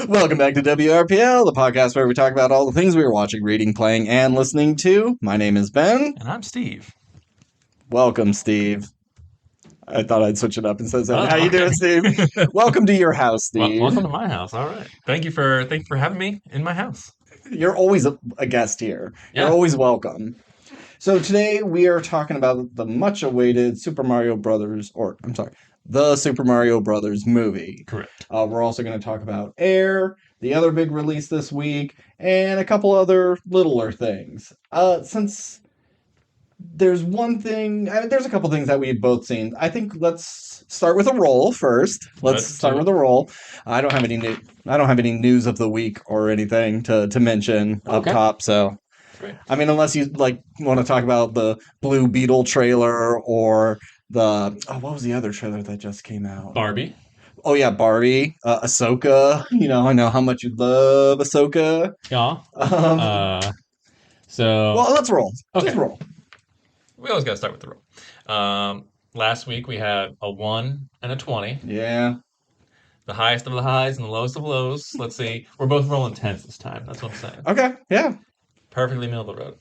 Welcome back to WRPL, the podcast where we talk about all the things we were watching, reading, playing, and listening to. My name is Ben. And I'm Steve. Welcome, Steve. I thought I'd switch it up and say that. How you okay. doing, Steve? Welcome to your house, Steve. Welcome to my house. All right. Thank you for having me in my house. You're always a guest here. Yeah. You're always welcome. So today we are talking about the much-awaited the Super Mario Brothers movie. Correct. We're also going to talk about Air, the other big release this week, and a couple other littler things. Since there's there's a couple things that we've both seen. I think let's start with a roll first. Let's start with a roll. I don't have any news of the week or anything to mention up top. So, Great. I mean, unless you want to talk about the Blue Beetle trailer or what was the other trailer that just came out? Barbie. Oh yeah, Barbie, Ahsoka. I know how much you love Ahsoka. Yeah. Well, let's roll. Okay. Let's roll. We always got to start with the roll. Last week we had a 1 and a 20. Yeah. The highest of the highs and the lowest of lows. Let's see. We're both rolling 10s this time. That's what I'm saying. Okay. Yeah. Perfectly middle of the road.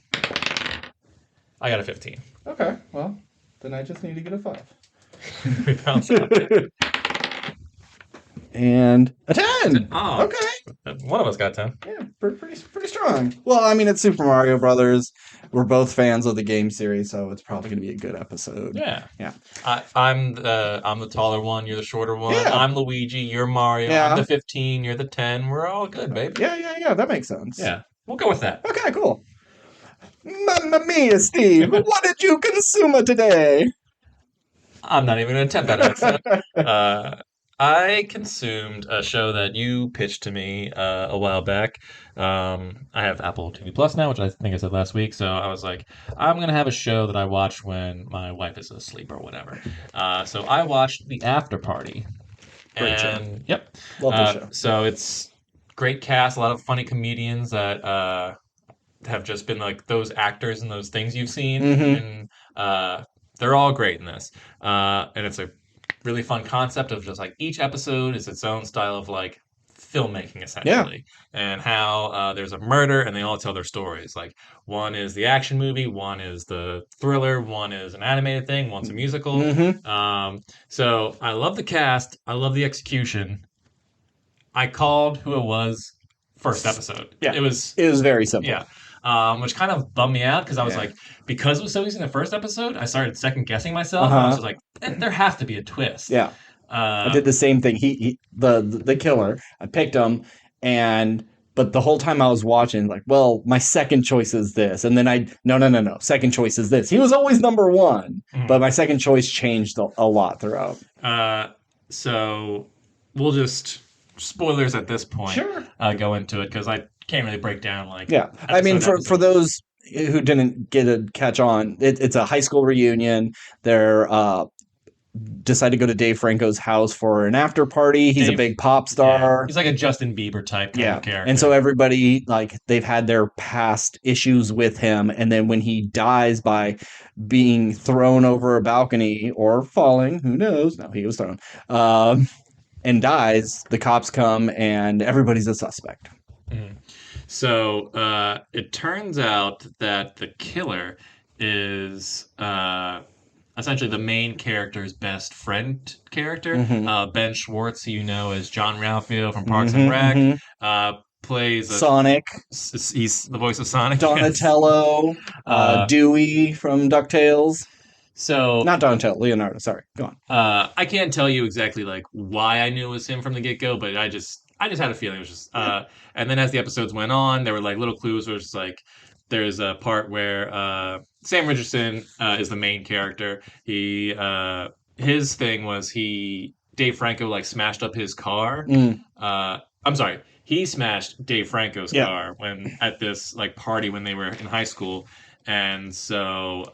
I got a 15. Okay. Well, then I just need to get a 5. We bounced out. And a 10. Oh, okay. One of us got 10. Yeah, pretty strong. Well, I mean, it's Super Mario Brothers. We're both fans of the game series, so it's probably going to be a good episode. Yeah. Yeah. I'm the taller one. You're the shorter one. Yeah. I'm Luigi. You're Mario. Yeah. I'm the 15. You're the 10. We're all good, baby. Yeah. That makes sense. Yeah. We'll go with that. Okay, cool. Mamma mia, Steve. What did you consume today? I'm not even going to attempt that accent. I consumed a show that you pitched to me a while back. I have Apple TV Plus now, which I think I said last week. So I was like, I'm going to have a show that I watch when my wife is asleep or whatever. So I watched The Afterparty. Great show. Yep. Love the show. So it's great cast, a lot of funny comedians that have just been like those actors and those things you've seen. Mm-hmm. And they're all great in this. And it's a really fun concept of just like each episode is its own style of like filmmaking essentially. And how there's a murder and they all tell their stories. Like one is the action movie, one is the thriller, one is an animated thing, one's a musical. Mm-hmm. So I love the cast, I love the execution. I called who it was first episode. Yeah. It was very simple. Yeah. Which kind of bummed me out because I was like, because it was so easy in the first episode, I started second guessing myself. I was just like, there has to be a twist. Yeah. I did the same thing. The killer, I picked him, but the whole time I was watching, like, well, my second choice is this. And then no. Second choice is this. He was always number one, but my second choice changed a lot throughout. So we'll just, spoilers at this point, go into it because I can't really break down like. Yeah. I mean, for those who didn't catch on, it's a high school reunion. They're decide to go to Dave Franco's house for an after party. He's a big pop star. Yeah. He's like a Justin Bieber type kind of character. And so everybody, like, they've had their past issues with him. And then when he dies by being thrown over a balcony or falling, who knows? No, he was thrown. And dies, the cops come and everybody's a suspect. So it turns out that the killer is essentially the main character's best friend character. Ben Schwartz, who you know as John Ralphio from Parks and Rec, plays Sonic. He's the voice of Sonic. Donatello, Dewey from DuckTales. So not Donatello, Leonardo. Sorry, go on. I can't tell you exactly like why I knew it was him from the get-go, but I just had a feeling it was just. And then as the episodes went on, there were like little clues. Where it's like there's a part where Sam Richardson is the main character. He his thing was Dave Franco like smashed up his car. I'm sorry. He smashed Dave Franco's car at this like party when they were in high school. And so,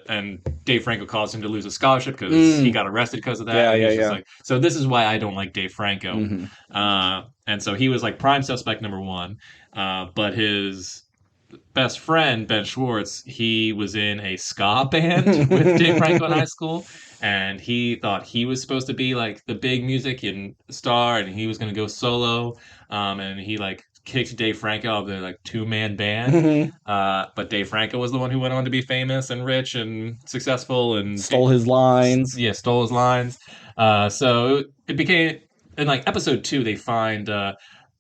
and Dave Franco caused him to lose a scholarship because he got arrested because of that. Like, so this is why I don't like Dave Franco. And so he was like prime suspect number one. But his best friend, Ben Schwartz, he was in a ska band with Dave Franco in high school, and he thought he was supposed to be like the big music and star, and he was going to go solo. And he like kicked Dave Franco out of the like two-man band. Mhm. But Dave Franco was the one who went on to be famous and rich and successful, and Stole his lines. yeah, stole his lines. So it became in like episode 2, they find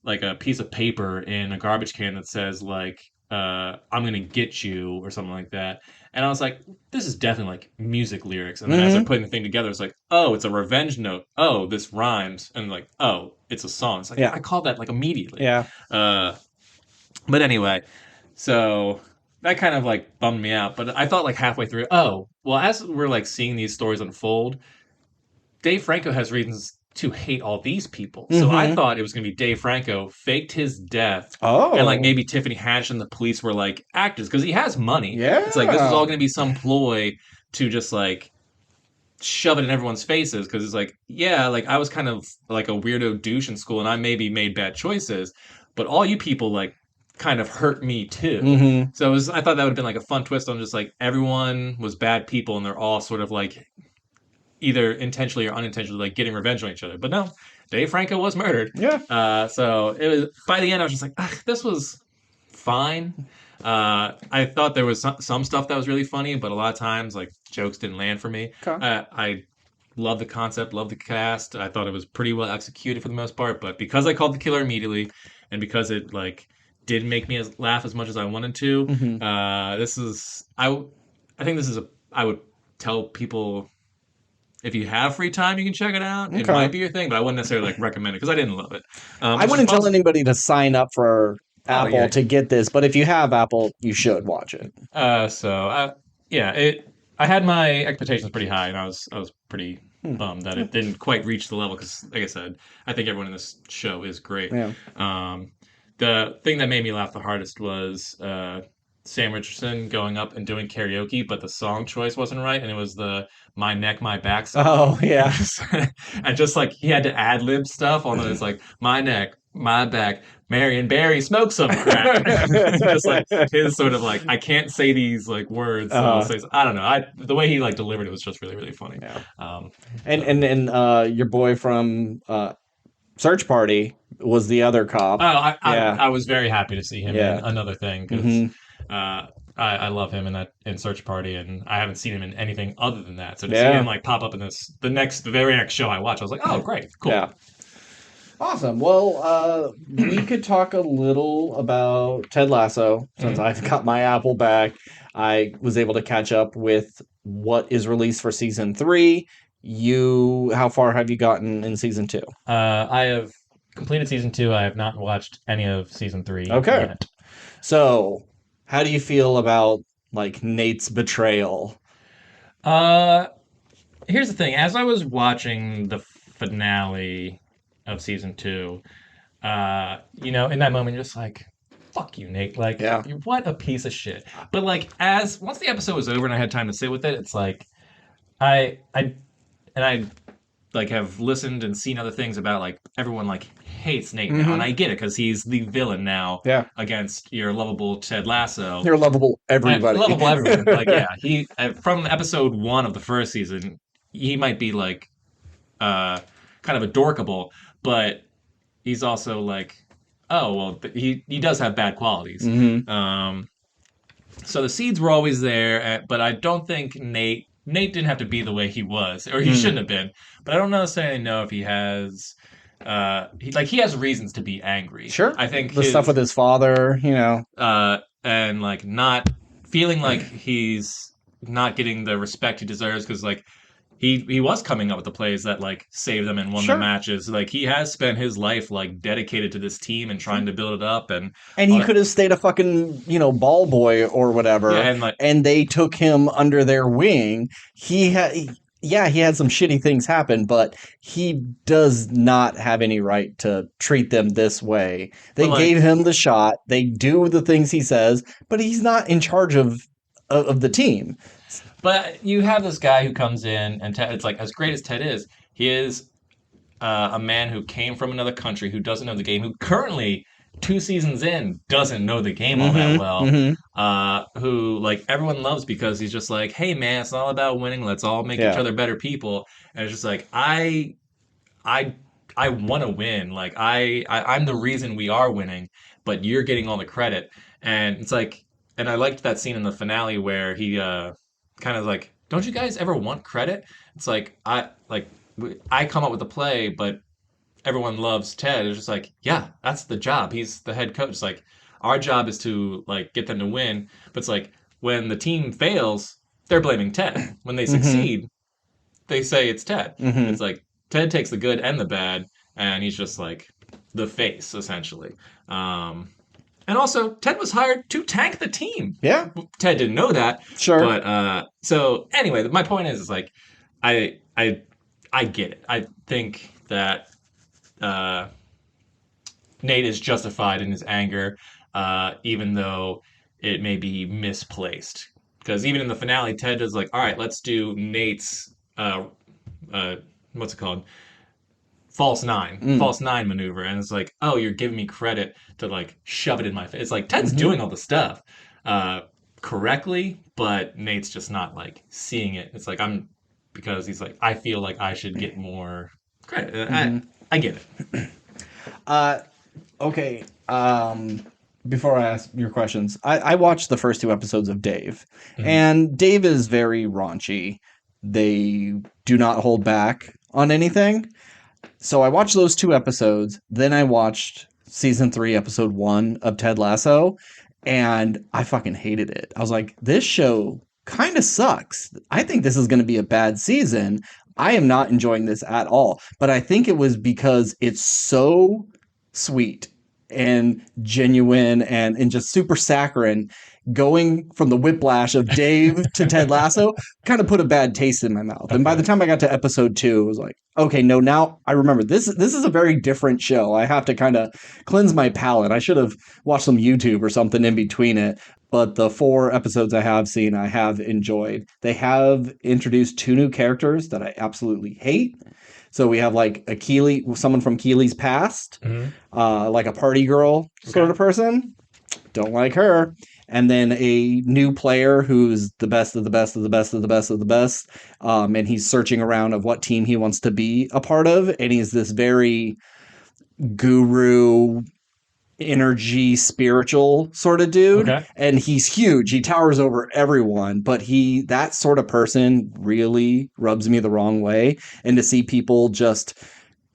like a piece of paper in a garbage can that says like I'm gonna get you or something like that. And I was like, this is definitely like music lyrics. And then as they're Hmm. putting the thing together, it's like, oh, it's a revenge note. Oh, this rhymes. And like, oh, it's a song. It's like Yeah. I called that like immediately. Yeah. Uh, but anyway, so that kind of like bummed me out. But I thought like halfway through, oh, well, as we're like seeing these stories unfold, Dave Franco has reasons to hate all these people. So I Hmm. thought it was going to be Dave Franco faked his death. And like Oh. maybe Tiffany Haddish and the police were like actors because he has money. It's like this was Yeah. all going to be some ploy to just like shove it in everyone's faces because it's like, yeah, like I was kind of like a weirdo douche in school and I maybe made bad choices, but all you people like kind of hurt me too. Hmm. So I thought that would have been like a fun twist on just like everyone was bad people and they're all sort of like either intentionally or unintentionally like getting revenge on each other. But no, Dave Franco was murdered. Yeah. So it was by the end I was just like, this was fine. I thought there was some stuff that was really funny, but a lot of times like jokes didn't land for me. Okay. I love the concept, love the cast. I thought it was pretty well executed for the most part, but because I called the killer immediately, and because it like didn't make me laugh as much as I wanted to, Hmm. this is I think this is a I would tell people if you have free time, you can check it out. It Okay. might be your thing, but I wouldn't necessarily like recommend it because I didn't love it. I Which is wouldn't tell possible. anybody to sign up for Oh Apple yeah. to get this, but if you have Apple, you should watch it. Yeah, it. I had my expectations pretty high, and I was pretty Hmm. bummed that it didn't quite reach the level. Because, like I said, I think everyone in this show is great. Yeah. Um, the thing that made me laugh the hardest was Sam Richardson going up and doing karaoke, but the song choice wasn't right, and it was the "My Neck, My Back" song. Oh yeah. And just like he had to ad lib stuff on it. It's like my neck, my back, Marion Barry, smoke some crack. Just like his sort of like I can't say these like words, so I'll uh, say I don't know. The way he like delivered it was just really really funny. yeah. And So your boy from Search Party was the other cop. Yeah. I was very happy to see him in Yeah. another thing because Hmm. uh, I love him in Search Party, and I haven't seen him in anything other than that. So to see him Yeah. like pop up in the very next show I watch, I was like, oh great, cool. Yeah. Awesome. Well, we could talk a little about Ted Lasso since Mhm. I've got my Apple back. I was able to catch up with what is released for season 3. How far have you gotten in season 2? I have completed season 2. I have not watched any of season 3 Okay. yet. So, how do you feel about like Nate's betrayal? Uh, Here's the thing. As I was watching the finale of season 2, in that moment, you're just like, "Fuck you, Nate! Like, Yeah. what a piece of shit." But like, as once the episode was over and I had time to sit with it, it's like, I and I like have listened and seen other things about like everyone like hates Nate now, and Hmm. I get it because he's the villain now Yeah. against your lovable Ted Lasso. You're lovable, everybody. Lovable everyone. Like, yeah, he from episode 1 of the first season, he might be like uh kind of adorkable, but he's also like, oh well, he does have bad qualities. Hmm. So the seeds were always there, but I don't think Nate didn't have to be the way he was, or he Mm. shouldn't have been. But I don't necessarily know if he has. He has reasons to be angry. Sure. I think The stuff with his father. and like not feeling like he's not getting the respect he deserves because like he was coming up with the plays that like saved them and won the Sure. matches. Like he has spent his life like dedicated to this team and trying to build it up and And all he that. could have stayed a fucking, ball boy or whatever, Yeah, and like and they took him under their wing. Yeah, he had some shitty things happen, but he does not have any right to treat them this way. They but like gave him the shot. They do the things he says, but he's not in charge of the team. But you have this guy who comes in, and it's like as great as Ted is, he is a man who came from another country, who doesn't know the game, who currently 2 seasons in doesn't know the game all that Mm-hmm. well, Mm-hmm. who like everyone loves because he's just like, hey man, it's all about winning. Let's all make each Yeah. other better people. And it's just like I I want to win. Like I'm the reason we are winning, but you're getting all the credit. And it's like, and I liked that scene in the finale where he kind of like, don't you guys ever want credit? It's like I come up with the play, but everyone loves Ted. It's just like, yeah, that's the job. He's the head coach. It's like our job is to like get them to win. But it's like when the team fails, they're blaming Ted. When they Mm-hmm. succeed, they say it's Ted. Mm-hmm. It's like Ted takes the good and the bad, and he's just like the face essentially. Um, and also, Ted was hired to tank the team. Yeah. Ted didn't know that, Sure. but so anyway, my point is like I I I get it. I think that uh, Nate is justified in his anger, even though it may be misplaced. Because even in the finale, Ted is like, "All right, let's do Nate's uh, what's it called? Mm. False nine maneuver." And it's like, "Oh, you're giving me credit to like shove it in my face." It's like Ted's Mm-hmm. doing all the stuff uh, correctly, but Nate's just not like seeing it. It's like because he's like, I feel like I should get more credit. Mm-hmm. I get it. Uh, okay. Before I ask your questions, I watched the first 2 episodes of Dave, Mhm. and Dave is very raunchy. They do not hold back on anything. So I watched those 2 episodes. Then I watched season 3, episode 1 of Ted Lasso, and I fucking hated it. I was like, this show kind of sucks. I think this is going to be a bad season. I am not enjoying this at all. But I think it was because it's so sweet and genuine and just super saccharine. Going from the whiplash of Dave to Ted Lasso kind of put a bad taste in my mouth. And by the Okay. time I got to episode 2, it was like, okay, no, now I remember this is a very different show. I have to kind of cleanse my palate. I should have watched some YouTube or something in between it. But the 4 episodes I have seen, I have enjoyed. They have introduced 2 new characters that I absolutely hate. So we have like a Keeley, someone from Keeley's past, Hmm. like a party girl sort Okay. of person. Don't like her. And then a new player who's the best of the best of the best of the best of the best. And he's searching around of what team he wants to be a part of. And he's this very guru, energy, spiritual sort of dude. Okay. And he's huge. He towers over everyone. But that sort of person really rubs me the wrong way. And to see people just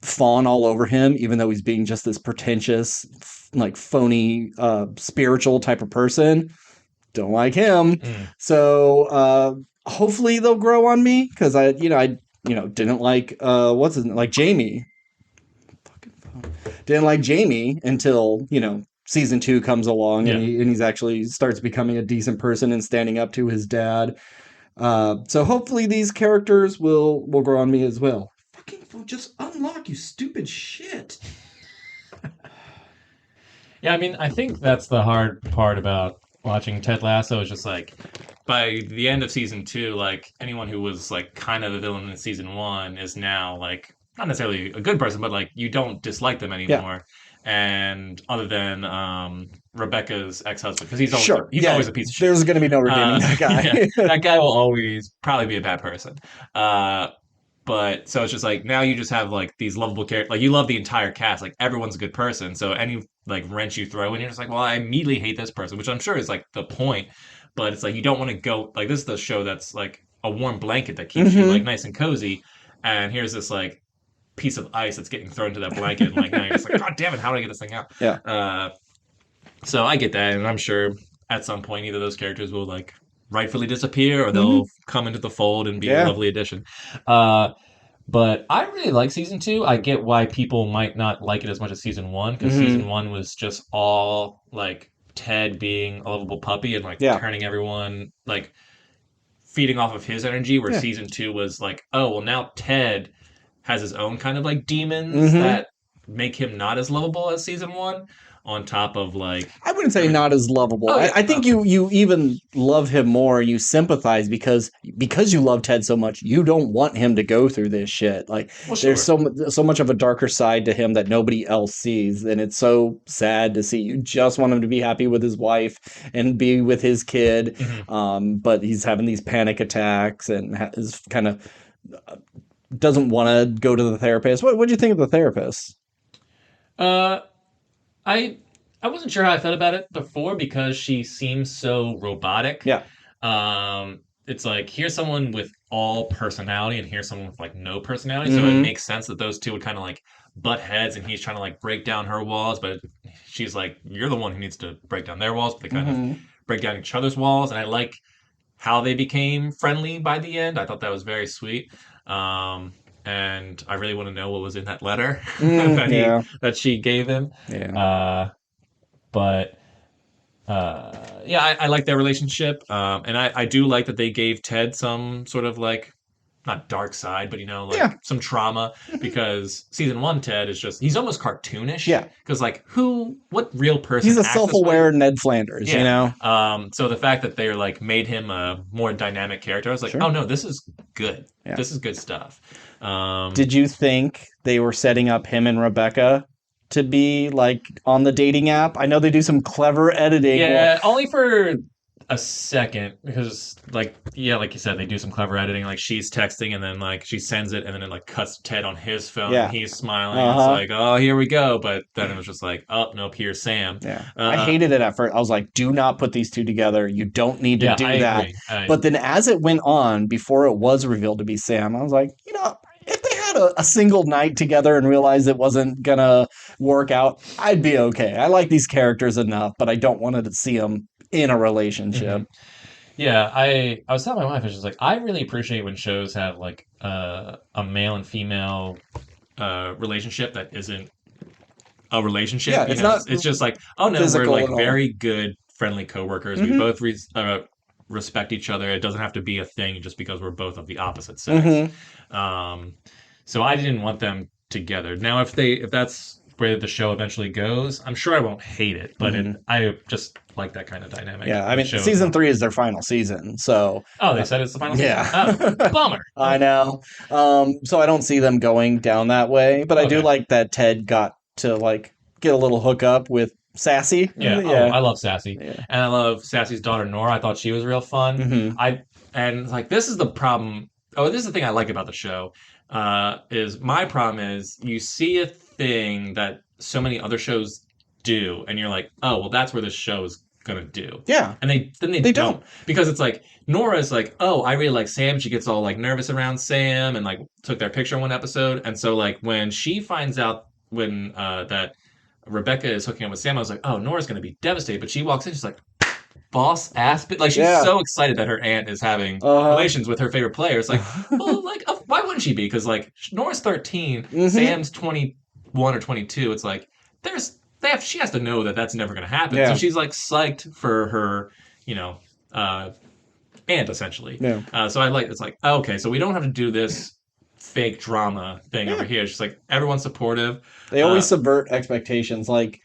fawn all over him, even though he's being just this pretentious, like phony, spiritual type of person. Don't like him. Mm. So hopefully they'll grow on me because I didn't like what's his name? Like Jamie. Didn't like Jamie until season 2 comes along and Yeah. he's actually starts becoming a decent person and standing up to his dad. So hopefully these characters will grow on me as well. Fucking just unlock, you stupid shit. Yeah, I mean, I think that's the hard part about watching Ted Lasso is just like by the end of season 2, like anyone who was like kind of a villain in season 1 is now like not necessarily a good person, but like you don't dislike them Yeah, anymore. And other than Rebecca's ex-husband, because sure. he's Yeah, always a piece of shit. there's gonna be no redeeming that Yeah, guy. that guy will always probably be a bad person. Uh, but so it's just like now you just have like these lovable characters. Like you love the entire cast. Like everyone's a good person. So any like wrench you throw in, you're just like, well, I immediately hate this person, which I'm sure is like the point. But it's like you don't want to go like this is the show that's like a warm blanket that keeps you like Hmm. nice and cozy. And here's this like piece of ice that's getting thrown into that blanket, and like now you're just like, God damn it, how do I get this thing out? Yeah. So I get that, and I'm sure at some point either those characters will like rightfully disappear or they'll Hmm. come into the fold and be a Yeah. lovely addition. Uh, but I really like season 2. I get why people might not like it as much as season 1 because season Hmm. 1 was just all like Ted being a lovable puppy and like Yeah. turning everyone like feeding off of his energy. Where Yeah. season 2 was like, oh well, now Ted has his own kind of like demons Hmm. that make him not as lovable as season 1. on top of like I wouldn't say everything. not as lovable. Oh yeah, I think you even love him more. You sympathize because you love Ted so much. You don't want him to go through this shit. Like well, there's sure. so much of a darker side to him that nobody else sees, and it's so sad to see. You just want him to be happy with his wife and be with his kid, Hmm. but he's having these panic attacks and is kind of doesn't want to go to the therapist. What do you think of the therapist? Uh, I I wasn't sure how I felt about it before because she seems so robotic. Yeah. It's like here's someone with all personality and here's someone with like no personality. So it Mm-hmm. makes sense that those two would kind of like butt heads and he's trying to like break down her walls, but she's like, you're the one who needs to break down their walls, but they kind of Mm-hmm. break down each other's walls. And I like how they became friendly by the end. I thought that was very sweet. And I really want to know what was in that letter Yeah. that she gave him. Yeah. Uh, but yeah, I like their relationship, and I do like that they gave Ted some sort of like not dark side, but like Yeah. some trauma because season one Ted is just he's almost cartoonish Yeah. because like what real person He's a acts this way? self-aware Ned Flanders, you Yeah. know? So the fact that they're like made him a more dynamic character, I was like, Sure. oh no, this is good. Yeah. This is good stuff. Um, Did you think they were setting up him and Rebecca to be like on the dating app? I know they do some clever editing. Yeah, only for a second because like yeah, like you said, they do some clever editing. Like she's texting and then like she sends it and then it like cuts Ted on his phone Yeah. and he's smiling. It's Uh-huh. like, oh, here we go. But then it was just like, oh nope, here's Sam. Yeah. I Uh, hated it at first. I was like, do not put these two together. You don't need to yeah, I do that. agree. But then as it went on, before it was revealed to be Sam, I was like, if they had a single night together and realized it wasn't gonna work out, I'd be okay. I like these characters enough, but I don't want to see them in a relationship. mhm. Yeah, I was telling my wife, I was just like, I really appreciate when shows have like a male and female relationship that isn't a relationship. Yeah, it's not It's just like, oh no, we're physical like at all. very good, friendly coworkers. We Hmm. both respect each other. It doesn't have to be a thing just because we're both of the opposite sex. Hmm. Um, so I didn't want them together. Now, if that's where the show eventually goes, I'm sure I won't hate it. But Hmm. I just like that kind of dynamic. Yeah, I in mean, shows. season 3 is their final season, so Oh, they said it's the final season. yeah. Oh, bummer. I know. So I don't see them going down that way, but I do Okay. like that Ted got to like get a little hookup with Sassy. Yeah. Oh, Yeah. I love Sassy, Yeah. and I love Sassy's daughter Nora. I thought she was real fun. Hmm. And like this is the problem. Oh, this is the thing I like about the show. Is my problem is you see a thing that so many other shows do, and you're like, oh, well, that's where this show is gonna do. Yeah. And they They don't don't. because it's like Nora's like, oh, I really like Sam. She gets all like nervous around Sam and like took their picture in one episode. And so like when she finds out when that Rebecca is hooking up with Sam, I was like, oh, Nora's gonna be devastated. But she walks in, she's like, boss ass, but like she's Yeah. so excited that her aunt is having Uh-huh. relations with her favorite player. It's like, well, like why wouldn't she be? Because like Nora's 13, Mhm. Sam's 21 or 22. It's like she has to know that that's never going to happen. Yeah. So she's like psyched for her, you know, uh, aunt essentially. Yeah. So I like it's like okay, so we don't have to do this fake drama thing over here. It's just like everyone's supportive. They always Uh, subvert expectations. Like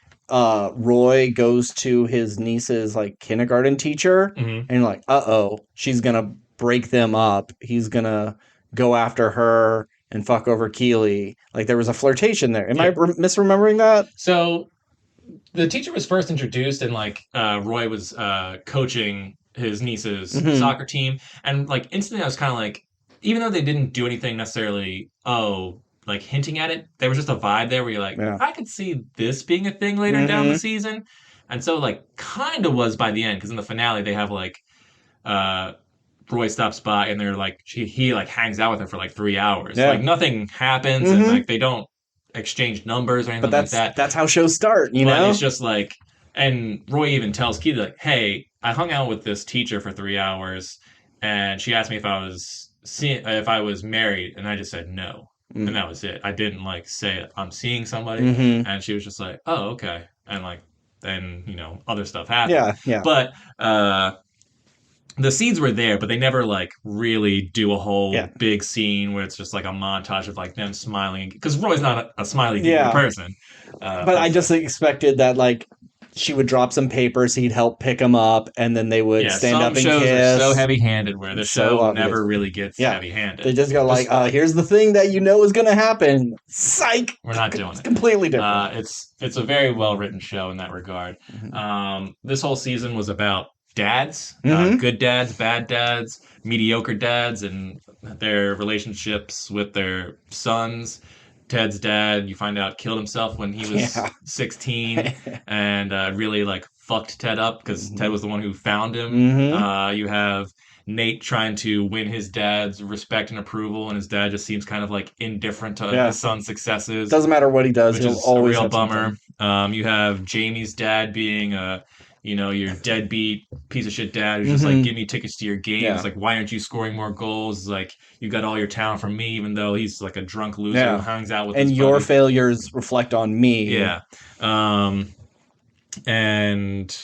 Roy goes to his niece's like kindergarten teacher mhm. and like, uh-oh, she's gonna break them up. He's gonna go after her and fuck over Keeley. Like there was a flirtation there. Am I misremembering that? So the teacher was first introduced and like Roy was coaching his niece's Mhm. soccer team and like instantly I was kind of like even though they didn't do anything necessarily like hinting at it, there was just a vibe there where you're like Yeah. I could see this being a thing later down the Mhm. season. And so like kind of was by the end because in the finale they have like uh Roy stops by and they're like he like hangs out with her for like 3 hours. Yeah. Like nothing happens and Mhm. like they don't exchange numbers or anything But like that. that's how shows start, you But know? it's just like, and Roy even tells Keith like, "Hey, I hung out with this teacher for 3 hours, and she asked me if I was married, and I just said no, Mm. and that was it. I didn't like say I'm seeing somebody, Mhm. and she was just like, oh okay, and like then other stuff happened, Yeah, yeah. but the seeds were there, but they never like really do a whole Yeah. big scene where it's just like a montage of like them smiling because Roy's not a smiley giggly Yeah. person. But Per I se. just expected that like she would drop some papers, he'd help pick them up, and then they would Yeah, stand some up and shows are so kiss. heavy-handed where the It's so show obvious. never really gets Yeah. They heavy-handed. just go like, Just here's the thing that you know is gonna happen. Psych! we're not doing It's it. completely different. It's a very well-written show in that regard. Hmm. This whole season was about dads, Hmm. good dads, bad dads, mediocre dads, and their relationships with their sons. Ted's dad, you find out, killed himself when he was Yeah. 16, and really like fucked Ted up because Ted was the one who found him. Hmm. You have Nate trying to win his dad's respect and approval, and his dad just seems kind of like indifferent to Yeah. his son's successes, Doesn't matter what he does, which he'll is a always real have bummer. something. You have Jamie's dad being your deadbeat piece of shit dad who's just like, Hmm. give me tickets to your games. Yeah. Like, why aren't you scoring more goals? Like, you got all your talent from me, even though he's like a drunk loser who Yeah. hangs out with And his your buddies. failures reflect on me. Yeah. And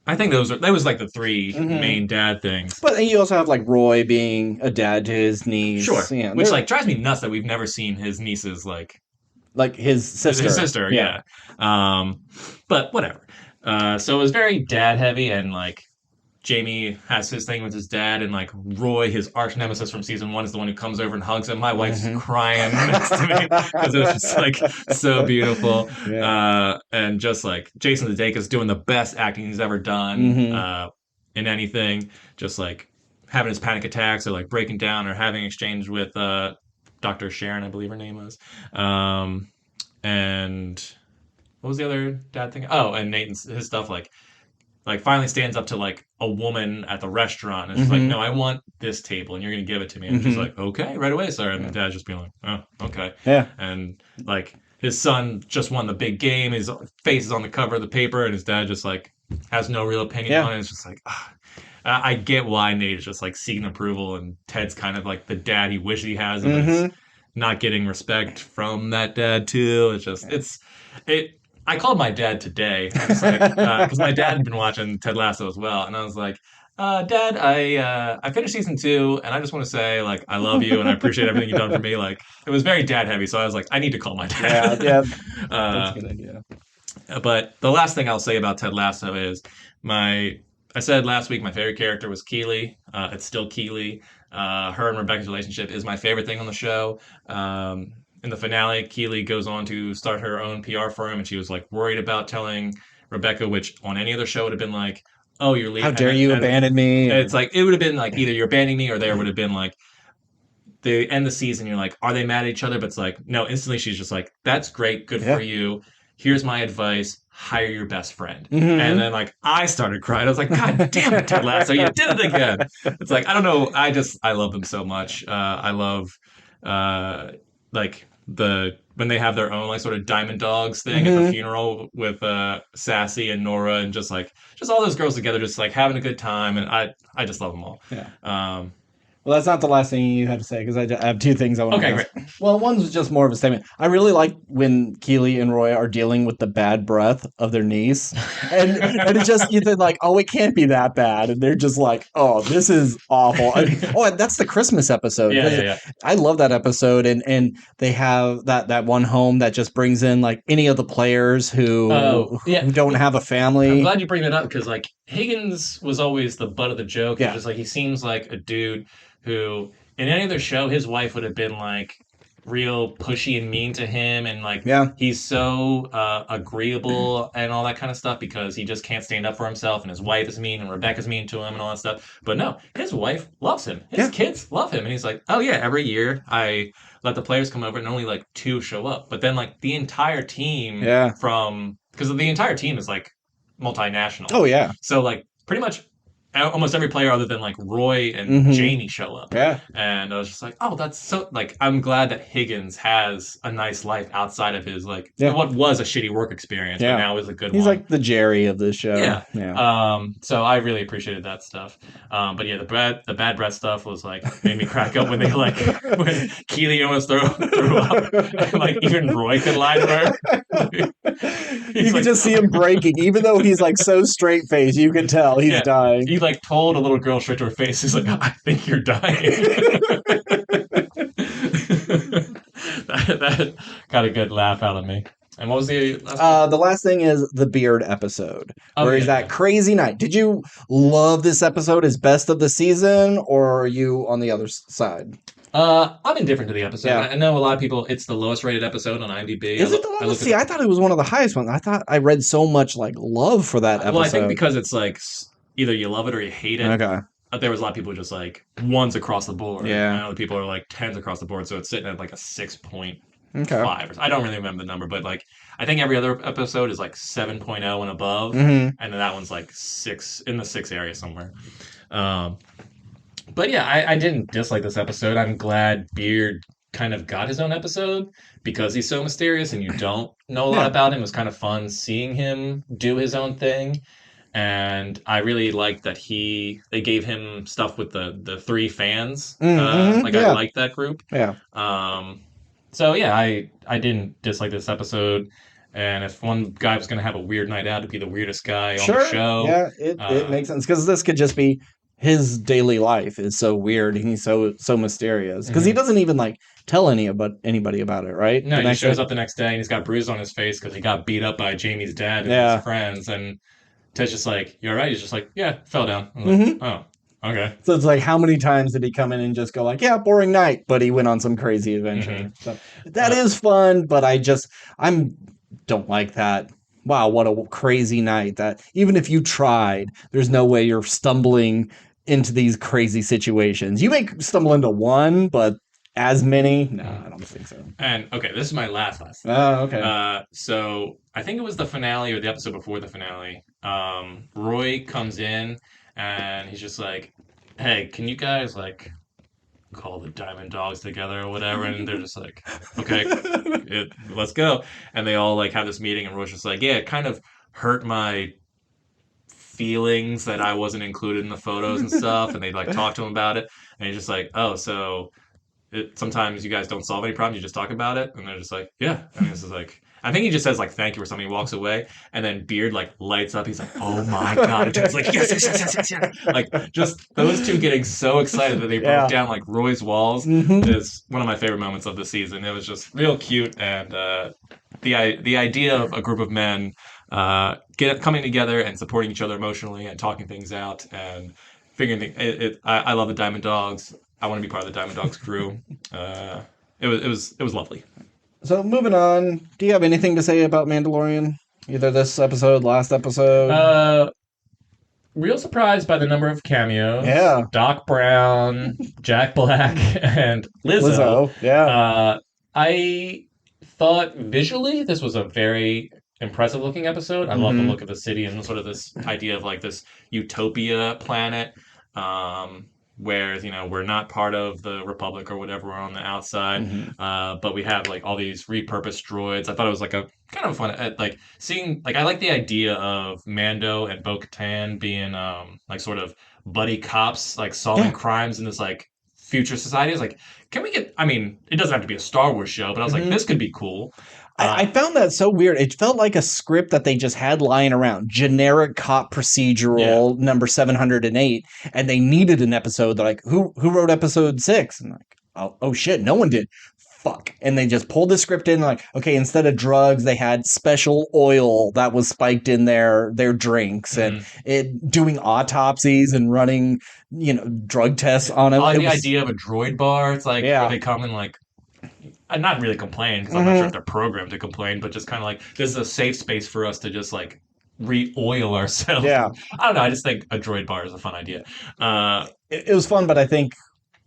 I think that was like the 3 Mhm. main dad things. But you also have like Roy being a dad to his niece. Sure. Yeah, Which like drives me nuts that we've never seen his nieces like like his sister. his sister, yeah. But whatever. So it was very dad heavy, and like Jamie has his thing with his dad, and like Roy, his arch nemesis from season 1, is the one who comes over and hugs him. My wife's Mhm. crying next to me because it was just like so beautiful. Yeah. And just like Jason Sudeikis doing the best acting he's ever done Mhm. in anything, just like having his panic attacks or like breaking down or having exchange with Dr. Sharon, I believe her name was. And what was the other dad thing? Oh, and Nathan's his stuff like finally stands up to like a woman at the restaurant and she's like, Mhm. no, I want this table and you're gonna give it to me. And she's Mhm. like, okay, right away, sir. And Yeah. the dad's just being like, oh, okay. Yeah. And like his son just won the big game. His face is on the cover of the paper, and his dad just like has no real opinion Yeah. on it. It's just like, I get why Nate is just like seeking approval, and Ted's kind of like the dad he wishes he has, but Mhm. it's not getting respect from that dad too. It's just it. I called my dad today. I was like, because my dad had been watching Ted Lasso as well, and I was like, Dad, I finished season 2, and I just want to say like I love you and I appreciate everything you've done for me. Like it was very dad heavy, so I was like, I need to call my Yeah. dad. Yeah. That's uh, a good idea. but the last thing I'll say about Ted Lasso is my. I said last week my favorite character was Keeley. It's still Keeley. Her and Rebecca's relationship is my favorite thing on the show. In the finale, Keeley goes on to start her own PR firm, and she was like worried about telling Rebecca, which on any other show would have been like, "Oh, you're leaving." How dare you abandon me? It's like it would have been like either you're abandoning me, or there would have been like they end the season. You're like, are they mad at each other? But it's like no. Instantly, she's just like, "That's great, good Yeah. for you. Here's my advice: hire your best friend." Mhm. And then like I started crying. I was like, God damn it, Ted Lasso, you did it again. It's like I don't know. I love them so much. I love like the when they have their own like sort of Diamond Dogs thing at the Mhm. funeral with Sassy and Nora and just all those girls together, just like having a good time, and I just love them all. Yeah. Um, Well, that's not the last thing you had to say because I have 2 things I want to Okay, ask. Well, one's just more of a statement. I really like when Keely and Roy are dealing with the bad breath of their niece, and it's just either like, oh, it can't be that bad, and they're just like, oh, this is awful. And that's the Christmas episode. yeah. I love that episode, and they have that one home that just brings in like any of the players who don't have a family. I'm glad you bring that up because like Higgins was always the butt of the joke. Yeah. It's just like he seems like a dude who in any other show his wife would have been like real pushy and mean to him, and like he's so agreeable and all that kind of stuff because he just can't stand up for himself, and his wife is mean and Rebecca's mean to him and all that stuff. But no, his wife loves him. His kids love him, and he's like, oh yeah, every year I let the players come over and only like 2 show up, but then like the entire team from because the entire team is like multinational. Oh yeah. So like pretty much almost every player other than like Roy and Jamie show up. Yeah. And I was just like, oh, that's so like I'm glad that Higgins has a nice life outside of his like what was a shitty work experience, but now is a good one. He's like the Jerry of this show. Yeah. So I really appreciated that stuff. But yeah, the bad breath stuff was like made me crack up when they like when Keely almost threw up. And, like even Roy could lie to her. You could just see him breaking, even though he's like so straight faced. You can tell he's yeah, dying. he like told a little girl straight to her face. He's like, I think you're dying. that got a good laugh out of me. And what was the last one? The last thing is the beard episode, Oh, where he's yeah, that crazy night. Did you love this episode as best of the season, or are you on the other side? I'm indifferent to the episode. Yeah. I know a lot of people. It's the lowest rated episode on IMDb. Is it the lowest? See, I thought it was one of the highest ones. I thought I read so much like love for that episode. Well, I think because it's like either you love it or you hate it. Okay. But there was a lot of people just like ones across the board. Yeah. And other people are like tens across the board, so it's sitting at like a 6.5. Okay. I don't really remember the number, but like I think every other episode is like 7.0 and above, Mm-hmm. and then that one's like 6 in the 6 area somewhere. But yeah, I didn't dislike this episode. I'm glad Beard kind of got his own episode because he's so mysterious and you don't know a lot about him. It was kind of fun seeing him do his own thing. And I really liked that they gave him stuff with the 3 fans. Mm-hmm. I liked that group. Yeah. So yeah, I didn't dislike this episode. And if one guy was going to have a weird night out, it'd be the weirdest guy on the show. Yeah, it makes sense because this could just be his daily life is so weird and he's so mysterious because he doesn't even like tell anybody about it, right? No, he shows up the next day and he's got bruises on his face because he got beat up by Jamie's dad and his friends. And Ted's just like, "You all right?" He's just like, "Yeah, fell down." I'm like, oh, okay. So it's like, how many times did he come in and just go like, "Yeah, boring night," but he went on some crazy adventure. So that is fun, but I don't like that. Wow, what a crazy night. That even if you tried, there's no way you're stumbling into these crazy situations. You may stumble into one, but as many? No, I don't think so. And okay, this is my last. Oh, okay. So I think it was the finale or the episode before the finale. Roy comes in and he's just like, "Hey, can you guys like call the Diamond Dogs together or whatever?" And they're just like, "Okay, let's go." And they all like have this meeting, and Roy's just like, "Yeah, it kind of hurt my feelings that I wasn't included in the photos and stuff." And they like talk to him about it, and he's just like, "Oh, so sometimes you guys don't solve any problems, you just talk about it." And they're just like, "Yeah." And this is like, I think he just says like "thank you" or something. He walks away, and then Beard like lights up. He's like, "Oh my god!" And Ted's like, "Yes, yes, yes, yes, yes, yes!" Like just those two getting so excited that they broke down like Roy's walls is one of my favorite moments of the season. It was just real cute, and the idea of a group of men coming together and supporting each other emotionally and talking things out and figuring things. I love the Diamond Dogs. I want to be part of the Diamond Dogs crew. It was lovely. So moving on, do you have anything to say about Mandalorian? Either this episode, last episode? Real surprised by the number of cameos. Yeah. Doc Brown, Jack Black, and Lizzo. Yeah. I thought visually this was a very impressive looking episode. I love the look of the city and sort of this idea of like this utopia planet. Where we're not part of the Republic or whatever, we're on the outside, but we have like all these repurposed droids. I thought it was like a kind of fun, like seeing like I like the idea of Mando and Bo-Katan being like sort of buddy cops, like solving crimes in this like future society. I was like, can we get? I mean, it doesn't have to be a Star Wars show, but I was like, this could be cool. I found that so weird. It felt like a script that they just had lying around. Generic cop procedural number 708. And they needed an episode. They're like, who wrote episode 6? And like, oh shit, no one did. Fuck. And they just pulled the script in like, okay, instead of drugs, they had special oil that was spiked in their drinks and doing autopsies and running, drug tests on them. I like the idea of a droid bar. It's like where they come and like not really complain because I'm not sure if they're programmed to complain, but just kind of like this is a safe space for us to just like re-oil ourselves. Yeah, I don't know. I just think a droid bar is a fun idea. It was fun, but I think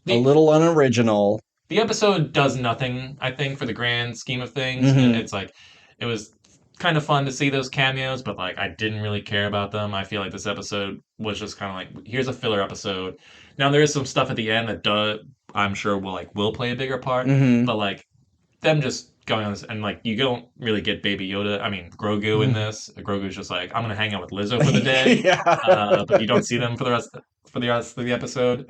a little unoriginal. The episode does nothing, I think, for the grand scheme of things. It's like it was kind of fun to see those cameos, but like I didn't really care about them. I feel like this episode was just kind of like here's a filler episode. Now there is some stuff at the end that I'm sure will play a bigger part, but like them just going on this and like you don't really get Baby Yoda. I mean Grogu in this. Grogu's just like I'm gonna hang out with Lizzo for the day, but you don't see them for the rest of the episode.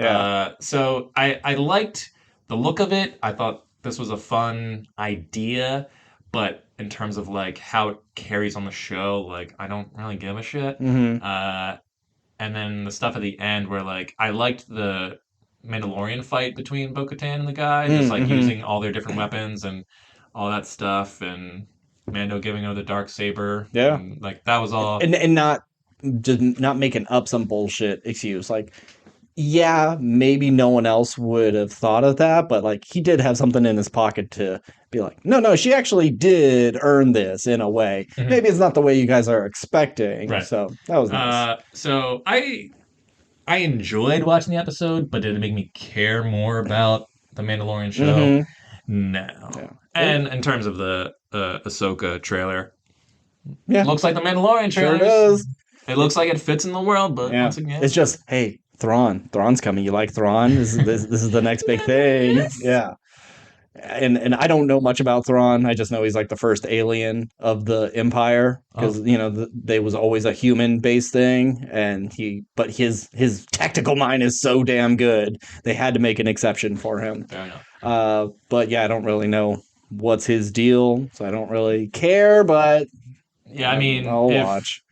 So I liked the look of it. I thought this was a fun idea, but in terms of like how it carries on the show, like I don't really give a shit. Hmm. Uh, and then the stuff at the end where like I liked the Mandalorian fight between Bo-Katan and the guy, just like Mm-hmm. using all their different weapons and all that stuff, and Mando giving her the dark saber, Yeah. and like that was all. And not just not making up some bullshit excuse. Like, yeah, maybe no one else would have thought of that, but like he did have something in his pocket to be like, no, she actually did earn this in a way. Mhm. Maybe it's not the way you guys are expecting. Right. So that was nice. So I enjoyed watching the episode, but did it make me care more about the Mandalorian show? Mm-hmm. No. Yeah. And in terms of the Ahsoka trailer, Yeah. looks like the Mandalorian Sure trailers. does. It looks like it fits in the world, but Yeah. once again, It's just, hey, Thrawn. Thrawn's coming. You like Thrawn? This is the next big thing. yes. Yeah. And I don't know much about Thrawn. I just know he's like the first alien of the Empire because Oh, they was always a human based thing, and but his tactical mind is so damn good. They had to make an exception for him. fair enough. But yeah, I don't really know what's his deal, so I don't really care. But Yeah, I mean, I'll if watch.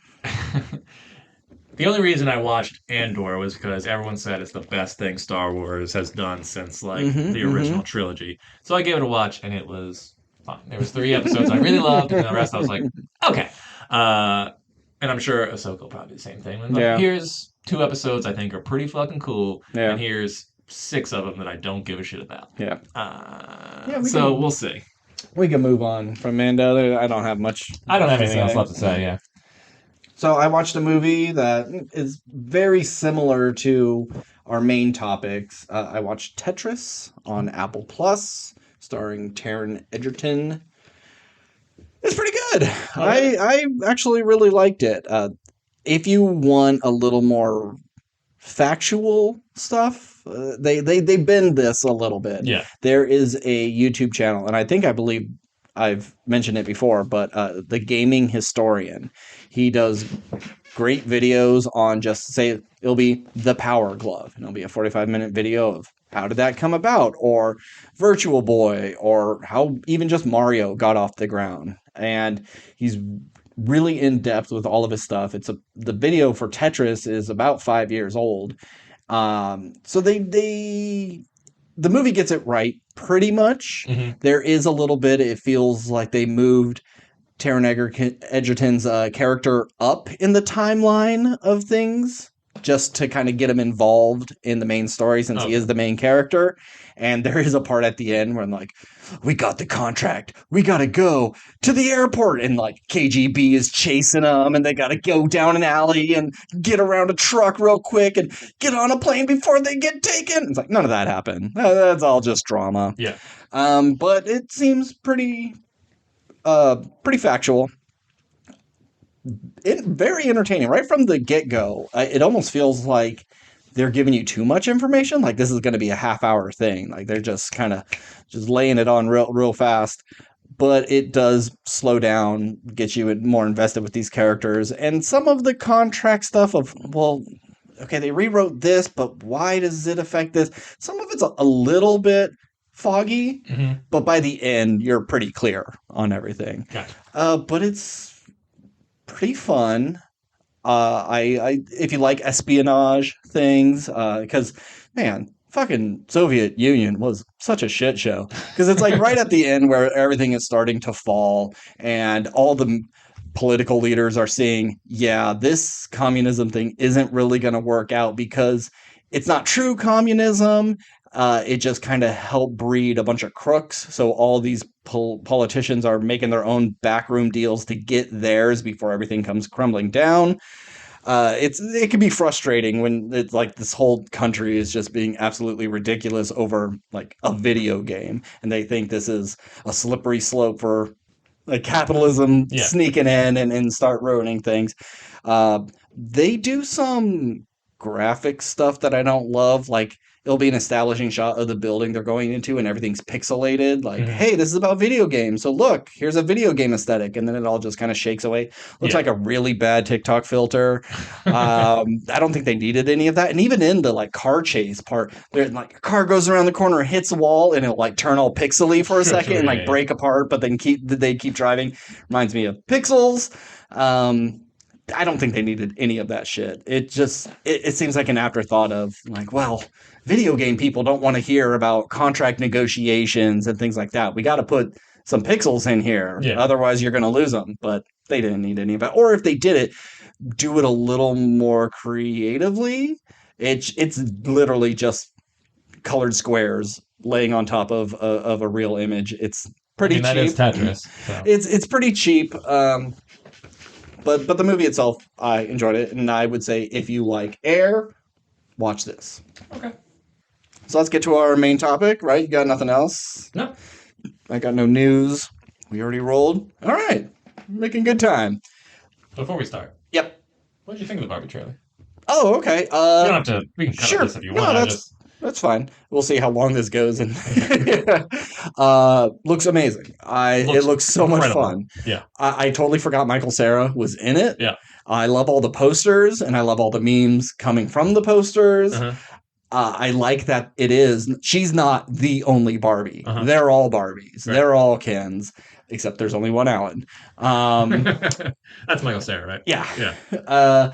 the only reason I watched Andor was because everyone said it's the best thing Star Wars has done since like Mm-hmm, the mm-hmm. original trilogy. So I gave it a watch, and it was fun. There was 3 episodes I really loved, and the rest I was like, okay. And I'm sure Ahsoka will probably do the same thing. Like, Yeah, here's 2 episodes I think are pretty fucking cool, yeah, and here's 6 of them that I don't give a shit about. yeah. Yeah, So we'll see. we can move on from Mando. I don't have much. I don't have to anything else say. left to say. Yeah. So I watched a movie that is very similar to our main topics. I watched Tetris on Apple Plus, starring Taron Egerton. It's pretty good. Okay. I actually really liked it. If you want a little more factual stuff, they bend this a little bit. Yeah. There is a YouTube channel, and I believe I've mentioned it before, but the Gaming Historian. He does great videos on just say it'll be the Power Glove, and it'll be a 45-minute video of how did that come about, or Virtual Boy, or how even just Mario got off the ground. And he's really in depth with all of his stuff. The video for Tetris is about 5 years old. So the movie gets it right pretty much. Hmm. There is a little bit, it feels like they moved Taron Egerton's character up in the timeline of things just to kind of get him involved in the main story since he Okay. is the main character. And there is a part at the end where I'm like, we got the contract. We got to go to the airport. And like KGB is chasing them and they got to go down an alley and get around a truck real quick and get on a plane before they get taken. It's like, none of that happened. That's all just drama. Yeah. But it seems pretty factual. Very entertaining right from the get-go. It almost feels like they're giving you too much information. Like this is going to be a half-hour thing. Like they're just kind of just laying it on real fast. But it does slow down, get you more invested with these characters. And some of the contract stuff of, well, okay, they rewrote this, but why does it affect this? Some of it's a little bit foggy, Hmm. but by the end, you're pretty clear on everything. Gotcha. But it's pretty fun. I if you like espionage things, because man, fucking Soviet Union was such a shit show. Because it's like right at the end where everything is starting to fall, and all the political leaders are saying, "Yeah, this communism thing isn't really going to work out because it's not true communism." It just kind of helped breed a bunch of crooks. So all these politicians are making their own backroom deals to get theirs before everything comes crumbling down. It can be frustrating when it's like this whole country is just being absolutely ridiculous over like a video game, and they think this is a slippery slope for like capitalism sneaking in and start ruining things. They do some graphic stuff that I don't love. Like, it'll be an establishing shot of the building they're going into and everything's pixelated. Like, hey, this is about video games. So look, here's a video game aesthetic. And then it all just kind of shakes away. Looks like a really bad TikTok filter. I don't think they needed any of that. And even in the like car chase part, there like a car goes around the corner, hits a wall, and it'll like turn all pixely for a second and like break apart, but then they keep driving. Reminds me of Pixels. I don't think they needed any of that shit. It just it seems like an afterthought of like, well, video game people don't want to hear about contract negotiations and things like that. We got to put some pixels in here. Otherwise you're going to lose them. But they didn't need any of that. Or if they did it, do it a little more creatively. It's literally just colored squares laying on top of a real image. It's pretty cheap. That is Tetris. So. It's pretty cheap. But the movie itself, I enjoyed it, and I would say if you like Air, watch this. Okay. So let's get to our main topic, right? You got nothing else? No. I got no news. We already rolled. All right. Making good time. Before we start. Yep. What did you think of the Barbie trailer? Oh, okay. You don't have to. We can cut this if you want. That's fine. We'll see how long this goes. And looks amazing. It looks so incredible. Much fun. Yeah. I totally forgot Michael Cera was in it. Yeah. I love all the posters and I love all the memes coming from the posters. I like that she's not the only Barbie. They're all Barbies. Right. They're all Kens, except there's only one Alan. That's Michael Cera, right? Yeah. Yeah.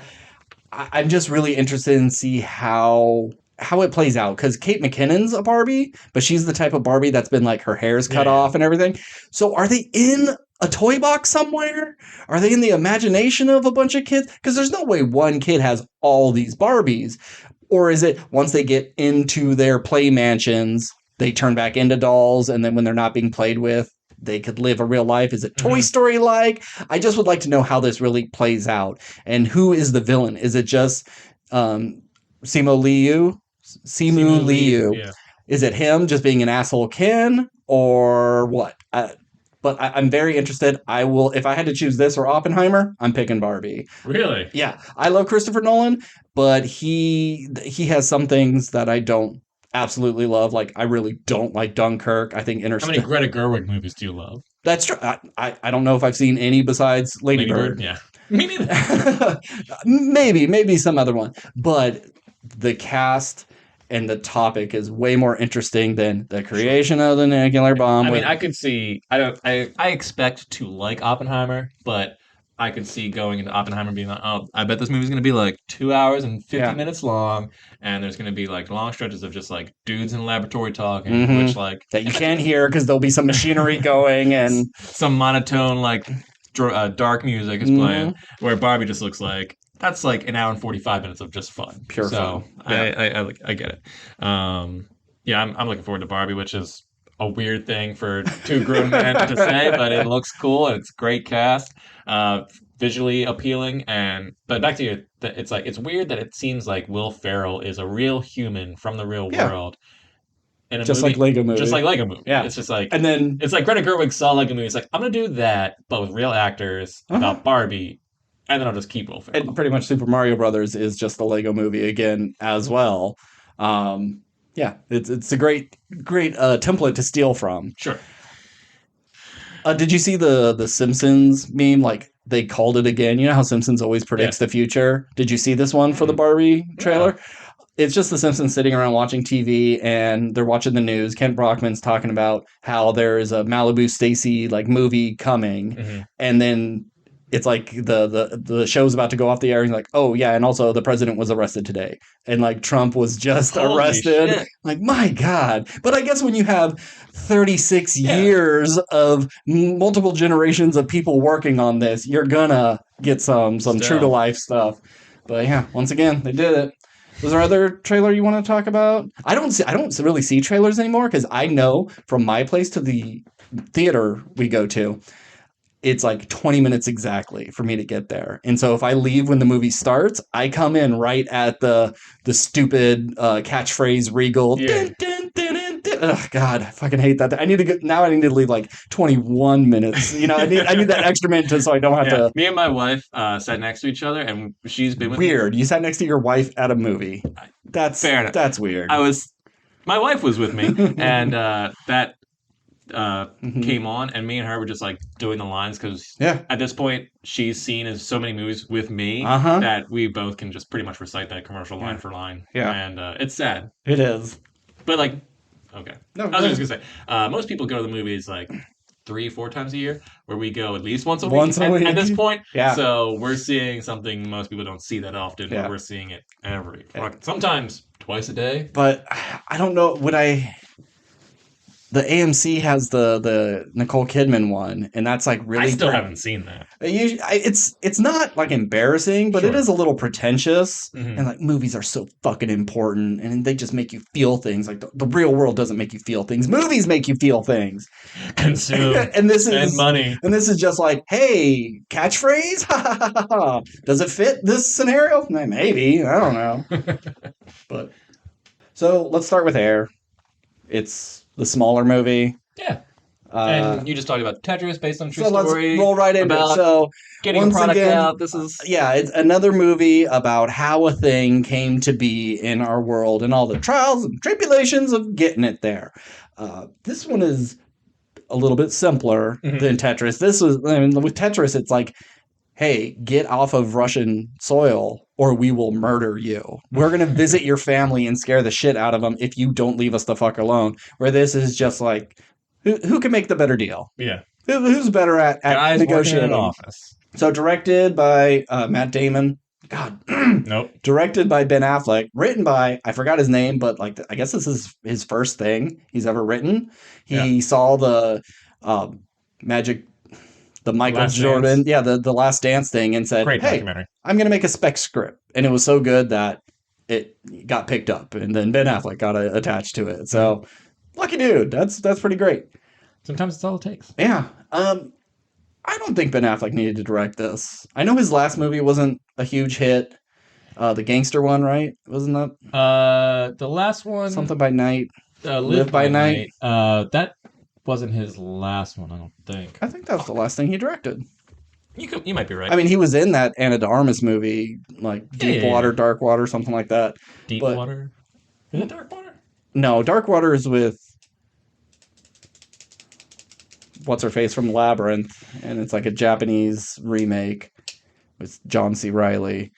I'm just really interested in see how it plays out, because Kate McKinnon's a Barbie, but she's the type of Barbie that's been like her hair's cut off and everything. So are they in a toy box somewhere? Are they in the imagination of a bunch of kids? Because there's no way one kid has all these Barbies. Or is it once they get into their play mansions, they turn back into dolls, and then when they're not being played with, they could live a real life? Is it Toy Story like? I just would like to know how this really plays out. And who is the villain? Is it just Simu Liu? Yeah. Is it him just being an asshole Ken, or what? But I'm very interested. I will, if I had to choose this or Oppenheimer, I'm picking Barbie. Really? Yeah. I love Christopher Nolan, but he has some things that I don't absolutely love. Like, I really don't like Dunkirk. I think How many Greta Gerwig movies do you love? That's true. I don't know if I've seen any besides Lady Bird. Yeah. Me neither. maybe some other one. But the cast and the topic is way more interesting than the creation of the nuclear bomb. I mean, I could see. I expect to like Oppenheimer, but I could see going into Oppenheimer being like, oh, I bet this movie's going to be like 2 hours and 50 minutes long, and there's going to be like long stretches of just like dudes in a laboratory talking, which like that you can't hear because there'll be some machinery going and some monotone like dark music is playing, where Barbie just looks like. That's like an hour and 45 minutes of just fun. Pure fun. Yeah. I get it. I'm looking forward to Barbie, which is a weird thing for two grown men to say, but it looks cool and it's great cast, visually appealing. But back to you, it's weird that it seems like Will Ferrell is a real human from the real world. In a just movie, like Lego Movie. Just like Lego Movie. Yeah. It's just like, and then it's like Greta Gerwig saw Lego Movie. It's like, I'm going to do that, but with real actors about Barbie. And then I'll just keep Will Ferrell. And pretty much Super Mario Brothers is just a Lego Movie again as well. It's a great template to steal from. Sure. Did you see the Simpsons meme? Like, they called it again. You know how Simpsons always predicts the future? Did you see this one for the Barbie trailer? Yeah. It's just the Simpsons sitting around watching TV, and they're watching the news. Kent Brockman's talking about how there is a Malibu Stacy like movie coming, and then it's like the show's about to go off the air, and he's like, oh yeah, and also the president was arrested today, and like Trump was just arrested. Shit. Like, my God. But I guess when you have 36 years of multiple generations of people working on this, you're gonna get some true to life stuff. But yeah, once again, they did it. Was there other trailer you want to talk about? I don't really see trailers anymore, because I know from my place to the theater we go to, it's like 20 minutes exactly for me to get there. And so if I leave when the movie starts, I come in right at the stupid catchphrase Regal. Yeah. Dun, dun, dun, dun, dun. ugh, God, I fucking hate that. I need to get now. I need to leave like 21 minutes. I need that extra minute so I don't have Yeah, to. me and my wife sat next to each other, and she's been with me. Weird. You sat next to your wife at a movie. Fair enough. That's weird. My wife was with me, and that Mhm. came on, and me and her were just like doing the lines because Yeah. at this point she's seen as so many movies with me Uh huh. that we both can just pretty much recite that commercial line Yeah. for line, Yeah. and it's sad, It is. but like, okay, No. I was just gonna say, most people go to the movies like 3-4 times a year, where we go at least once a Once week a week. at this point. Yeah. So we're seeing something most people don't see that often. Yeah. We're seeing it sometimes twice a day. But I don't know. The AMC has the Nicole Kidman one, and that's like really. I still haven't seen that. It's not like embarrassing, but it Sure. is a little pretentious. Mhm. And like movies are so fucking important, and they just make you feel things. Like the real world doesn't make you feel things. Movies make you feel things. Consume and this and is money. And this is just like, hey, catchphrase. Does it fit this scenario? Maybe, I don't know. But so let's start with Air. It's the smaller movie. Yeah. Uh, And you just talked about Tetris based on a true so let's story. roll right into it. about So getting a once product again, out. This is yeah, it's another movie about how a thing came to be in our world and all the trials and tribulations of getting it there. This one is a little bit simpler than Tetris. With Tetris, it's like, hey, get off of Russian soil or we will murder you. We're going to visit your family and scare the shit out of them if you don't leave us the fuck alone. Where this is just like, who can make the better deal? Yeah. Who's better at Guys negotiating? working in an office. So directed by Matt Damon. God. Nope. Directed by Ben Affleck. Written by, I forgot his name, but like I guess this is his first thing he's ever written. He saw the the Michael Last Jordan, Dance. the Last Dance thing, and said, Great hey, documentary. I'm going to make a spec script. And it was so good that it got picked up. And then Ben Affleck got attached to it. So, lucky dude. That's pretty great. Sometimes it's all it takes. Yeah. I don't think Ben Affleck needed to direct this. I know his last movie wasn't a huge hit. The gangster one, right? Wasn't that? The last one, Something by Night. Live by Night. That wasn't his last one, I don't think. I think that was the last thing he directed. You might be right. I mean, he was in that Ana de Armas movie, like Deep Water, Dark Water, something like that. Deep Water? Is it Dark Water? No, Dark Water is with what's her face from Labyrinth, and it's like a Japanese remake with John C. Reilly.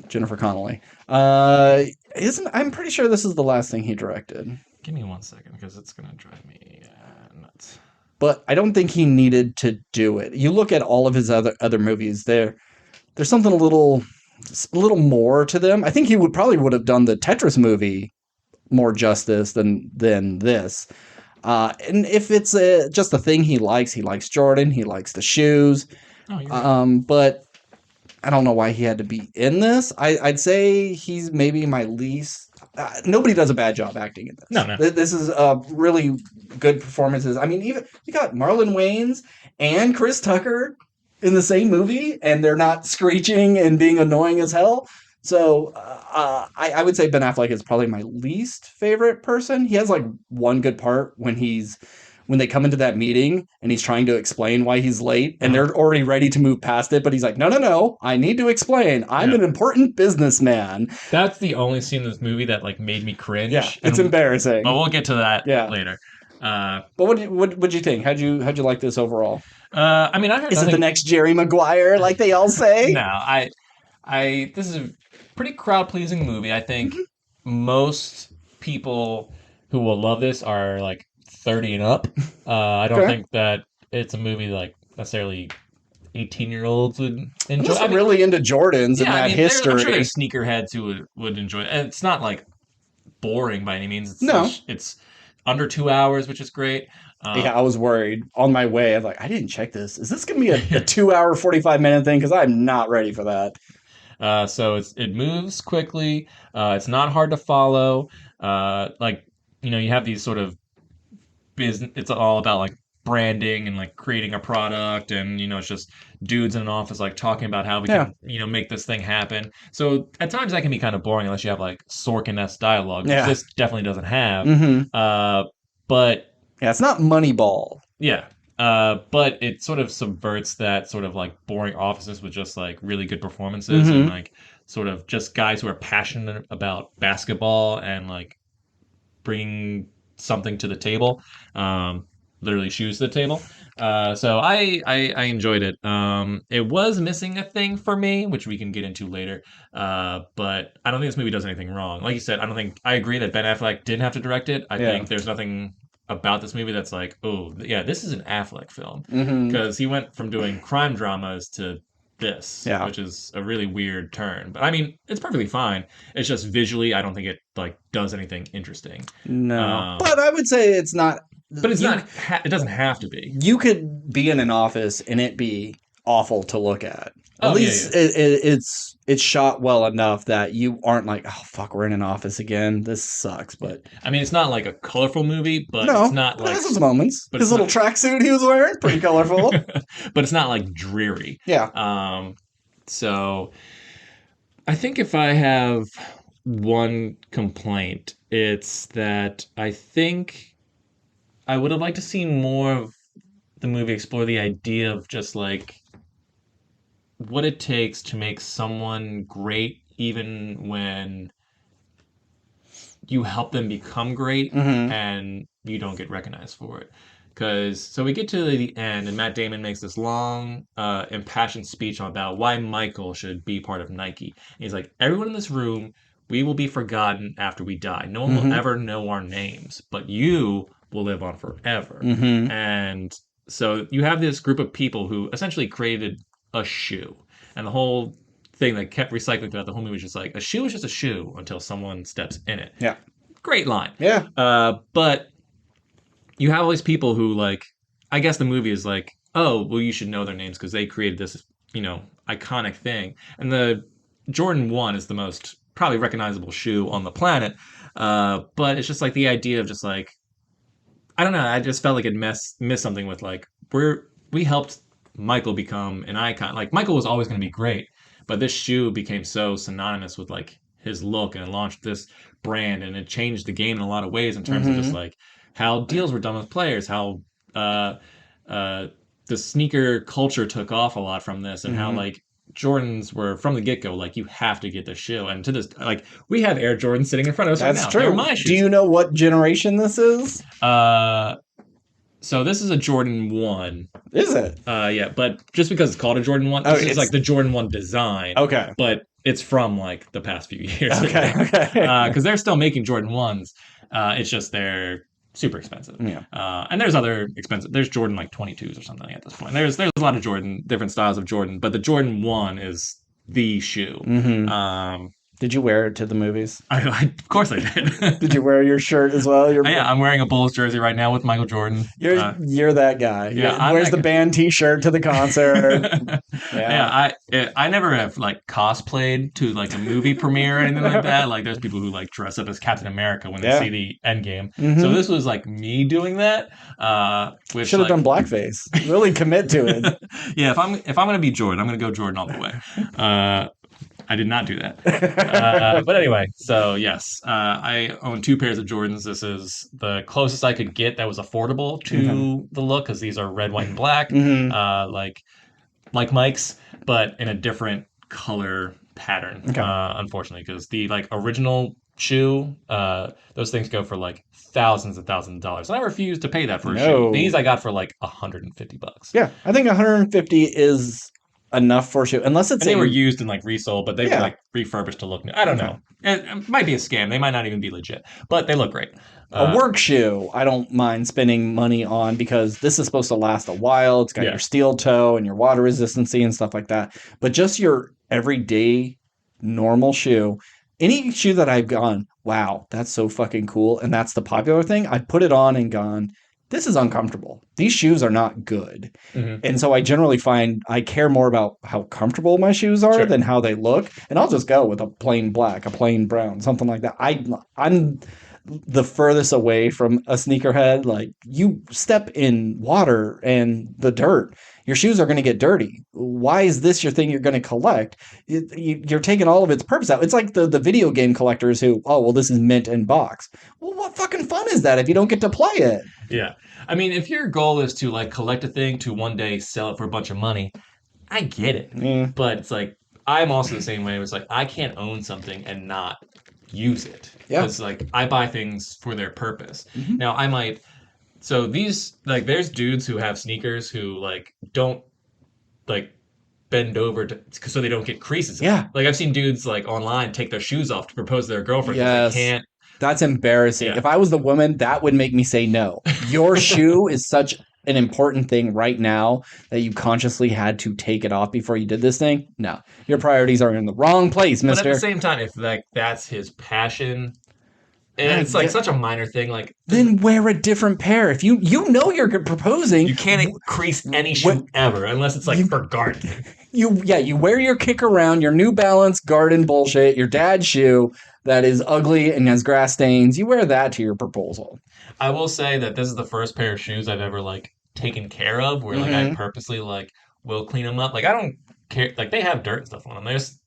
Jennifer Connelly. I'm pretty sure this is the last thing he directed. Give me 1 second, because it's gonna drive me nuts. But I don't think he needed to do it. You look at all of his other movies, there's something a little more to them. I think he would have done the Tetris movie more justice than this. And if it's just a thing he likes Jordan, he likes the shoes. Oh, you're right. But I don't know why he had to be in this. I'd say he's maybe my least. Nobody does a bad job acting in this. No. This is really good performances. I mean, even you got Marlon Wayans and Chris Tucker in the same movie, and they're not screeching and being annoying as hell. So I would say Ben Affleck is probably my least favorite person. He has like one good part when they come into that meeting and he's trying to explain why he's late and they're already ready to move past it. But he's like, no, I need to explain. I'm an important businessman. That's the only scene in this movie that like made me cringe. Yeah, it's embarrassing. But we'll get to that later. But what'd you think? How'd you like this overall? I mean, I heard Is it the next Jerry Maguire, like they all say? No, this is a pretty crowd pleasing movie. I think most people who will love this are like 30 and up. I don't think that it's a movie like necessarily 18-year-olds would enjoy. I'm really into Jordans and that history. I'm sure there's sneakerheads who would enjoy it. And it's not like boring by any means. It's under 2 hours, which is great. I was worried on my way. I'm like, I didn't check this. Is this going to be a 2 hour, 45-minute thing? Because I'm not ready for that. So it moves quickly. It's not hard to follow. You have these sort of business. It's all about like branding and like creating a product, and it's just dudes in an office like talking about how we Yeah. can make this thing happen. So at times that can be kind of boring unless you have like Sorkin-esque dialogue, which Yeah. this definitely doesn't have. Mm-hmm. But Yeah, it's not Moneyball. yeah. But it sort of subverts that sort of like boring offices with just like really good performances and Mm-hmm. like sort of just guys who are passionate about basketball and like bringing something to the table, literally shoes to the table. So I enjoyed it. It was missing a thing for me, which we can get into later. But I don't think this movie does anything wrong. Like you said, I agree that Ben Affleck didn't have to direct it. I Yeah. think there's nothing about this movie that's like, oh yeah, this is an Affleck film, Mm-hmm. because he went from doing crime dramas to this, Yeah. which is a really weird turn. But I mean, it's perfectly fine. It's just visually, I don't think it like does anything interesting. No. But I would say it's not. But it's not. It doesn't have to be. You could be in an office and it be awful to look at. At least yeah. it's shot well enough that you aren't like, oh fuck, we're in an office again. This sucks. But I mean, it's not like a colorful movie, but no, it's not like it has its moments. but His it's little tracksuit he was wearing, pretty colorful. but it's not like dreary. Yeah. So I think if I have one complaint, it's that I think I would have liked to see more of the movie explore the idea of just like what it takes to make someone great, even when you help them become great Mm-hmm. and you don't get recognized for it. So we get to the end, and Matt Damon makes this long, impassioned speech about why Michael should be part of Nike. And he's like, everyone in this room, we will be forgotten after we die. No one will ever know our names, but you will live on forever. Mm-hmm. And so you have this group of people who essentially created a shoe. And the whole thing that kept recycling throughout the whole movie was just like, a shoe is just a shoe until someone steps in it. Yeah. Great line. Yeah. But you have all these people who like, I guess the movie is like, oh, well, you should know their names because they created this, iconic thing. And the Jordan 1 is the most probably recognizable shoe on the planet. But it's just like the idea of just like, I don't know. I just felt like it missed something with like, we helped Michael become an icon. Like Michael was always going to be great, but this shoe became so synonymous with like his look, and it launched this brand, and it changed the game in a lot of ways in terms of just like how deals were done with players, how the sneaker culture took off a lot from this, and how like Jordans were from the get-go like, you have to get this shoe. And to this, like, we have Air Jordans sitting in front of us. That's right now. true. They're my shoes. Do you know what generation this is? So this is a Jordan 1. Is it? Yeah, but just because it's called a Jordan 1, this is like the Jordan 1 design. Okay. But it's from like the past few years. Okay. Because they're still making Jordan 1s. It's just they're super expensive. Yeah. And there's other expensive. There's Jordan like 22s or something at this point. There's a lot of Jordan, different styles of Jordan, but the Jordan 1 is the shoe. Did you wear it to the movies? Of course I did. Did you wear your shirt as well? Yeah, I'm wearing a Bulls jersey right now with Michael Jordan. You're that guy. Yeah, wears the band T-shirt to the concert. I never have like cosplayed to like a movie premiere or anything like that. Like there's people who like dress up as Captain America when they see the Endgame. So this was like me doing that. Which should have done blackface. Really commit to it. Yeah, if I'm gonna be Jordan, I'm gonna go Jordan all the way. I did not do that. But anyway, so yes, I own 2 pairs of Jordans. This is the closest I could get that was affordable to the look, because these are red, white, and black, like Mike's, but in a different color pattern. Unfortunately, because the like original shoe, those things go for like thousands and thousands of dollars, and I refuse to pay that for a shoe. These I got for like $150. Yeah, I think 150 is enough for a shoe, unless it's they were used and like resold, but they were like refurbished to look new. I don't know. It might be a scam. They might not even be legit, but they look great. A work shoe, I don't mind spending money on, because this is supposed to last a while. It's got your steel toe and your water resistancy and stuff like that. But just your everyday normal shoe, any shoe that I've gone, wow, that's so fucking cool, and that's the popular thing, I put it on and gone, this is uncomfortable. These shoes are not good. And so I generally find I care more about how comfortable my shoes are than how they look. And I'll just go with a plain black, a plain brown, something like that. the furthest away from a sneakerhead. Like, you step in water and the dirt, your shoes are going to get dirty. Why is this your thing you're going to collect? You're taking all of its purpose out. It's like the video game collectors who, oh, well, this is mint in box. Well, what fucking fun is that if you don't get to play it? Yeah. I mean, if your goal is to like collect a thing to one day sell it for a bunch of money, I get it. Mm. But it's like I'm also the same way. It's like I can't own something and not use it. Yeah. Because like I buy things for their purpose. Mhm. Now I might so these like there's dudes who have sneakers who like don't like bend over so they don't get creases. Yeah. Like I've seen dudes like online take their shoes off to propose to their girlfriend because Yes. they can't. That's embarrassing. Yeah. If I was the woman, that would make me say no. Your shoe is such an important thing right now that you consciously had to take it off before you did this thing. No, your priorities are in the wrong place, But at mister. the same time, if like that's his passion, and I it's like get- such a minor thing, like Then wear a different pair. If you know you're proposing, you can't crease any shoe ever unless it's like for gardening. you wear your kick around, your New Balance garden bullshit, your dad's shoe that is ugly and has grass stains. You wear that to your proposal. I will say that this is the first pair of shoes I've ever like taken care of, where like I purposely like will clean them up. Like I don't care, like they have dirt and stuff on them. There's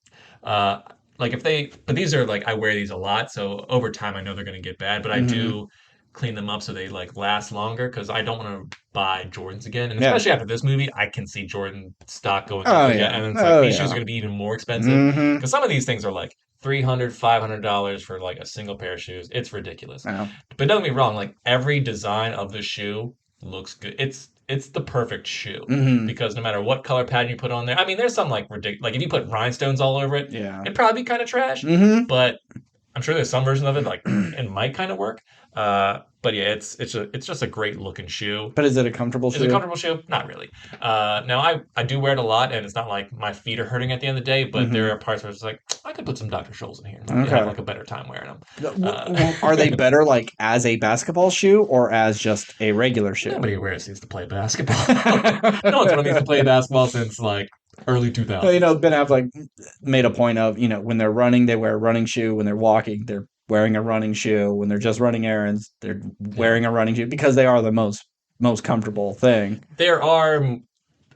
like if they, but these are like I wear these a lot, so over time I know they're gonna get bad, but I do clean them up so they like last longer because I don't want to buy Jordans again, and Yeah. especially after this movie, I can see Jordan stock going Oh, up yeah. again, and it's like Oh, these yeah. shoes are gonna be even more expensive Mhm. because some of these things are like $300, $500 for like a single pair of shoes. It's ridiculous. Wow. But don't get me wrong, like every design of the shoe looks good. It's the perfect shoe Mhm. because no matter what color pattern you put on there, I mean, there's some like ridiculous. Like if you put rhinestones all over it, Yeah. it'd probably be kind of trash. Mm-hmm. But I'm sure there's some version of it like it might kind of work. But yeah, it's just a great looking shoe. But is it a comfortable Is shoe? it a comfortable shoe? Not really. Now I do wear it a lot, and it's not like my feet are hurting at the end of the day. But there are parts where it's like I could put some Dr. Scholl's in here. And Okay. have like a better time wearing them. Are they better like as a basketball shoe or as just a regular shoe? Nobody wears these to play basketball. No one's worn these to play basketball since like early 2000s. Well, Ben Affleck made a point of, when they're running, they wear a running shoe. When they're walking, they're wearing a running shoe. When they're just running errands, they're wearing a running shoe because they are the most comfortable thing. There are,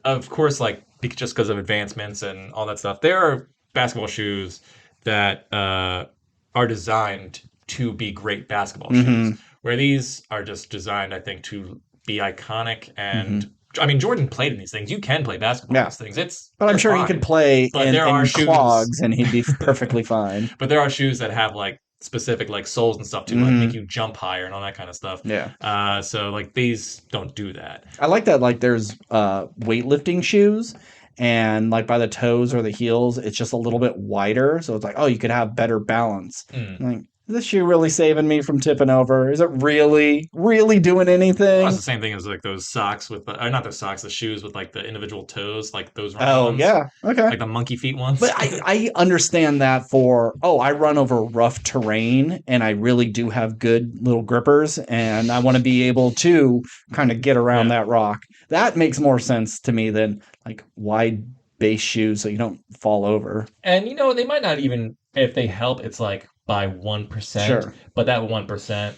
of course, like just because of advancements and all that stuff, there are basketball shoes that are designed to be great basketball shoes, where these are just designed, I think, to be iconic and. I mean, Jordan played in these things. You can play basketball in these things. But I'm sure he could play in clogs and he'd be perfectly fine. But there are shoes that have like specific like soles and stuff to like make you jump higher and all that kind of stuff. Yeah. So like these don't do that. I like that. Like there's weightlifting shoes, and like by the toes or the heels, it's just a little bit wider. So it's like, oh, you could have better balance. Like, is this shoe really saving me from tipping over? Is it really doing anything? Well, that's the same thing as like those socks with the, or not those socks, the shoes with like the individual toes, like those. Ones, yeah, okay, like the monkey feet ones. But I understand that for I run over rough terrain and I really do have good little grippers and I want to be able to kind of get around that rock. That makes more sense to me than like wide base shoes so you don't fall over. And they might not even, if they help, it's like by 1%. Sure. But that 1%,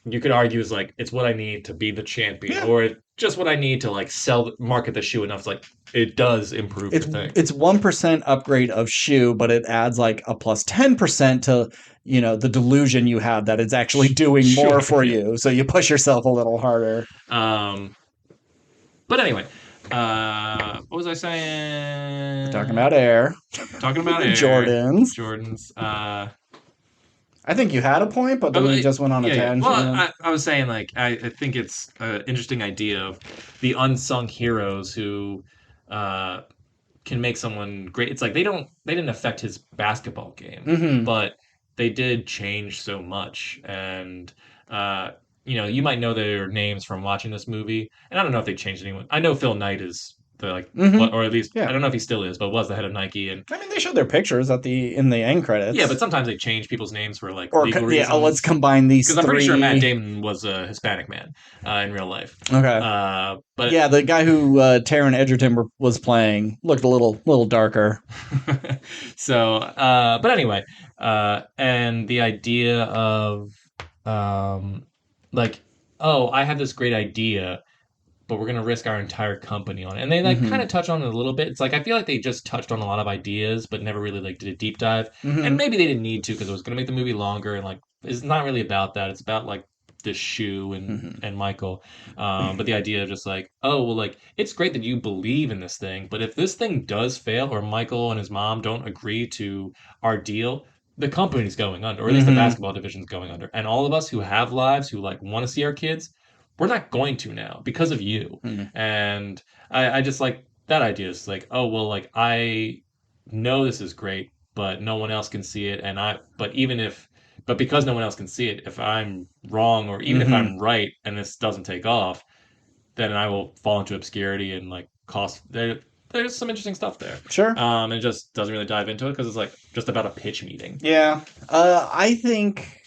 you could argue is like, it's what I need to be the champion, or just what I need to like market the shoe enough. It's like, it does improve the thing. It's 1% upgrade of shoe, but it adds like a plus 10% to, the delusion you have that it's actually doing more for you. So you push yourself a little harder. But anyway, what was I saying? Talking about Air. Jordans. I think you had a point, but then we just went on a tangent. Well, I was saying, like, I think it's an interesting idea of the unsung heroes who can make someone great. It's like they didn't affect his basketball game, but they did change so much. And you might know their names from watching this movie, and I don't know if they changed anyone. I know Phil Knight is or at least I don't know if he still is, but was the head of Nike. And I mean, they showed their pictures in the end credits. Yeah, but sometimes they change people's names for like legal reasons. Yeah, let's combine these three. Because I'm pretty sure Matt Damon was a Hispanic man in real life. Okay. But yeah, the guy who Taron Egerton was playing looked a little darker. So, but anyway, and the idea of um, like, oh, I have this great idea, but we're gonna risk our entire company on it. And they like kind Mm-hmm. of touch on it a little bit. It's like I feel like they just touched on a lot of ideas, but never really like did a deep dive. And Mm-hmm. maybe they didn't need to because it was gonna make the movie longer. And like, it's not really about that. It's about like this shoe Mm-hmm. and Michael. But the idea of just like, oh well, like it's great that you believe in this thing, but if this thing does fail, or Michael and his mom don't agree to our deal. The company's going under, or at least the Mm-hmm. basketball division's going under. And all of us who have lives, who like want to see our kids, we're not going to now because of you. Mm-hmm. And I just like that idea. It's like, oh well, like I know this is great, but no one else can see it. But because no one else can see it, if I'm wrong or even if Mm-hmm. I'm right and this doesn't take off, then I will fall into obscurity and like there's some interesting stuff there. Sure. It just doesn't really dive into it because it's like just about a pitch meeting. Yeah. I think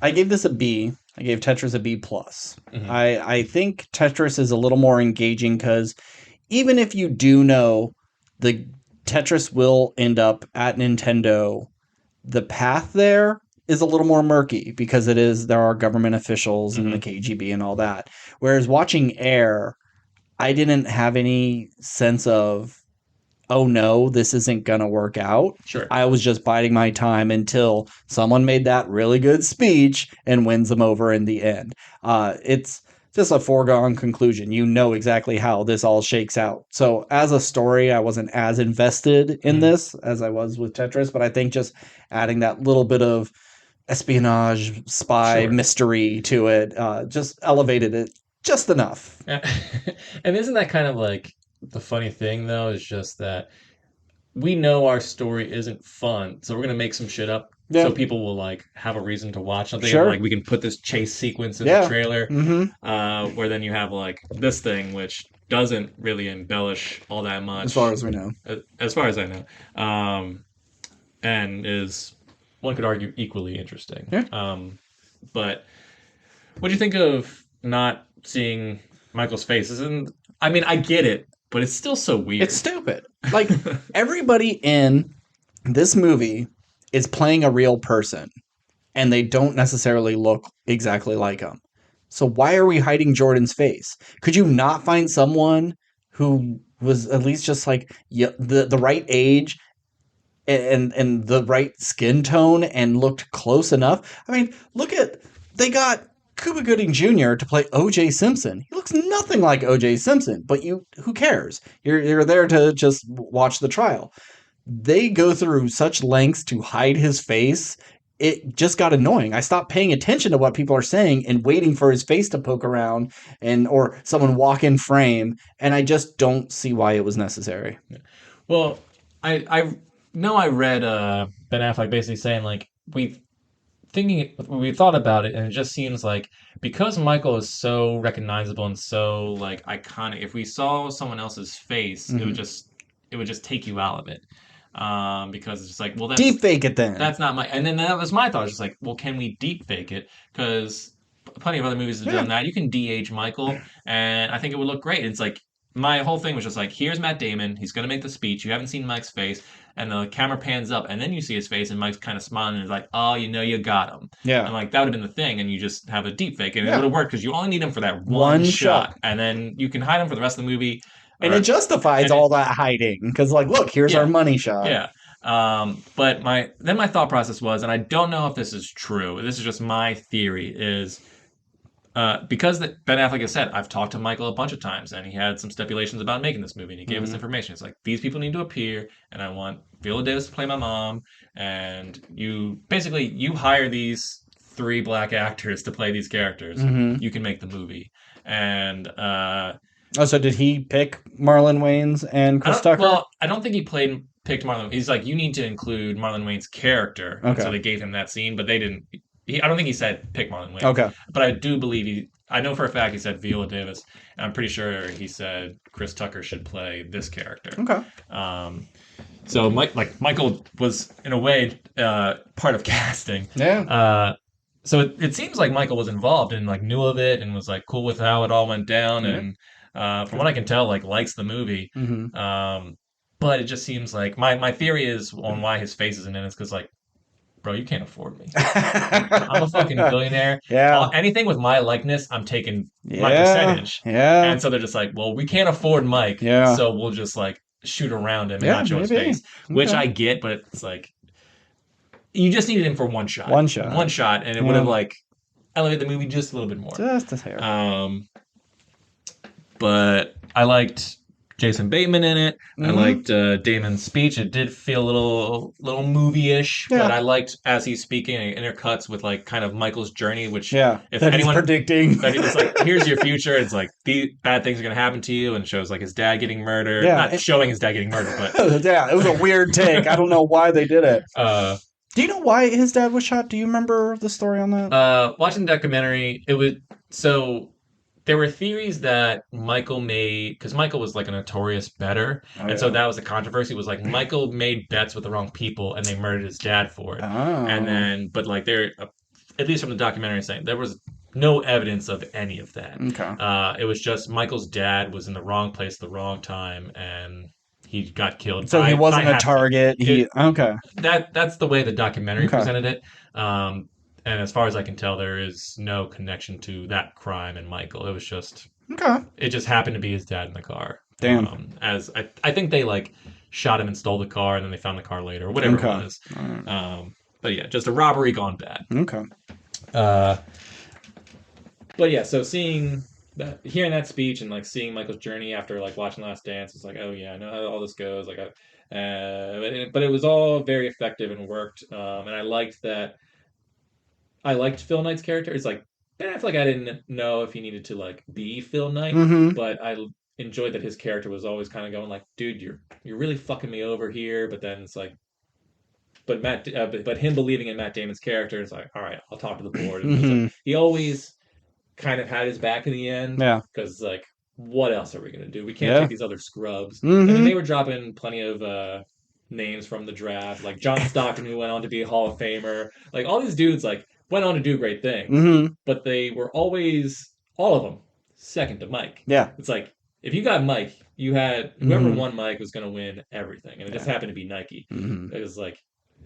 I gave this a B. I gave Tetris a B plus. Hmm. I think Tetris is a little more engaging because even if you do know the Tetris will end up at Nintendo, the path there is a little more murky because there are government officials and the Hmm. KGB and all that. Whereas watching Air, I didn't have any sense of, oh no, this isn't going to work out. Sure. I was just biding my time until someone made that really good speech and wins them over in the end. It's just a foregone conclusion. You know exactly how this all shakes out. So, as a story, I wasn't as invested in Hmm. this as I was with Tetris, but I think just adding that little bit of espionage, spy, Sure. mystery to it just elevated it just enough. Yeah. And isn't that kind of like the funny thing though, is just that we know our story isn't fun, so we're gonna make some shit up so Yeah, people will like have a reason to watch something, and sure. like we can put this chase sequence in the Yeah. trailer, Mm-hmm. where then you have like this thing which doesn't really embellish all that As far much, as we know. as far as I know, and is one could argue equally interesting. Yeah. But what do you think of not seeing Michael's face? Isn't I mean I get it, but it's still so It's weird. stupid. Like everybody in this movie is playing a real person and they don't necessarily look exactly like him. So why are we hiding Jordan's face? Could you not find someone who was at least just like the right age and the right skin tone and looked close enough? I mean, look at they got Cuba Gooding Jr. to play O.J. Simpson. He looks nothing like O.J. Simpson, but who cares? You're there to just watch the trial. They go through such lengths to hide his face. It just got annoying. I stopped paying attention to what people are saying and waiting for his face to poke around and or someone walk in frame, and I just don't see why it was necessary. Well, I know I read Ben Affleck basically saying like we thought about it and it just seems like because Michael is so recognizable and so like iconic, if we saw someone else's face, Mm-hmm. it would just take you out of it. Because it's just like, well, Deep fake it then. that's not my. And then that was my thought. It's just like, well, can we deep fake it? Because plenty of other movies have Yeah. done that. You can de-age Michael, and I think it would look great. It's like my whole thing was just like, here's Matt Damon. He's gonna make the speech. You haven't seen Mike's face, and the camera pans up, and then you see his face, and Mike's kind of smiling, and is like, oh, you know, you got him. Yeah. And like that would have been the thing, and you just have a deep fake, and it would Yeah. have worked because you only need him for that one One shot. shot, and then you can hide him for the rest of the movie. And it Or justifies and it, all that hiding because, like, look, here's our yeah, money shot. yeah. But my thought process was, and I don't know if this is true. This is just my theory. Is because Ben Affleck has said, I've talked to Michael a bunch of times, and he had some stipulations about making this movie, and he gave us Mm-hmm. information. It's like these people need to appear, and I want Viola Davis to play my mom, and you hire these three black actors to play these characters. Mm-hmm. You can make the movie, and Oh, so did he pick Marlon Wayans and Chris Tucker? I don't think he picked Marlon. He's like, you need to include Marlon Wayne's character, and so Okay. they gave him that scene, but they didn't. I don't think he said pick Marlon Wayne, Okay. but I do believe he. I know for a fact he said Viola Davis, and I'm pretty sure he said Chris Tucker should play this character. Okay. Um, so Michael was in a way part of casting. Yeah. So it seems like Michael was involved and like knew of it and was like cool with how it all went down, Yeah. and from what I can tell, like likes the movie. Mm-hmm. But it just seems like my theory is on why his face isn't in it is because like bro, you can't afford me. I'm a fucking billionaire. Yeah. Anything with my likeness, I'm taking my Yeah. percentage. Yeah. And so they're just like, well, we can't afford Mike, Yeah. so we'll just like shoot around him and Yeah, not show his maybe. face, which Okay. I get, but it's like you just needed him for One shot. one shot, and it would have Yeah. like elevated the movie just a little bit more. Just a hair. But I liked Jason Bateman in it. I Mm-hmm. liked Damon's speech. It did feel a little movie-ish, but Yeah. I liked as he's speaking, and it intercuts with like kind of Michael's journey, which Yeah. if That he's anyone predicting. that it's like here's your future. It's like these bad things are gonna happen to you, and shows like his dad getting murdered. Yeah, Not showing his dad getting murdered, but yeah, it was a weird take. I don't know why they did it. uh, Do you know why his dad was shot? Do you remember the story on that? watching the documentary, it was so there were theories that Michael made because Michael was like a notorious bettor, Oh, and so yeah. that was the controversy. Was like Michael made bets with the wrong people, and they murdered his dad for it. And Oh. then, but like there, at least from the documentary, saying there was no evidence of any of that. Okay. It was just Michael's dad was in the wrong place at the wrong time, and he got killed. So he wasn't a target. Okay. That's the way the documentary Okay. presented it. And as far as I can tell, there is no connection to that crime and Michael. It was just Okay. it just happened to be his dad in the car. Damn. As I think they like shot him and stole the car, and then they found the car later, or whatever Okay. it was. But yeah, just a robbery gone bad. Okay. But yeah, so hearing that speech and like seeing Michael's journey after like watching Last Dance, it's like, oh yeah, I know how all this goes. Like, but it was all very effective and worked. And I liked that. I liked Phil Knight's character. It's like Ben Affleck. I didn't know if he needed to like be Phil Knight, Mm-hmm. but I enjoyed that his character was always kind of going like, dude, you're really fucking me over here. But then it's like, but him believing in Matt Damon's character is like, all right, I'll talk to the board. And Mm-hmm. like, he always kind of had his back in the end. Yeah. Because like, what else are we gonna do? We can't Yeah. take these other scrubs. Mm-hmm. And then they were dropping plenty of names from the draft, like John Stockton, who went on to be a Hall of Famer. Like all these dudes, like went on to do great things, Mm-hmm. but they were always all of them second to Mike. Yeah. It's like if you got Mike, you had whoever won Mike was going to win everything, and it just happened to be Nike. Mm-hmm. It was like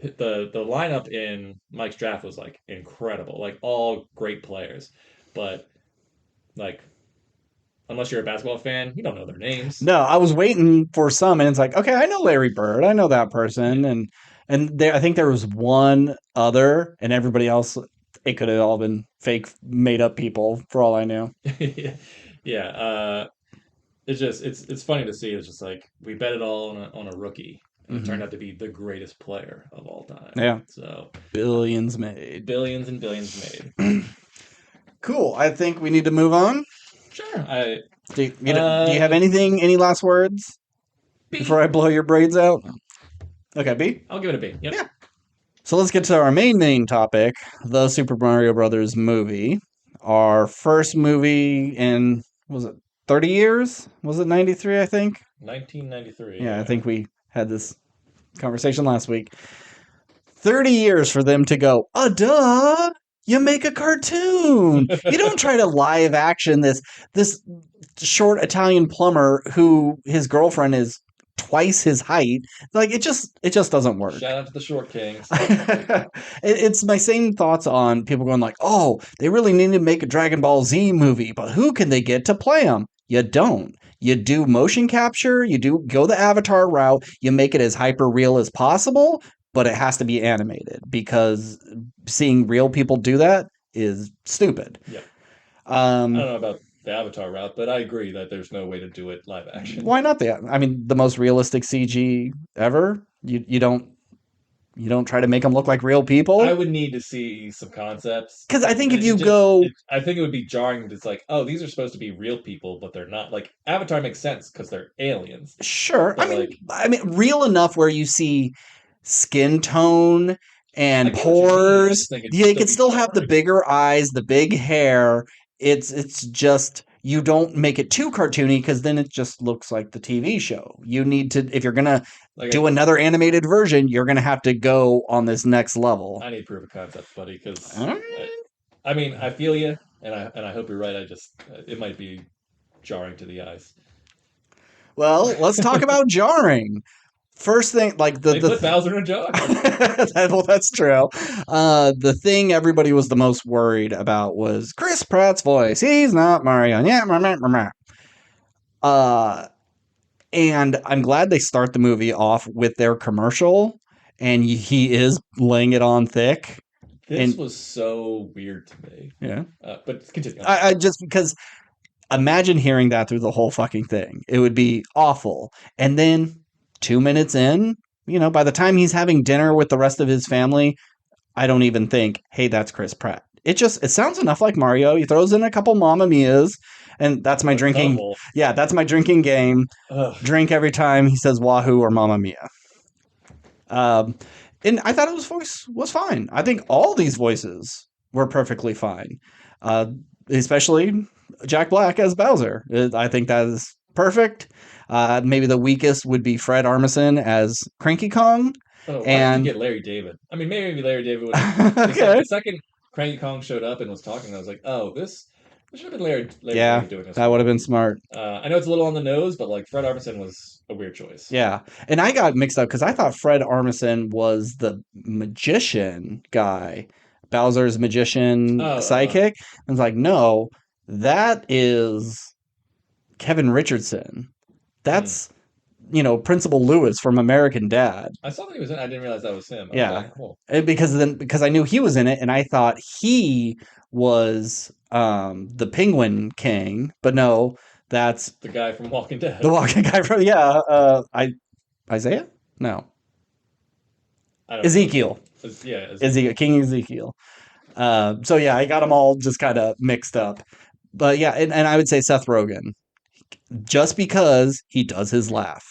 the lineup in Mike's draft was like incredible, like all great players, but like unless you're a basketball fan, you don't know their names. No, I was waiting for some, and it's like, okay, I know Larry Bird, I know that person, and there, I think there was one other, and everybody else, it could have all been fake, made up people for all I knew. Yeah. It's just it's funny to see. It's just like we bet it all on a rookie, and it turned out to be the greatest player of all time. Yeah. So Billions made. Billions and billions made. Cool. I think we need to move on. Sure. Do you have any last words B. before I blow your braids out? Okay, B. I'll give it a B. Yep. Yeah. So let's get to our main topic, the Super Mario Brothers movie. Our first movie in, was it 30 years? Was it 93, I think? 1993. Yeah, I think we had this conversation last week. 30 years for them to go, duh, you make a cartoon. You don't try to live action this short Italian plumber who his girlfriend is twice his height. Like it just doesn't work. Shout out to the Short Kings. It's my same thoughts on people going like, oh, they really need to make a Dragon Ball Z movie, but who can they get to play them? You don't. You do motion capture, you do go the Avatar route, you make it as hyper real as possible, but it has to be animated because seeing real people do that is stupid. Yep. I don't know about the Avatar route, but I agree that there's no way to do it live action. Why not that? I mean, the most realistic CG ever. You don't try to make them look like real people. I would need to see some concepts because I think if you I think it would be jarring. It's like, oh, these are supposed to be real people, but they're not. Like Avatar makes sense because they're aliens. Sure, but I mean, real enough where you see skin tone and pores. They can still have the bigger eyes, the big hair. It's just you don't make it too cartoony because then it just looks like the TV show. You need to, if you're gonna do another animated version, you're gonna have to go on this next level. I need proof of concept, buddy, because I mean, I feel you, and I hope you're right. It might be jarring to the eyes. Well, let's talk about jarring. first thing, like They put Bowser in a jar. well, that's true. The thing everybody was the most worried about was Chris Pratt's voice. He's not Mario. Yeah, and I'm glad they start the movie off with their commercial, and he is laying it on thick. This And was so weird to me. yeah, But continue. I just because imagine hearing that through the whole fucking thing. It would be awful. And then 2 minutes in, by the time he's having dinner with the rest of his family, I don't even think, hey, that's Chris Pratt. It sounds enough like Mario. He throws in a couple Mamma Mia's, and that's my drinking. Couple. Yeah, that's my drinking game. Ugh. Drink every time he says Wahoo or Mamma Mia. And I thought his voice was fine. I think all these voices were perfectly fine, especially Jack Black as Bowser. I think that is perfect. Maybe the weakest would be Fred Armisen as Cranky Kong. Oh, why And did you get Larry David? I mean, maybe Larry David would. okay. The second Cranky Kong showed up and was talking, I was like, oh, this should have been Larry Yeah, David doing this. that would have been smart. I know it's a little on the nose, but like Fred Armisen was a weird choice. Yeah, and I got mixed up because I thought Fred Armisen was the magician guy, Bowser's magician sidekick. I was like, no, that is Kevin Richardson. That's Principal Lewis from American Dad. I saw that he was in it. I didn't realize that was him. Yeah, like, cool. Because I knew he was in it, and I thought he was the Penguin King, but no, that's the guy from Walking Dead. The walking guy from Isaiah? No. Ezekiel. Ezekiel. King Ezekiel. So yeah, I got them all just kind of mixed up. But yeah, and I would say Seth Rogen. Just because he does his laugh.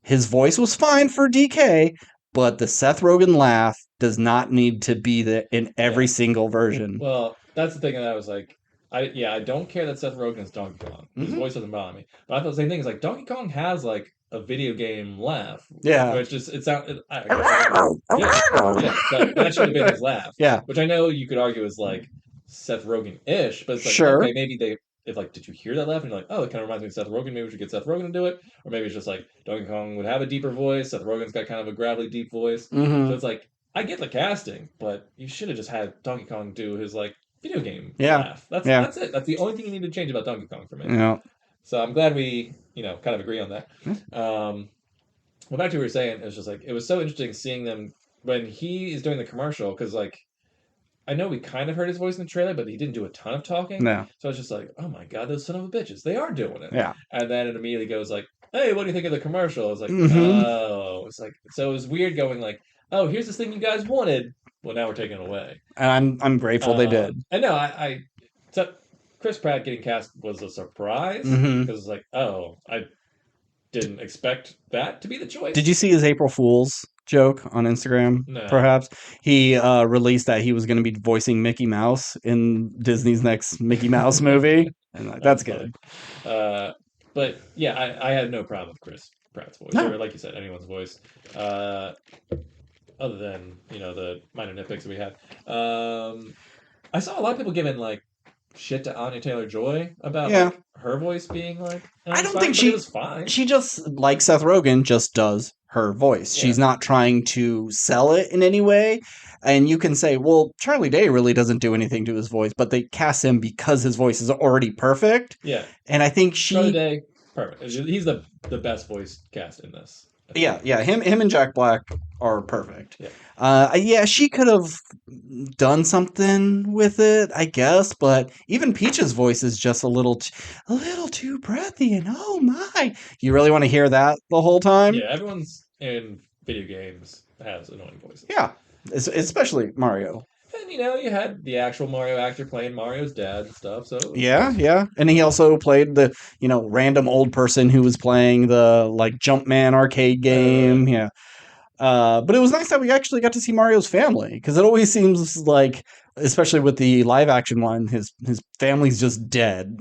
His voice was fine for DK, but the Seth Rogen laugh does not need to be in every single version. Well, that's the thing that I was like, I don't care that Seth Rogen is Donkey Kong. His voice doesn't bother me. But I thought the same thing is like Donkey Kong has like a video game laugh. Yeah. Which just it sounds that should have been his laugh. Yeah. Which I know you could argue is like Seth Rogen-ish, but it's like okay, maybe did you hear that laugh? And you're like, oh, it kind of reminds me of Seth Rogen. Maybe we should get Seth Rogen to do it. Or maybe it's just like Donkey Kong would have a deeper voice. Seth Rogen's got kind of a gravelly, deep voice. Mm-hmm. So it's like, I get the casting, but you should have just had Donkey Kong do his like video game laugh. That's it. That's the only thing you need to change about Donkey Kong for me. Yeah. So I'm glad we, kind of agree on that. Well, back to what we were saying, it was just like, it was so interesting seeing them when he is doing the commercial, because like, I know we kind of heard his voice in the trailer, but he didn't do a ton of talking. No. So I was just like, oh my God, those son of a bitches. They are doing it. Yeah. And then it immediately goes like, hey, what do you think of the commercial? I was like, oh. It's like, so it was weird going like, oh, here's this thing you guys wanted. Well, now we're taking it away. And I'm grateful they did. And no, so Chris Pratt getting cast was a surprise. Because it's like, oh, I didn't expect that to be the choice. Did you see his April Fool's joke on Instagram? No. Perhaps he released that he was going to be voicing Mickey Mouse in Disney's next Mickey Mouse movie, and like, that's good. But yeah, I had no problem with Chris Pratt's voice, or like you said, anyone's voice, other than the minor nitpicks that we had. I saw a lot of people giving like shit to Anya Taylor-Joy about like, her voice being like. I don't think she was fine. She just, like Seth Rogen, just does her voice. Yeah. She's not trying to sell it in any way. And you can say, well, Charlie Day really doesn't do anything to his voice, but they cast him because his voice is already perfect. Yeah. And I think Charlie Day, perfect. He's the best voice cast in this. Yeah. Him and Jack Black are perfect. Yeah. She could have done something with it, I guess, but even Peach's voice is just a little too breathy, and oh my. You really want to hear that the whole time? Yeah, everyone's in video games has annoying voices. Yeah, especially Mario. And you had the actual Mario actor playing Mario's dad and stuff. So yeah, and he also played the random old person who was playing the like Jumpman arcade game. Yeah, but it was nice that we actually got to see Mario's family, because it always seems like especially with the live action one, his family's just dead.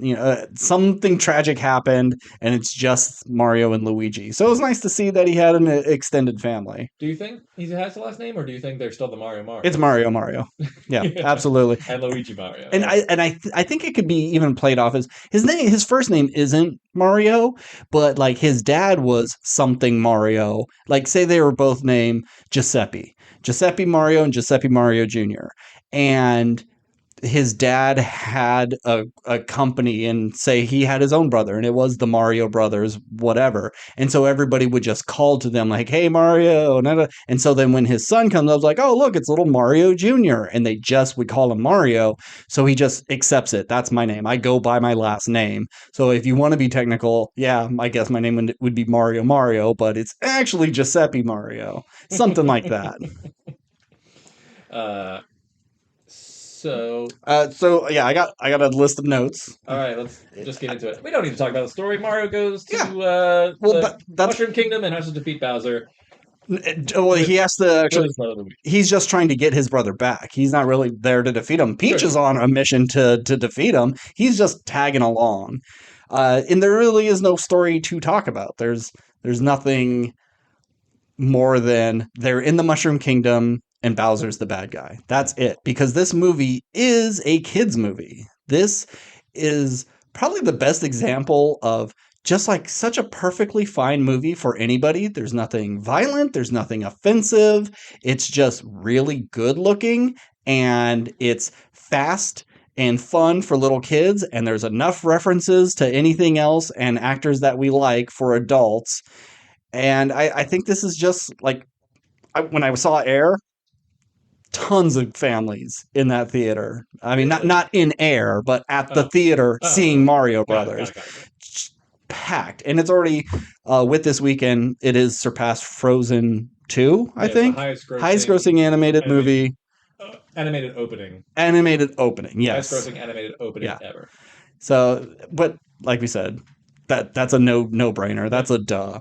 Something tragic happened, and it's just Mario and Luigi. So it was nice to see that he had an extended family. Do you think he has the last name, or do you think they're still the Mario It's Marios? Mario. Yeah, absolutely. And Luigi Mario. And Okay. I think it could be even played off as his name. His first name isn't Mario, but like his dad was something Mario. Like say they were both named Giuseppe Mario, and Giuseppe Mario Jr. And his dad had a company, and say he had his own brother, and it was the Mario Brothers, whatever. And so everybody would just call to them like, "Hey, Mario." And so then when his son comes, I was like, "Oh, look, it's little Mario Jr." And they just would call him Mario. So he just accepts it. That's my name. I go by my last name. So if you want to be technical, yeah, I guess my name would be Mario, but it's actually Giuseppe Mario. Something like that. Uh, so So yeah, I got a list of notes. all right, let's just get into it. We don't need to talk about the story. Mario goes to Yeah. Well, the that's Mushroom Kingdom and has to defeat Bowser well, with, he has to with actually. his brother Luigi. He's just trying to get his brother back. He's not really there to defeat him. Peach Sure. is on a mission to defeat him. He's just tagging along, and there really is no story to talk about. There's nothing more than they're in the Mushroom Kingdom and Bowser's the bad guy. That's it. Because this movie is a kids movie. This is probably the best example of just like such a perfectly fine movie for anybody. There's nothing violent, there's nothing offensive. It's just really good looking, and it's fast and fun for little kids, and there's enough references to anything else and actors that we like for adults. And I think this is just like when I saw Air, tons of families in that theater. I mean, Really? not in Air, but at the Oh. theater Oh. seeing Mario Got it, Brothers. got it. Packed. And it's already, with this weekend, it has surpassed Frozen 2, I Yeah, it's the think. Highest grossing animated movie. Animated opening. Animated opening, yes. Highest grossing animated opening Yeah. ever. So, but like we said, that's a no brainer. That's a duh.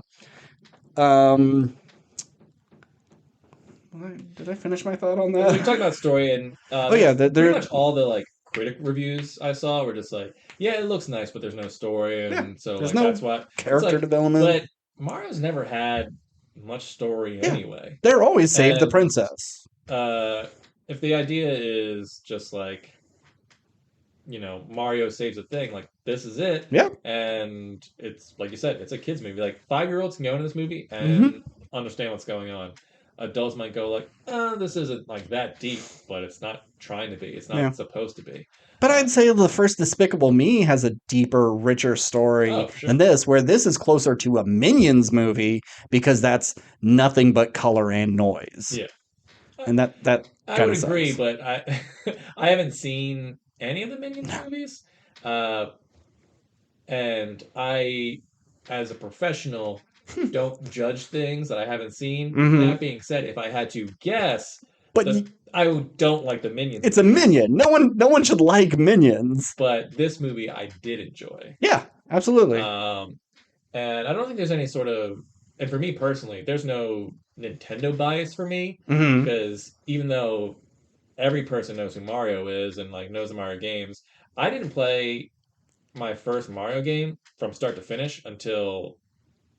Did I finish my thought on We that? talked about story, and Oh yeah, pretty much all the like critic reviews I saw were just like, yeah, it looks nice, but there's no story, yeah. and so There's like no that's why character like, development. But Mario's never had much story Yeah. anyway. They're always save the And princess. if the idea is just like, Mario saves a thing, like this is it. Yeah. And it's like you said, it's a kids movie. Like 5-year-olds can go into this movie Mm-hmm. and understand what's going on. Adults might go like, this isn't like that deep, but it's not trying to be. It's not Yeah. supposed to be. But I'd say the first Despicable Me has a deeper, richer story Oh, sure. than this, where this is closer to a Minions movie because that's nothing but color and noise. Yeah. And that I kind would of agree, sucks. but I haven't seen any of the Minions movies. And I, as a professional, don't judge things that I haven't seen. Mhm. That being said, if I had to guess, But I don't like the Minions. it's a Minion. No one should like Minions. But this movie I did enjoy. Yeah, absolutely. And I don't think there's any sort of, and for me personally, there's no Nintendo bias for me, Mhm. because even though every person knows who Mario is and like knows the Mario games, I didn't play my first Mario game from start to finish until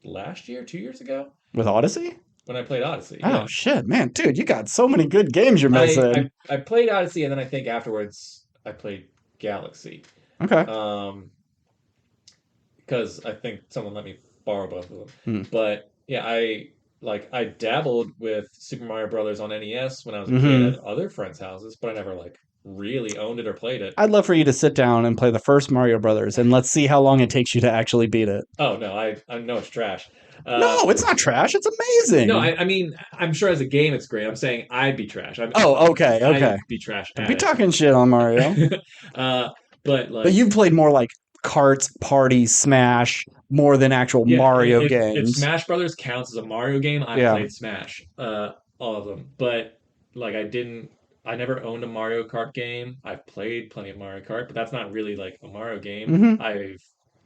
last year, 2 years ago, With Odyssey? when I played Odyssey. Oh Yeah. shit, man, dude, you got so many good games you're missing. I played Odyssey, and then I think afterwards I played Galaxy. Okay. Because I think someone let me borrow both of them. Hmm. But yeah, I dabbled with Super Mario Brothers on NES when I was a kid at other friends' houses, but I never like really owned it or played it. I'd love for you to sit down and play the first Mario Brothers, and let's see how long it takes you to actually beat it. Oh no, I know it's trash. No, it's not trash. It's amazing. No, I mean, I'm sure as a game it's great. I'm saying I'd be trash. Okay. I'd be trash. Don't be talking shit on Mario. But like, But you've played more like Karts, Party, Smash, more than actual Mario games. If Smash Brothers counts as a Mario game, I played Smash, all of them. But like, I never owned a Mario Kart game. I've played plenty of Mario Kart, but that's not really like a Mario game. Mhm. I've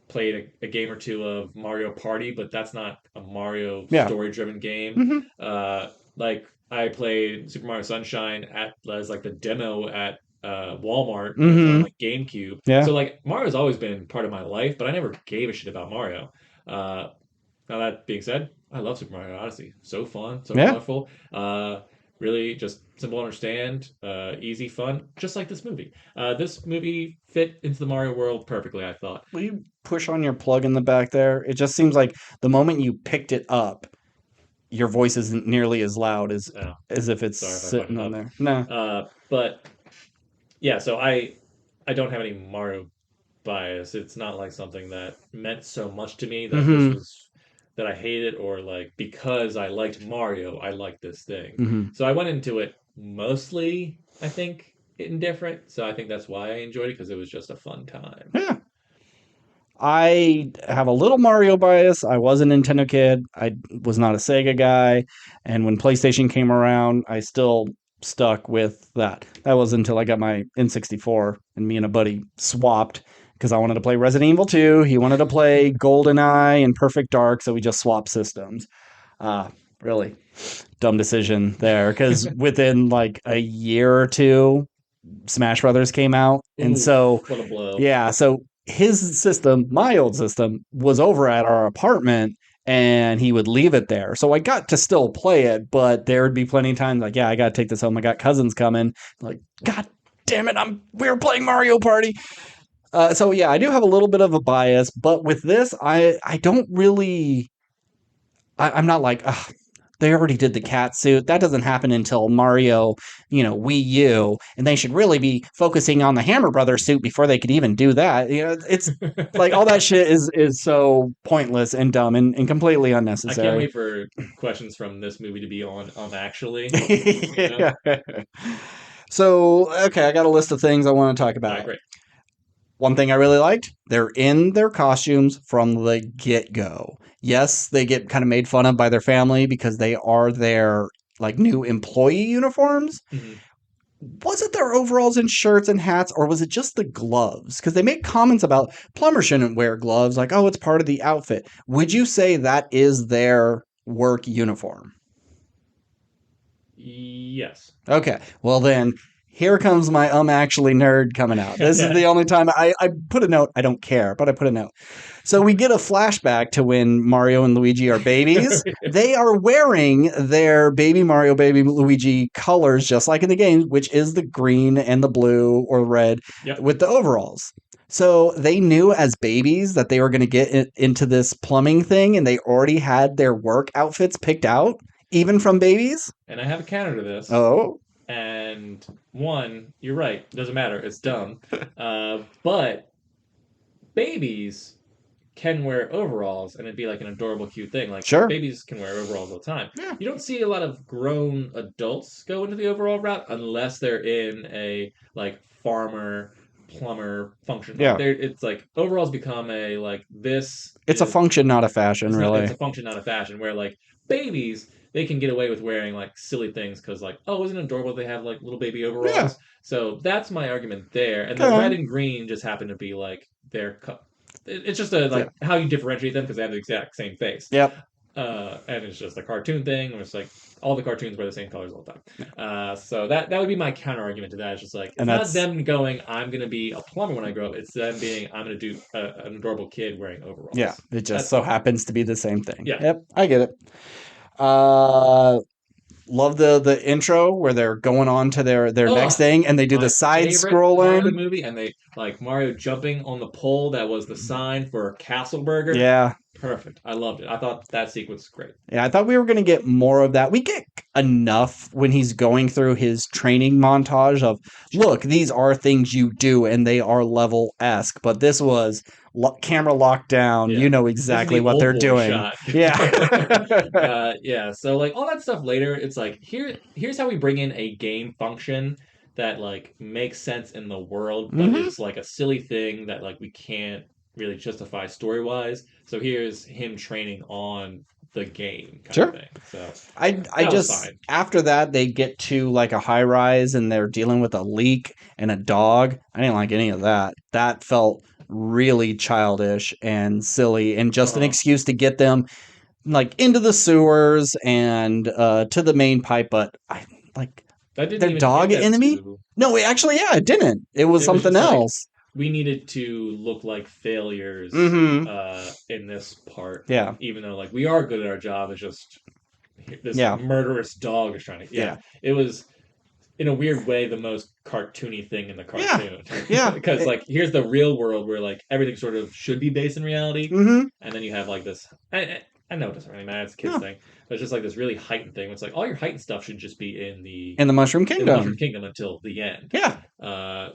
played a game or two of Mario Party, but that's not a Mario story-driven game. Mhm. Like I played Super Mario Sunshine as like the demo at Walmart on Mm-hmm. like GameCube. Yeah. So like Mario's always been part of my life, but I never gave a shit about Mario. Uh, Now that being said, I love Super Mario Odyssey. So fun, so Yeah. colorful. Really just simple to understand, easy fun, just like this movie. This movie fit into the Mario world perfectly, I thought. Will you push on your plug in the back there? It just seems like the moment you picked it up, your voice isn't nearly as loud Oh, as if it's sorry if I fucked sitting it on up. there. No. But yeah, so I don't have any Mario bias. It's not like something that meant so much to me that this Mm-hmm. was that I hated or like because I liked Mario, I liked this thing. Mm-hmm. So I went into it mostly, I think, indifferent. So I think that's why I enjoyed it because it was just a fun time. Yeah. I have a little Mario bias. I was a Nintendo kid. I was not a Sega guy. And when PlayStation came around, I still stuck with that. That was until I got my N64 and me and a buddy swapped because I wanted to play Resident Evil 2. He wanted to play GoldenEye and Perfect Dark. So we just swapped systems. Really dumb decision there because within like a year or two, Smash Brothers came out. And so Oof, what a blow. yeah, so his system, my old system, was over at our apartment and he would leave it there. So I got to still play it, but there would be plenty of times like, yeah, I got to take this home. I got cousins coming. Like, God damn it, we're playing Mario Party. So yeah, I do have a little bit of a bias, but with this, I don't really. I'm not like, ugh, they already did the cat suit. That doesn't happen until Mario, Wii U, and they should really be focusing on the Hammer Brothers suit before they could even do that. It's like all that shit is so pointless and dumb and completely I can't unnecessary. wait for questions from this movie to be on actually. You know? Yeah. So, okay, I got a list of things I want to talk All right, about. great. One thing I really liked, they're in their costumes from the get go. Yes, they get kind of made fun of by their family because they are their like new employee uniforms. Mhm. Was it their overalls and shirts and hats, or was it just the gloves? Because they make comments about plumbers shouldn't wear gloves, like, oh, it's part of the outfit. Would you say that is their work uniform? Yes. Okay, well then, here comes my actually nerd coming out. This is the only time I put a note. I don't care, but I put a note. So we get a flashback to when Mario and Luigi are babies. They are wearing their baby Mario, baby Luigi colors, just like in the game, which is the green and the blue or red Yep. with the overalls. So they knew as babies that they were going to get into this plumbing thing, and they already had their work outfits picked out, even from babies. And I have a counter to this. Oh, And one, you're right. It doesn't matter. It's dumb. But babies can wear overalls and it'd be like an adorable, cute thing. Like sure. babies can wear overalls all the time. Yeah. You don't see a lot of grown adults go into the overall route unless they're in a like farmer, plumber function. Yeah. It's like overalls become a like this. It's a function, not a fashion, really. It's a function, not a fashion. Where like babies, they can get away with wearing like silly things because like, oh, isn't it adorable they have like little baby overalls? Yeah. So that's my argument there. And the Okay. red and green just happen to be like their it's just a like how you differentiate them because they have the exact same face. Yep. And it's just a cartoon thing where it's like all the cartoons wear the same colors all the time. So that would be my counter argument to that. It's just like it's not them going, I'm gonna be a plumber when I grow up. It's them being, I'm gonna do an adorable kid wearing overalls. Yeah, it just so happens to be the same thing. Yeah. Yep, I get it. Love the intro where they're going on to their next thing and they do the side scrolling movie and they like Mario jumping on the pole that was the sign for Castle Burger. Yeah. Perfect. I loved it. I thought that sequence was great. Yeah, I thought we were going to get more of that. We get enough when he's going through his training montage of, look, these are things you do and they are level-esque, but this was camera locked down. Yeah. You know exactly what they're doing. Shot. Yeah. Yeah. So like all that stuff later, it's like here's how we bring in a game function that like makes sense in the world, but is like a silly thing that like we can't really justify story wise. So here's him training on the game kind of thing. So I just after that they get to like a high rise and they're dealing with a leak and a dog. I didn't like any of that. That felt really childish and silly and just an excuse to get them like into the sewers and to the main pipe. But I like That didn't Their even hint dog at enemy? two. No, actually, yeah, it didn't. It was It was something just like else. we needed to look like failures Mm-hmm. in this part, Yeah. even though like we are good at our job. It's just this Yeah. murderous dog is trying to. Yeah, Yeah. it was in a weird way the most cartoony thing in the Yeah. cartoon Yeah. because like here's the real world where like everything sort of should be based in reality, Mm-hmm. and then you have like this. I know it doesn't really matter. It's a kids No. thing, but it's just like this really heightened thing. It's like all your heightened stuff should just be In the Mushroom in the Mushroom Kingdom. Kingdom until the end. Yeah.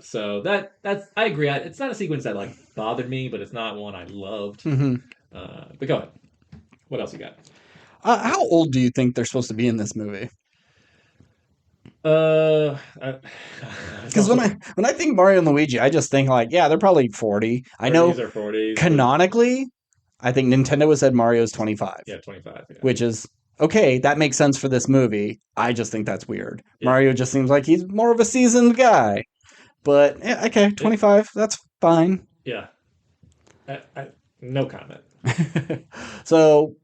So that's I agree. It's not a sequence that like bothered me, but it's not one I loved. Mm-hmm. But go ahead. What else you got? How old do you think they're supposed to be in this movie? Uh, I, it's Because when also I think Mario and Luigi, I just think like, yeah, they're probably 40. I know 30s or 40s, but canonically, I think Nintendo has said Mario's 25, yeah, 25. Yeah, which is okay. That makes sense for this movie. I just think that's weird. yeah. Mario just seems like he's more of a seasoned guy. But yeah, okay, It, 25. That's fine. yeah. No comment. So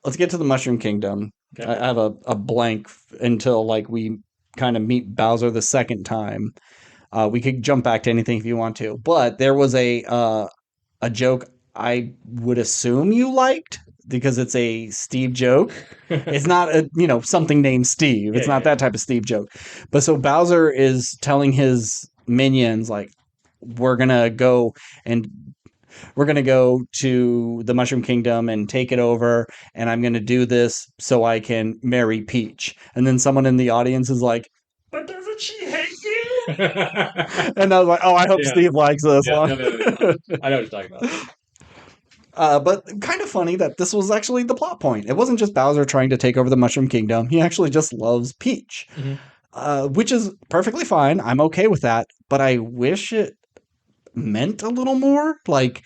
let's get to the Mushroom Kingdom. Okay. I have a blank until like we kind of meet Bowser the second time. We could jump back to anything if you want to, but there was a joke I would assume you liked because it's a Steve joke. It's not a something named Steve. Yeah, It's not yeah, that type of Steve joke. But so Bowser is telling his minions like we're gonna go and we're going to go to the Mushroom Kingdom and take it over. And I'm going to do this so I can marry Peach. And then someone in the audience is like, but doesn't she hate you? yeah. And I was like, oh, I hope Yeah, Steve likes this yeah. one. No, no, no, no. I know what you're talking about. But kind of funny that this was actually the plot point. It wasn't just Bowser trying to take over the Mushroom Kingdom. He actually just loves Peach, Hmm. which is perfectly fine. I'm okay with that. But I wish it meant a little more. Like,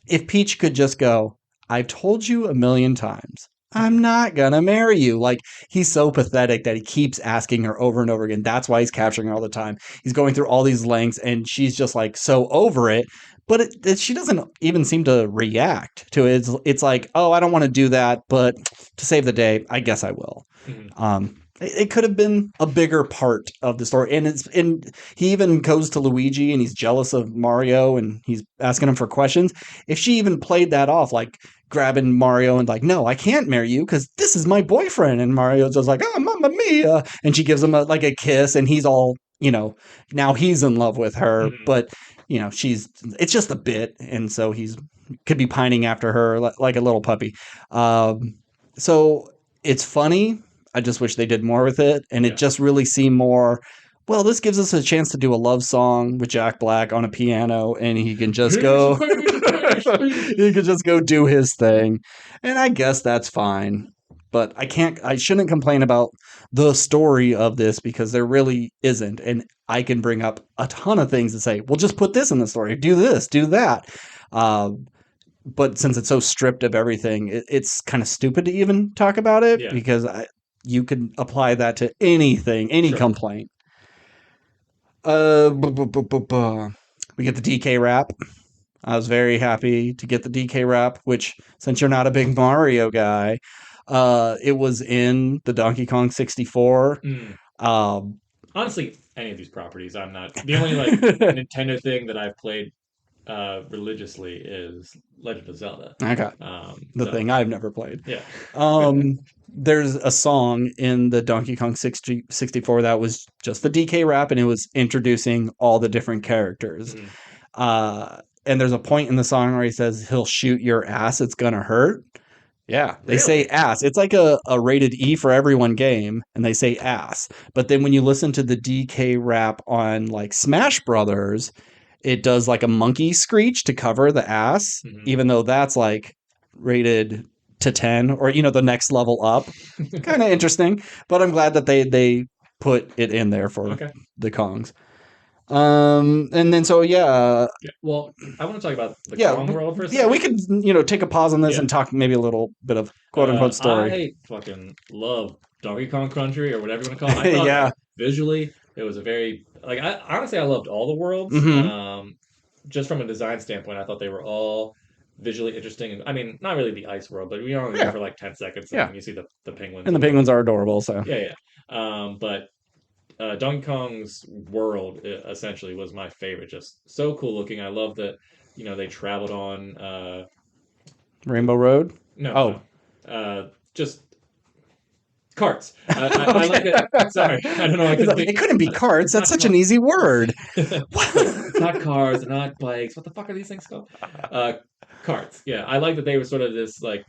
if Peach could just go, I've told you a million times, I'm not gonna marry you. Like, he's so pathetic that he keeps asking her over and over again. That's why he's capturing her all the time. He's going through all these lengths, and she's just like so over it. But she doesn't even seem to react to it. It's like, oh, I don't want to do that, but to save the day, I guess I will. Hmm. It could have been a bigger part of the story, and he even goes to Luigi, and he's jealous of Mario, and he's asking him for questions. If she even played that off, like grabbing Mario and like, no, I can't marry you because this is my boyfriend, and Mario's just like, oh, Mamma Mia, and she gives him like a kiss, and he's all, now he's in love with her, Hmm. but it's just a bit, and so he's could be pining after her like a little puppy. So it's funny. I just wish they did more with it. And it Yeah. just really seemed more, well, this gives us a chance to do a love song with Jack Black on a piano and he can just go he can just go do his thing. And I guess that's fine. But I shouldn't complain about the story of this because there really isn't. And I can bring up a ton of things and say, well, just put this in the story, do this, do that. Uh, but since it's so stripped of everything, it's kind of stupid to even talk about it Yeah. because you can apply that to anything, any Sure. complaint. We get the DK rap. I was very happy to get the DK rap, which since you're not a big Mario guy, it was in the Donkey Kong 64. Mm. Um, Honestly, any of these properties, I'm not. The only like Nintendo thing that I've played religiously is Legend of Zelda. okay, the So thing I've never played. yeah. There's a song in the Donkey Kong 64 that was just the DK rap, and it was introducing all the different characters. Mhm. And there's a point in the song where he says, he'll shoot your ass, it's gonna hurt. Yeah, they say Really? ass. It's like a rated E for everyone game, and they say ass. But then when you listen to the DK rap on like Smash Brothers, it does like a monkey screech to cover the ass, Mhm. even though that's like rated to 10 or the next level up. Kind of interesting, but I'm glad that they put it in there for Okay. the Kongs. And then so yeah, Yeah. Well, I want to talk about the yeah, Kong world for a yeah, second. we could take a pause on this Yeah. and talk maybe a little bit of quote unquote story. I fucking love Donkey Kong Country or whatever you want to call it. I thought Yeah. visually it was a very like I honestly I loved all the worlds. Mhm. Just from a design standpoint, I thought they were all visually interesting. I mean, not really the ice world, but we were only there Yeah. for like 10 seconds Yeah. and you see the penguins And the or whatever. penguins are adorable, so Yeah, yeah. But Donkey Kong's world essentially was my favorite. Just so cool looking. I love that, they traveled on Rainbow Road. no, Oh, no, just carts. I like okay. it. Sorry, I don't know. I It's couldn't like, think. it couldn't be carts. It's That's not such an easy word. it's not cars, they're not bikes. What the fuck are these things called? Uh, Carts. Yeah, I like that they were sort of this like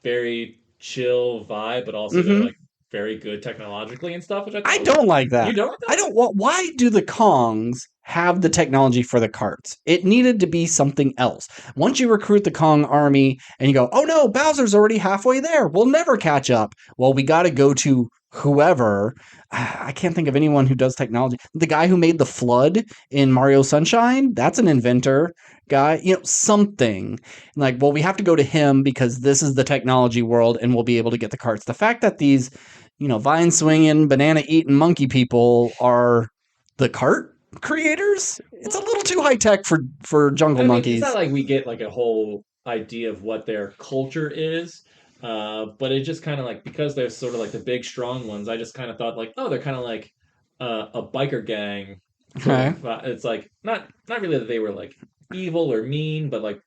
very chill vibe, but also they're Hmm. like very good technologically and stuff, which I I thought was don't like you that. don't like I that? don't want. Why do the Kongs have the technology for the carts? It needed to be something else. Once you recruit the Kong army and you go, oh no, Bowser's already halfway there. We'll never catch up. Well, we got to go to whoever. I can't think of anyone who does technology. The guy who made the flood in Mario Sunshine, that's an inventor guy. Something like, well, we have to go to him because this is the technology world and we'll be able to get the carts. The fact that these vine swinging, banana eating monkey people are the cart creators. It's a Well, little too high tech for jungle I mean, it's monkeys. not like we get like a whole idea of what their culture is. But it just kind of like because they're sort of like the big strong ones, I just kind of thought like, oh, they're kind of like a biker gang sort Okay. of. It's like not really that they were like evil or mean, but like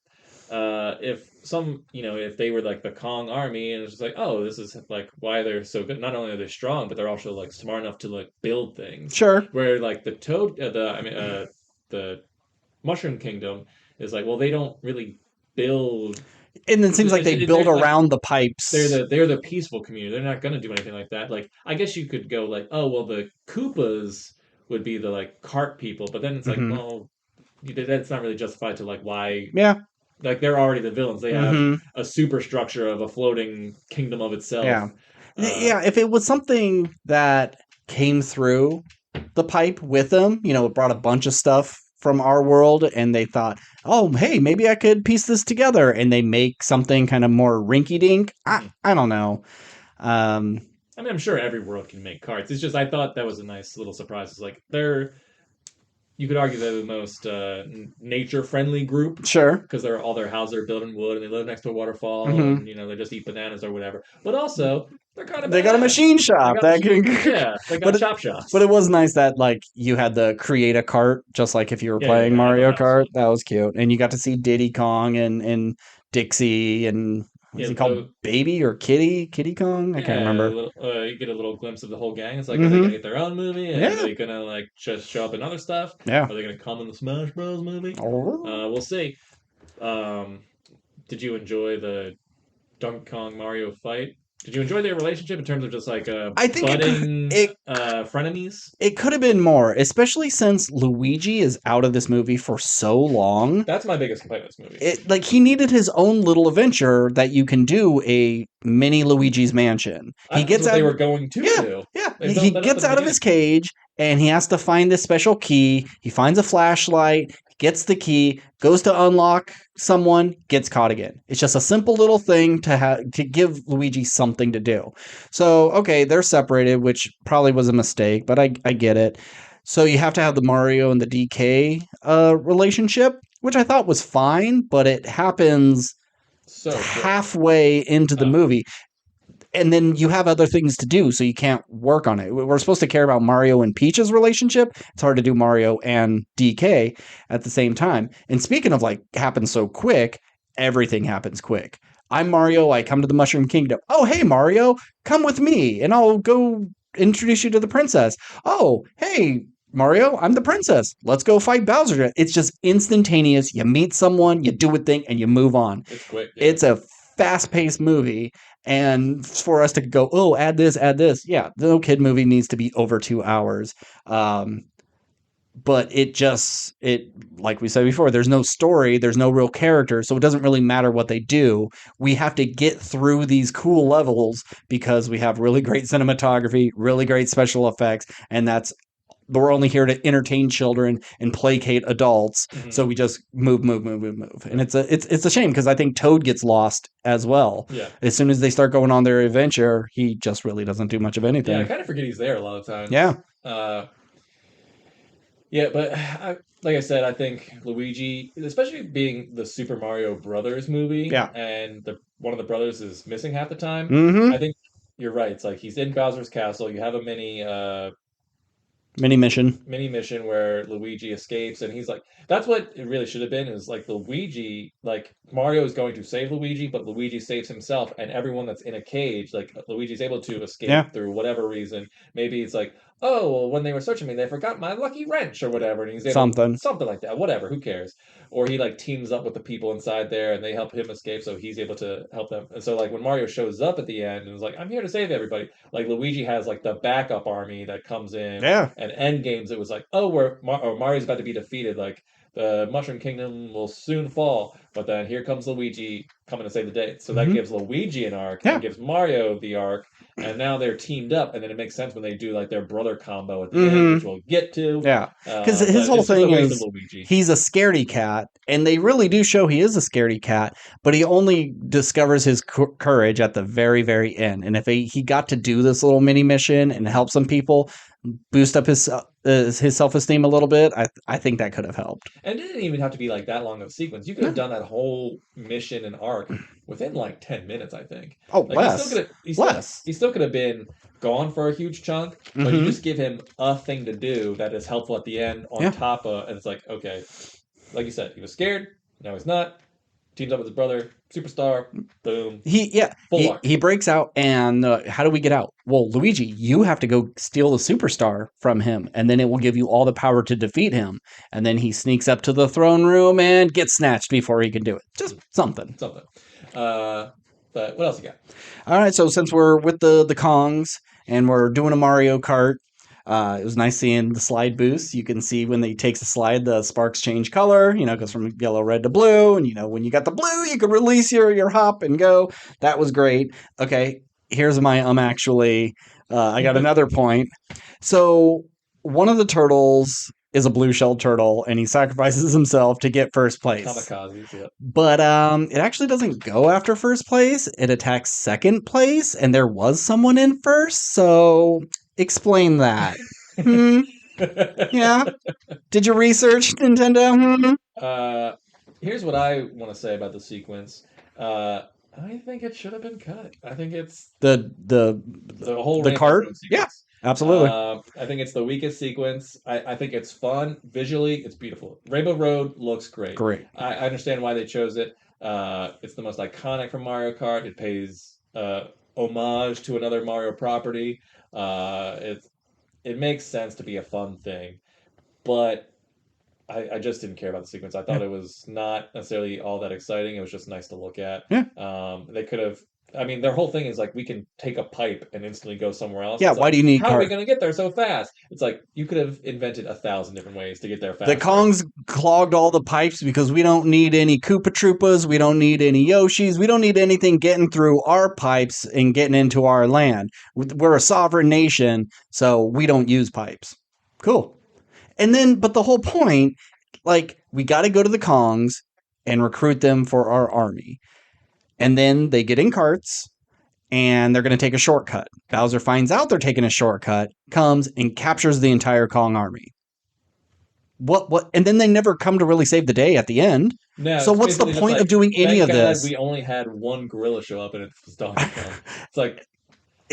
if if they were like the Kong army, and it's just like, oh, this is like why they're so good. Not only are they strong, but they're also like smart enough to like build things. Sure. Where like the Toad, the Mushroom Kingdom is like, well, they don't really build. And it seems like they build They're like around the they're pipes. the peaceful community. They're not gonna do anything like that. Like I guess you could go like, oh well, the Koopas would be the like cart people, but then it's like, Hmm. well, that's not really justified to like why Yeah. like they're already the villains. They have Hmm. a superstructure of a floating kingdom of itself. Yeah. Uh, Yeah. If it was something that came through the pipe with them, it brought a bunch of stuff from our world, and they thought, oh, hey, maybe I could piece this together, and they make something kind of more rinky dink. I, mhm. I don't know. Um, I mean, I'm sure every world can make carts. It's just I thought that was a nice little surprise. It's like they're you could argue they're the most nature friendly group sure. because they're all their houses are built in wood and they live next to a waterfall Hmm. and they just eat bananas or whatever. But also they're kind of They got a badass. machine They shop got that can, they got but chop but shops. it was nice that like you had the create a cart, just like if you were Yeah, yeah, playing yeah. I thought Mario that was Kart. fun. That was cute, and you got to see Diddy Kong and Dixie and what's Yeah, he called, Baby or Kitty Kong? I can't yeah. remember. You get a little glimpse of the whole gang. It's like, are they gonna Hmm. get their own movie? Are Yeah, they gonna like just show up in other stuff? yeah. Are they gonna come in the Smash Bros movie? We'll see. Um, did you enjoy the Donkey Kong Mario fight? Did you enjoy their relationship in terms of just like I think budding it frenemies? it could have been more, especially since Luigi is out of this movie for so long. That's my biggest complaint with this movie. It like he needed his own little adventure that you can do a mini Luigi's Mansion. I He thought that's gets what they out. were going to Yeah, do. yeah. They He built that up gets in the out of beginning. his cage and he has to find this special key. He finds a flashlight, gets the key, goes to unlock someone, gets caught again. It's just a simple little thing to give Luigi something to do. So, okay, they're separated, which probably was a mistake, but I get it. So you have to have the Mario and the DK relationship, which I thought was fine, but it happens So quick. halfway into the Uh, movie, and then you have other things to do, so you can't work on it. We're supposed to care about Mario and Peach's relationship. It's hard to do Mario and DK at the same time. And speaking of like happens so quick, everything happens quick. I'm Mario. I come to the Mushroom Kingdom. Oh, hey, Mario, come with me, and I'll go introduce you to the princess. Oh, hey, Mario, I'm the princess. Let's go fight Bowser. It's just instantaneous. You meet someone, you do a thing, and you move on. it's quick. Yeah. It's a fast-paced movie, and for us to go, oh, add this, yeah, the no kid movie needs to be over 2 hours. Um, but it like we said before, there's no story, there's no real character, so it doesn't really matter what they do. We have to get through these cool levels because we have really great cinematography, really great special effects, and we're only here to entertain children and placate adults. Hmm. So we just move, move, move, move, move. And it's a shame because I think Toad gets lost as well. Yeah. As soon as they start going on their adventure, he just really doesn't do much of Yeah. I anything. kind of forget he's there a lot of times. Yeah. Uh, yeah, but like I said, I think Luigi, especially being the Super Mario Brothers movie, Yeah. and the one of the brothers is missing half the time. Mm-hmm. I think you're right. It's like he's in Bowser's castle. You have a mini Mini mission. mini mission where Luigi escapes, and he's like, that's what it really should have been. Is like Luigi, like Mario is going to save Luigi, but Luigi saves himself, and everyone that's in a cage, like Luigi's able to Yeah. escape through whatever reason. Maybe it's like, oh, well, when they were searching me, they forgot my lucky wrench or whatever, and he's able Something. something like that. Whatever, who cares? Or he like teams up with the people inside there, and they help him escape, so he's able to help them. And so like when Mario shows up at the end and is like, I'm here to save everybody, like Luigi has like the backup army that comes in, Yeah. and end games it was like, oh, Mario's about to be defeated, like the Mushroom Kingdom will soon fall, but then here comes Luigi coming to save the day. So that Mhm. gives Luigi an arc, Yeah. and gives Mario the arc, and now they're teamed up, and then it makes sense when they do like their brother combo at the end, which we'll get to. Yeah. Because But his whole it's just a thing waste of is Luigi. he's a scaredy cat, and they really do show he is a scaredy cat, but he only discovers his courage at the very, very end. And if he got to do this little mini mission and help some people boost up his self-esteem a little bit, I think that could have helped. And it didn't even have to be like that long of a sequence. You could have done that whole mission and arc within like 10 minutes, I think. Oh, Like less. he still could have been gone for a huge chunk, but you just give him a thing to do that is helpful at the end on top of, and it's like, okay, like you said, he was scared, now he's not. Teams up with his brother, superstar, boom. He breaks out, and how do we get out? Well, Luigi, you have to go steal the superstar from him, and then it will give you all the power to defeat him. And then he sneaks up to the throne room and gets snatched before he can do it. Just something. But what else you got? All right, so since we're with the Kongs and we're doing a Mario Kart, it was nice seeing the slide boost. You can see when he takes a slide, the sparks change color. You know, it goes from yellow, red to blue. And, you know, when you got the blue, you can release your hop and go. That was great. Okay, here's my actually. I got another point. So one of the turtles is a blue-shelled turtle, and he sacrifices himself to get first place. Kamikazes, yeah. But it actually doesn't go after first place. It attacks second place, and there was someone in first. So explain that. Yeah. Did you research Nintendo? Here's what I want to say about the sequence. I think it should have been cut. I think it's the whole the cart. Yeah, absolutely. I think it's the weakest sequence. I think it's fun visually. It's beautiful. Rainbow Road looks great. Great. I understand why they chose it. It's the most iconic from Mario Kart. It pays homage to another Mario property. It makes sense to be a fun thing, but I just didn't care about the sequence. I thought it was not necessarily all that exciting. It was just nice to look at. Yeah. They could have. I mean, their whole thing is like we can take a pipe and instantly go somewhere else. Yeah. It's Why like, do you need? How are we going to get there so fast? It's like you could have invented 1,000 different ways to get there faster. The Kongs clogged all the pipes because we don't need any Koopa Troopas. We don't need any Yoshis. We don't need anything getting through our pipes and getting into our land. We're a sovereign nation, so we don't use pipes. Cool. And then, but the whole point, like, we got to go to the Kongs and recruit them for our army. And then they get in carts and they're going to take a shortcut. Bowser finds out they're taking a shortcut, comes and captures the entire Kong army. What? And then they never come to really save the day at the end. No, so what's the point of doing any of this? We only had one gorilla show up and it was Donkey Kong. It's like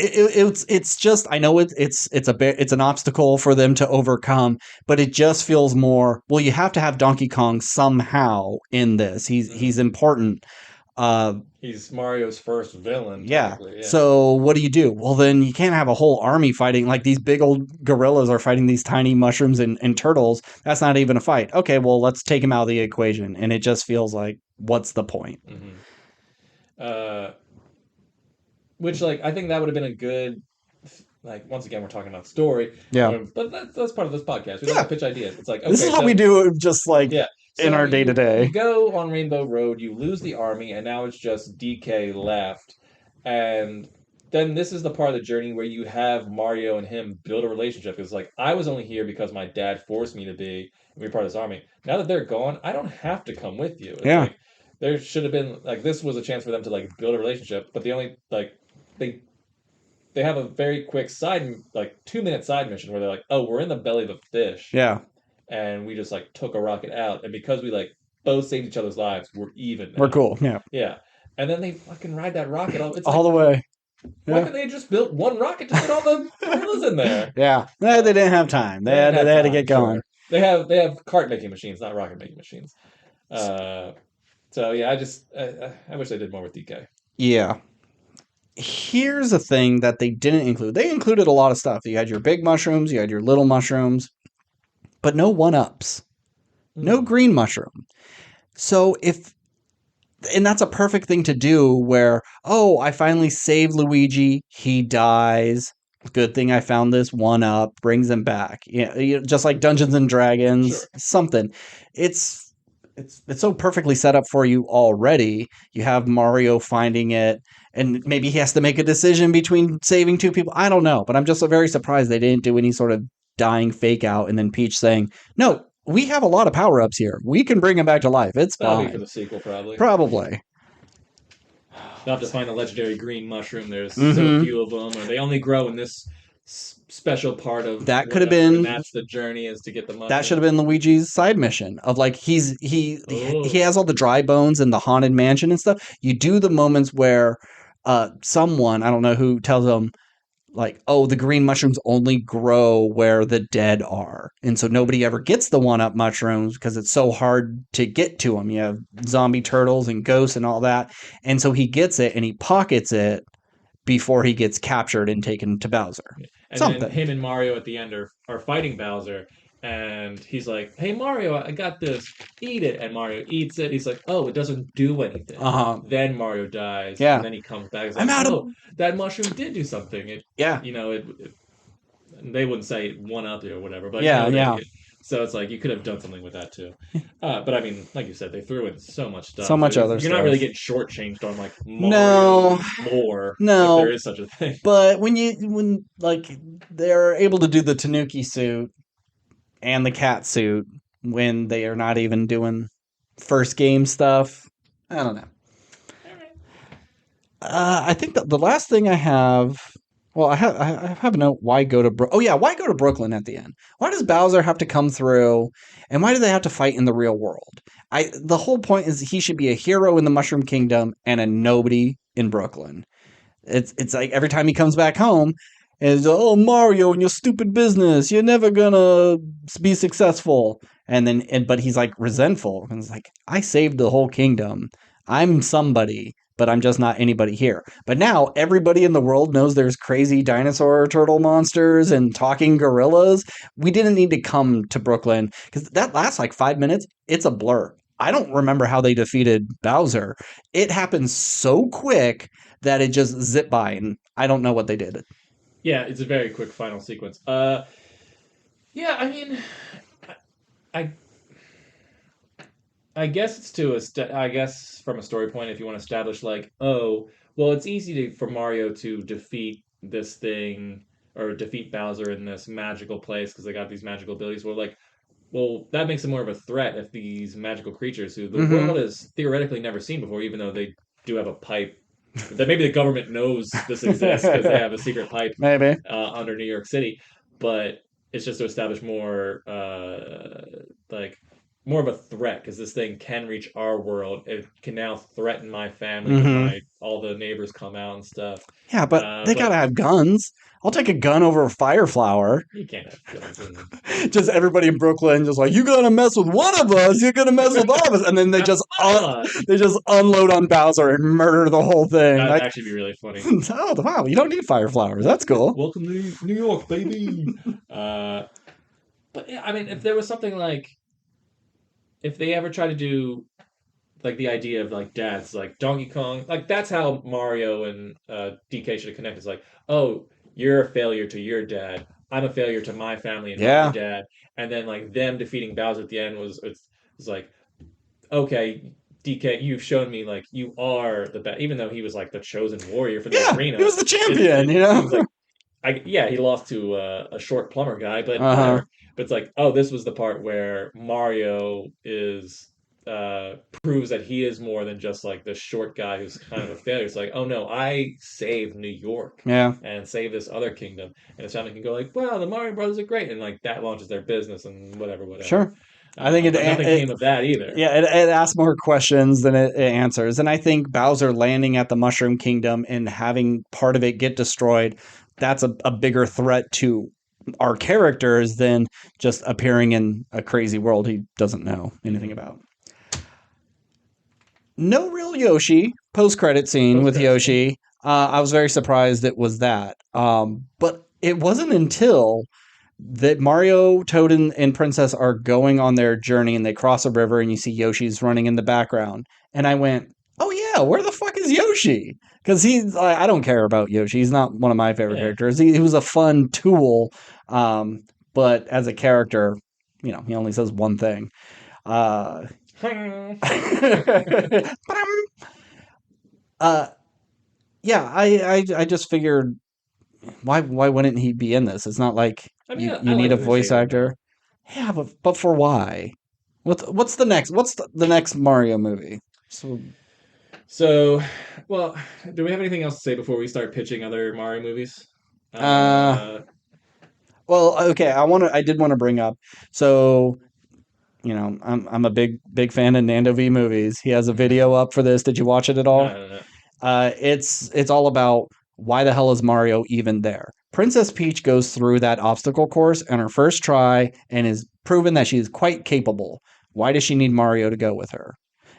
it's just, I know it's an obstacle for them to overcome, but it just feels more, well, you have to have Donkey Kong somehow in this. He's important. He's Mario's first villain. Yeah. So what do? Well, then you can't have a whole army fighting. Like these big old gorillas are fighting these tiny mushrooms and turtles. That's not even a fight. Okay, well, let's take him out of the equation. And it just feels like, what's the point? Which, like, I think that would have been a good, like, once again, we're talking about story. Yeah. But that's part of this podcast. We like to pitch ideas. It's like, okay, this is what we do just like in our day to day. You go on Rainbow Road, you lose the army, and now it's just DK left. And then this is the part of the journey where you have Mario and him build a relationship. It's like, I was only here because my dad forced me to be part of this army. Now that they're gone, I don't have to come with you. It's like, there should have been, like, this was a chance for them to, like, build a relationship, but the only, like, they have a very quick 2-minute side mission where they're like, oh, we're in the belly of a fish. Yeah. And we just like took a rocket out. And because we like both saved each other's lives, we're even now. We're cool. Yeah. Yeah. And then they fucking ride that rocket all the way. Why Yeah. couldn't they just build one rocket to put all the gorillas in there? Yeah. They didn't have time. They They had didn't to, have they had to time, get going. sure. They have cart making machines, not rocket making machines. Uh, so yeah, I wish they did more with DK. Yeah. Here's a thing that they didn't include. They included a lot of stuff. You had your big mushrooms, you had your little mushrooms, but no one-ups. No Hmm. green mushroom. So if and that's a perfect thing to do where, oh, I finally saved Luigi, he dies. Good thing I found this one up, brings him back. Just like Dungeons and Dragons, Sure. something. It's it's so perfectly set up for you already. You have Mario finding it, and maybe he has to make a decision between saving two people. I don't know, but I'm just very surprised they didn't do any sort of dying fake out and then Peach saying, "No, we have a lot of power ups here. We can bring him back to life. It's That'll be for fine." the sequel, probably. Probably. They'll have to find the legendary green mushroom. There's so Mm-hmm. few of them, or they only grow in this special part of That could have whatever, and been that's the journey is to get the that should mushroom. have been Luigi's side mission of like he has Oh, all the dry bones and the haunted mansion and stuff. You do the moments where someone, I don't know who, tells him like, oh, the green mushrooms only grow where the dead are. And so nobody ever gets the one up mushrooms because it's so hard to get to them. You have zombie turtles and ghosts and all that. And so he gets it and he pockets it before he gets captured and taken to Bowser. yeah. And then Something. him and Mario at the end are fighting Bowser, and he's like, "Hey Mario, I got this. Eat it." And Mario eats it. He's like, "Oh, it doesn't do anything." Uh-huh. Then Mario dies, and Yeah. then he comes back. He's I'm like, out of "Oh, that mushroom did do something. It, yeah. you know, they wouldn't say one up or whatever, but Yeah, they yeah. could. So it's like you could have done something with that too. But I mean, like you said, they threw in so much So stuff. much other You're not really stuff. getting shortchanged on like No, Mario lore, if there no. is such a thing. But when like they're able to do the Tanuki suit and the cat suit when they are not even doing first game stuff, I don't know. All right. I think that the last thing I have. Well, I have a note. Why go to Oh yeah, why go to Brooklyn at the end? Why does Bowser have to come through, and why do they have to fight in the real world? The whole point is he should be a hero in the Mushroom Kingdom and a nobody in Brooklyn. It's like every time he comes back home, it's oh Mario and your stupid business, you're never gonna be successful. But he's like resentful and it's like I saved the whole kingdom. I'm somebody, but I'm just not anybody here. But now everybody in the world knows there's crazy dinosaur turtle monsters and talking gorillas. We didn't need to come to Brooklyn because that lasts like 5 minutes. It's a blur. I don't remember how they defeated Bowser. It happened so quick that it just zipped by, and I don't know what they did. Yeah, it's a very quick final sequence. Yeah, I mean, I I guess it's I guess from a story point, if you want to establish like, oh, well, it's easy for Mario to defeat this thing or defeat Bowser in this magical place because they got these magical abilities. Well, that makes them more of a threat if these magical creatures who the Mm-hmm. world has theoretically never seen before, even though they do have a pipe that maybe the government knows this exists because they have a secret pipe Maybe. under New York City, but it's just to establish like more of a threat because this thing can reach our world. It can now threaten my family when Mm-hmm. my all the neighbors come out and stuff. Yeah, but they But gotta have guns. I'll take a gun over a fire flower. you can't have guns in. Just everybody in Brooklyn, just like you gonna mess with one of us, you're gonna mess with all of us, and then Not one of us. they just unload on Bowser and murder the whole thing. That'd Like, actually be really funny. oh wow, you don't need fire flowers. That's cool. Welcome to New York, baby. uh, but yeah, I mean, if there was something like if they ever try to do like the idea of like dads, like Donkey Kong, like that's how Mario and DK should have connected. It's like, oh, you're a failure to your dad. I'm a failure to my family and my Yeah. dad. And then like them defeating Bowser at the end was like, okay, DK, you've shown me like you are the best, even though he was like the chosen warrior for the Yeah, arena. he was the champion, you It know? seems like yeah, he lost to a short plumber guy, but Uh-huh. whatever. But it's like, oh, this was the part where Mario is proves that he is more than just like this short guy who's kind of a failure. It's like, oh no, I saved New York Yeah. and saved this other kingdom, and his family can go like, wow, the Mario Brothers are great, and like that launches their business and whatever. Sure. I think But nothing came of that either. yeah, it asks more questions than it answers. And I think Bowser landing at the Mushroom Kingdom and having part of it get destroyed, that's a bigger threat to our characters than just appearing in a crazy world he doesn't know anything about. No real Yoshi post-credit scene with Post-credit scene. Yoshi. I was very surprised it was that. But it wasn't until that Mario, Toad, and Princess are going on their journey and they cross a river and you see Yoshi's running in the background. And I went, oh yeah, where the fuck is Yoshi? Because I don't care about Yoshi. He's not one of my favorite characters. He was a fun tool, but as a character, he only says one thing. Yeah, I just figured why wouldn't he be in this? It's not like I mean, you I need like a what they voice say right actor. Yeah, but for why? What's the next? What's the next Mario movie? So, well, do we have anything else to say before we start pitching other Mario movies? Well, okay. I did want to bring up. So, I'm a big fan of Nando V movies. He has a video up for this. Did you watch it at all? No. It's all about why the hell is Mario even there? Princess Peach goes through that obstacle course on her first try and is proven that she is quite capable. Why does she need Mario to go with her?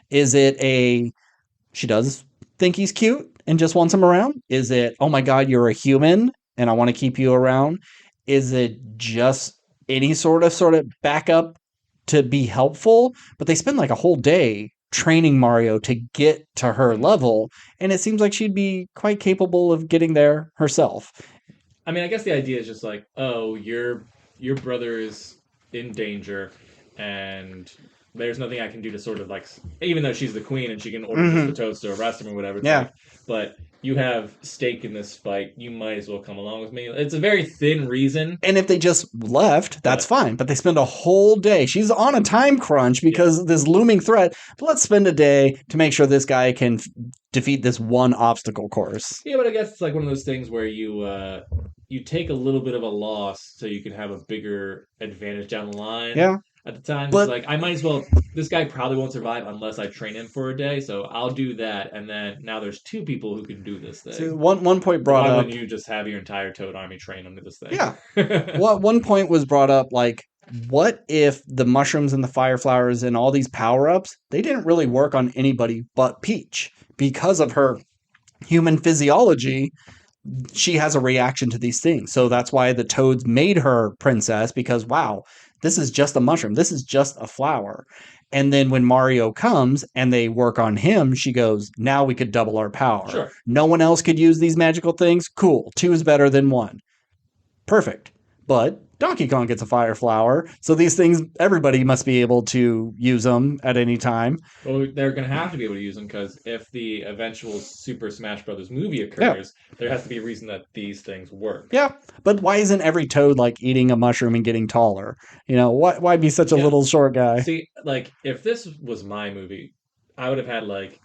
Is it she does think he's cute and just wants him around? Is it, oh my God, you're a human and I want to keep you around? Is it just any sort of backup to be helpful? But they spend like a whole day training Mario to get to her level, and it seems like she'd be quite capable of getting there herself. I mean, I guess the idea is just like, oh, your brother is in danger, and there's nothing I can do to sort of like, even though she's the queen and she can order the Toads to arrest him or whatever. It's like, but you have stake in this fight. You might as well come along with me. It's a very thin reason. And if they just left, that's fine. But they spend a whole day. She's on a time crunch because this looming threat. But let's spend a day to make sure this guy can defeat this one obstacle course. Yeah, but I guess it's like one of those things where you take a little bit of a loss so you can have a bigger advantage down the line. Yeah. At the time, it's like I might as well. This guy probably won't survive unless I train him for a day, so I'll do that. And then now there's two people who can do this thing. So one point brought up. Why wouldn't you just have your entire Toad army train him to this thing? Yeah. One point was brought up, like, what if the mushrooms and the fire flowers and all these power ups, they didn't really work on anybody but Peach because of her human physiology? She has a reaction to these things. So that's why the Toads made her princess, because wow, this is just a mushroom. This is just a flower. And then when Mario comes and they work on him, she goes, now we could double our power. Sure. No one else could use these magical things. Cool. 2 is better than 1. Perfect. But Donkey Kong gets a fire flower. So these things, everybody must be able to use them at any time. Well, they're going to have to be able to use them because if the eventual Super Smash Brothers movie occurs, there has to be a reason that these things work. Yeah. But why isn't every Toad like eating a mushroom and getting taller? Why be such a little short guy? See, like, if this was my movie, I would have had like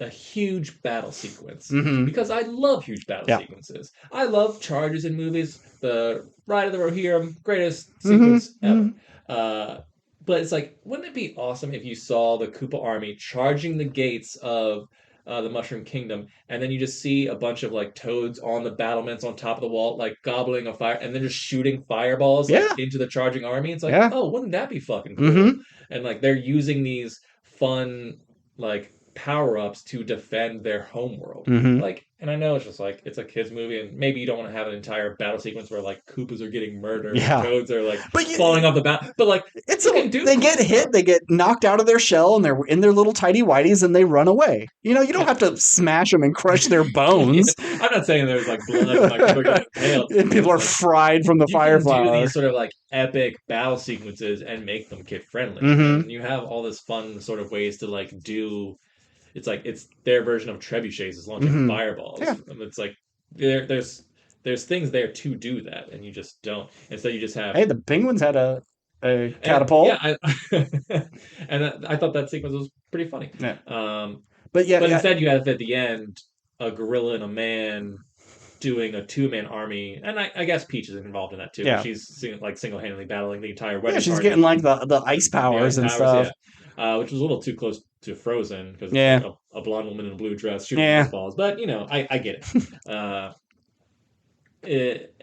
a huge battle sequence because I love huge battle sequences. I love charges in movies. The Ride of the Rohirrim, greatest sequence ever. But it's like, wouldn't it be awesome if you saw the Koopa army charging the gates of the Mushroom Kingdom, and then you just see a bunch of like Toads on the battlements on top of the wall, like gobbling a fire, and then just shooting fireballs like, into the charging army. It's like, oh, wouldn't that be fucking cool? And like they're using these fun like power-ups to defend their homeworld. Like, and I know it's just like it's a kids movie and maybe you don't want to have an entire battle sequence where like Koopas are getting murdered and Toads are like falling off the bat, but like they get hit, they get knocked out of their shell and they're in their little tidy whities and they run away. You don't have to smash them and crush their bones. I'm not saying there's like blood and like people are getting impaled. And people are fried from the fire flower. You can do these sort of like epic battle sequences and make them kid friendly. And you have all this fun sort of ways to like do. It's like it's their version of trebuchets is launching fireballs. Yeah. And it's like there's things there to do that, and you just don't. Instead, you just have. Hey, the penguins had a catapult. And I thought that sequence was pretty funny. Yeah. But instead, you have at the end a gorilla and a man doing a 2-man army, and I guess Peach is involved in that too. Yeah. She's single-handedly battling the entire Yeah, weapon she's party. getting like the ice powers and stuff. Yeah. Which was a little too close to Frozen because it's Yeah. like a blonde woman in a blue dress shooting Yeah. ice balls. But I get it.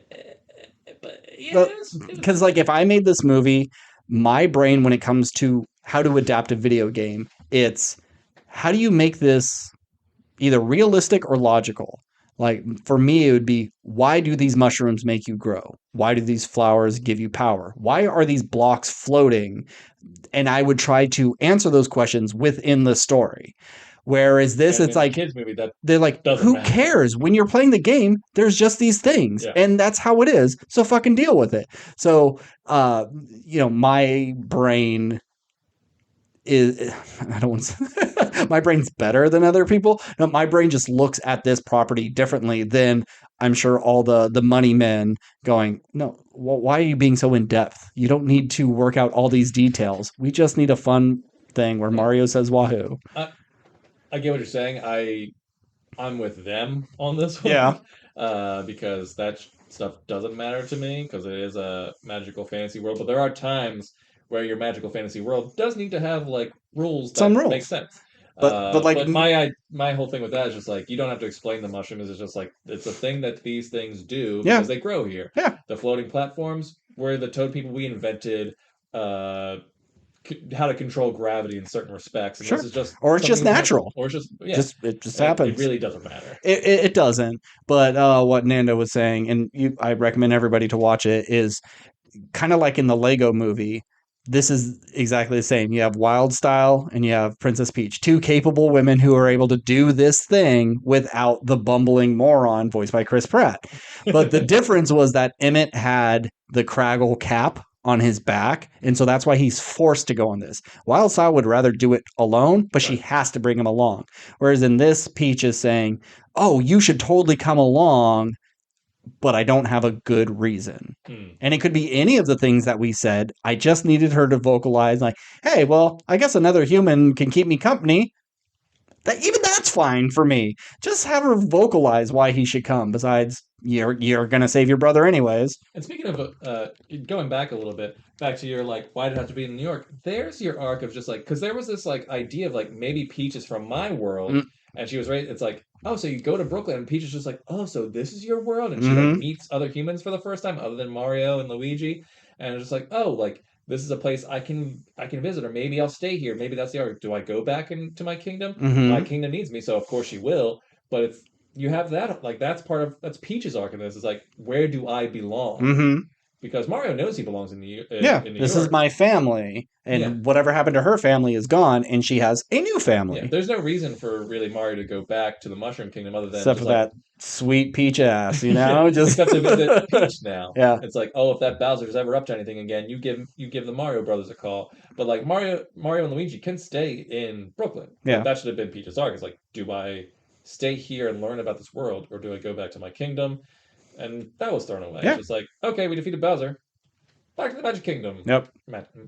But yeah, because like if I made this movie, my brain when it comes to how to adapt a video game, it's how do you make this either realistic or logical? Like for me, it would be why do these mushrooms make you grow? Why do these flowers give you power? Why are these blocks floating? And I would try to answer those questions within the story. Whereas this, it's like kids movie that they're like, who matter. cares? When you're playing the game, there's just these things, and that's how it is. So fucking deal with it. So, my brain is I don't want to my brain's better than other people. No, my brain just looks at this property differently than I'm sure all the money men going, no, well, why are you being so in depth? You don't need to work out all these details. We just need a fun thing where Mario says wahoo. I get what you're saying. I'm with them on this one. Yeah. Because that stuff doesn't matter to me because it is a magical fantasy world. But there are times where your magical fantasy world does need to have like rules that make sense. But my whole thing with that is just like you don't have to explain the mushrooms. It's just like it's a thing that these things do because they grow here. Yeah. The floating platforms were the toad people we invented. How to control gravity in certain respects. And this is just or it's just natural. Or it's just it just happens. It really doesn't matter. It doesn't. But what Nando was saying, and I recommend everybody to watch it, is kind of like in the Lego movie. This is exactly the same. You have Wild Style and you have Princess Peach, two capable women who are able to do this thing without the bumbling moron voiced by Chris Pratt. But the difference was that Emmett had the Craggle cap on his back, and so that's why he's forced to go on this. Wild Style would rather do it alone, but she has to bring him along. Whereas in this, Peach is saying, oh, you should totally come along, but I don't have a good reason. And it could be any of the things that we said. I just needed her to vocalize like, hey, well, I guess another human can keep me company. Even that's fine for me. Just have her vocalize why he should come. Besides, you're going to save your brother anyways. And speaking of going back a little bit, back to your like, why did it have to be in New York? There's your arc of just like, because there was this like idea of like maybe Peach is from my world, and she was raised. It's like, oh, so you go to Brooklyn, and Peach is just like, oh, so this is your world, and she like meets other humans for the first time, other than Mario and Luigi, and it's just like, oh, like this is a place I can visit, or maybe I'll stay here. Maybe that's the arc. Do I go back into my kingdom? My kingdom needs me, so of course she will. But it's you have that like that's Peach's arc in this. Is like, where do I belong? Because Mario knows he belongs in New York. This is my family, and whatever happened to her family is gone, and she has a new family. Yeah, there's no reason for really Mario to go back to the Mushroom Kingdom other than except for that sweet Peach ass, just except to visit Peach now. Yeah, it's like, oh, if that Bowser's ever up to anything again, you give the Mario brothers a call. But like Mario and Luigi can stay in Brooklyn. Yeah, like, that should have been Peach's arc. It's like, do I stay here and learn about this world, or do I go back to my kingdom? And that was thrown away. Yeah. It's just like, okay, we defeated Bowser. Back to the Magic Kingdom. Yep.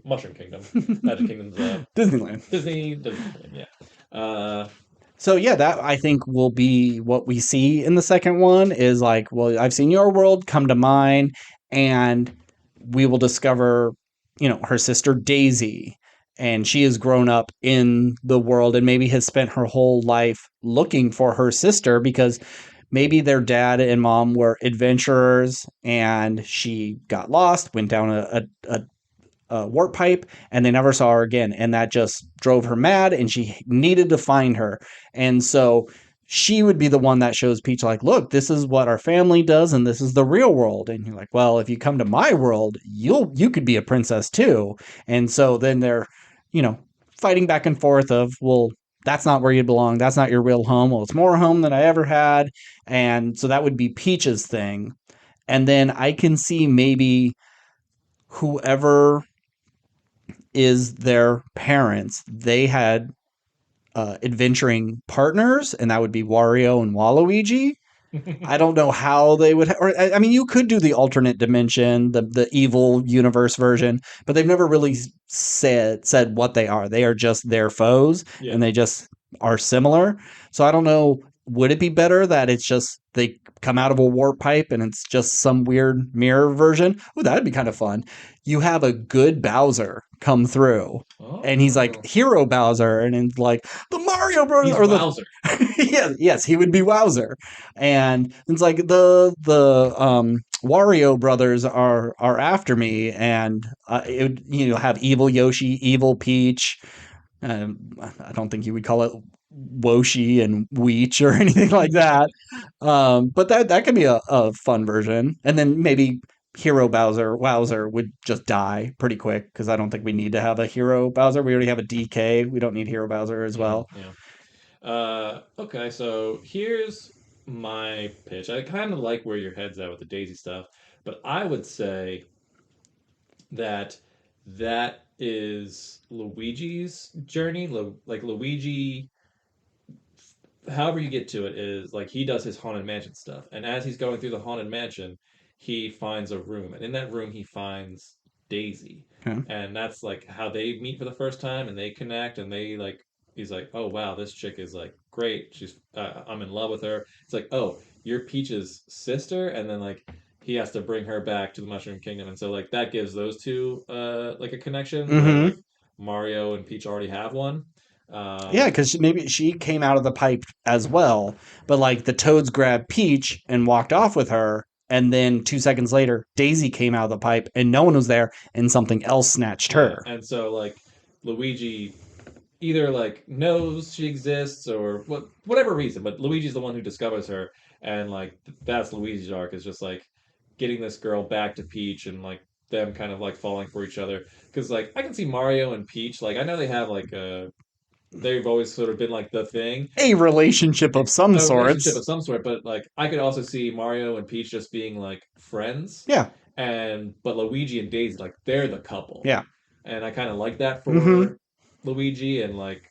Mushroom Kingdom. Magic Kingdom's Disneyland. Disneyland, yeah. So yeah, that I think will be what we see in the second one is like, well, I've seen your world, come to mine, and we will discover, her sister Daisy, and she has grown up in the world and maybe has spent her whole life looking for her sister because maybe their dad and mom were adventurers and she got lost, went down a warp pipe, and they never saw her again. And that just drove her mad, and she needed to find her. And so she would be the one that shows Peach like, look, this is what our family does, and this is the real world. And you're like, well, if you come to my world, you could be a princess too. And so then they're, fighting back and forth of, well, that's not where you belong. That's not your real home. Well, it's more home than I ever had. And so that would be Peach's thing. And then I can see maybe whoever is their parents, they had adventuring partners, and that would be Wario and Waluigi. I don't know how they would, you could do the alternate dimension, the evil universe version, but they've never really said what they are. They are just their foes, and they just are similar. So I don't know would it be better that it's just they come out of a warp pipe and it's just some weird mirror version? Oh, that'd be kind of fun. You have a good Bowser come through. And he's like hero Bowser, and it's like the Mario Brothers or Bowser. yes, he would be Wowzer, and it's like the Wario brothers are after me, and it would have evil Yoshi, evil Peach. I don't think you would call it Woshi and Weech or anything like that. But that could be a fun version. And then maybe Hero Wowzer would just die pretty quick because I don't think we need to have a Hero Bowser. We already have a DK. We don't need Hero Bowser as well. Yeah. Okay, so here's my pitch. I kind of like where your head's at with the Daisy stuff, but I would say that is Luigi's journey. Like Luigi, however you get to it is like he does his haunted mansion stuff, and as he's going through the haunted mansion, he finds a room, and in that room he finds Daisy, Okay. and that's like how they meet for the first time, and they connect, and they like he's like, oh wow, this chick is like great. She's I'm in love with her. It's like, oh, you're Peach's sister, and then like he has to bring her back to the Mushroom Kingdom, and so like that gives those two like a connection where like Mario and Peach already have one. Yeah, because maybe she came out of the pipe as well, but like the Toads grabbed Peach and walked off with her, and then 2 seconds later, Daisy came out of the pipe and no one was there, and something else snatched her. And so like Luigi either like knows she exists or whatever reason, but Luigi's the one who discovers her, and like that's Luigi's arc is just like getting this girl back to Peach and like them kind of like falling for each other. Because like I can see Mario and Peach, like I know they have like they've always sort of been like the thing, A relationship of some sorts. But like I could also see Mario and Peach just being like friends. Yeah. But Luigi and Daisy, like they're the couple. Yeah. And I kind of like that for Luigi, and like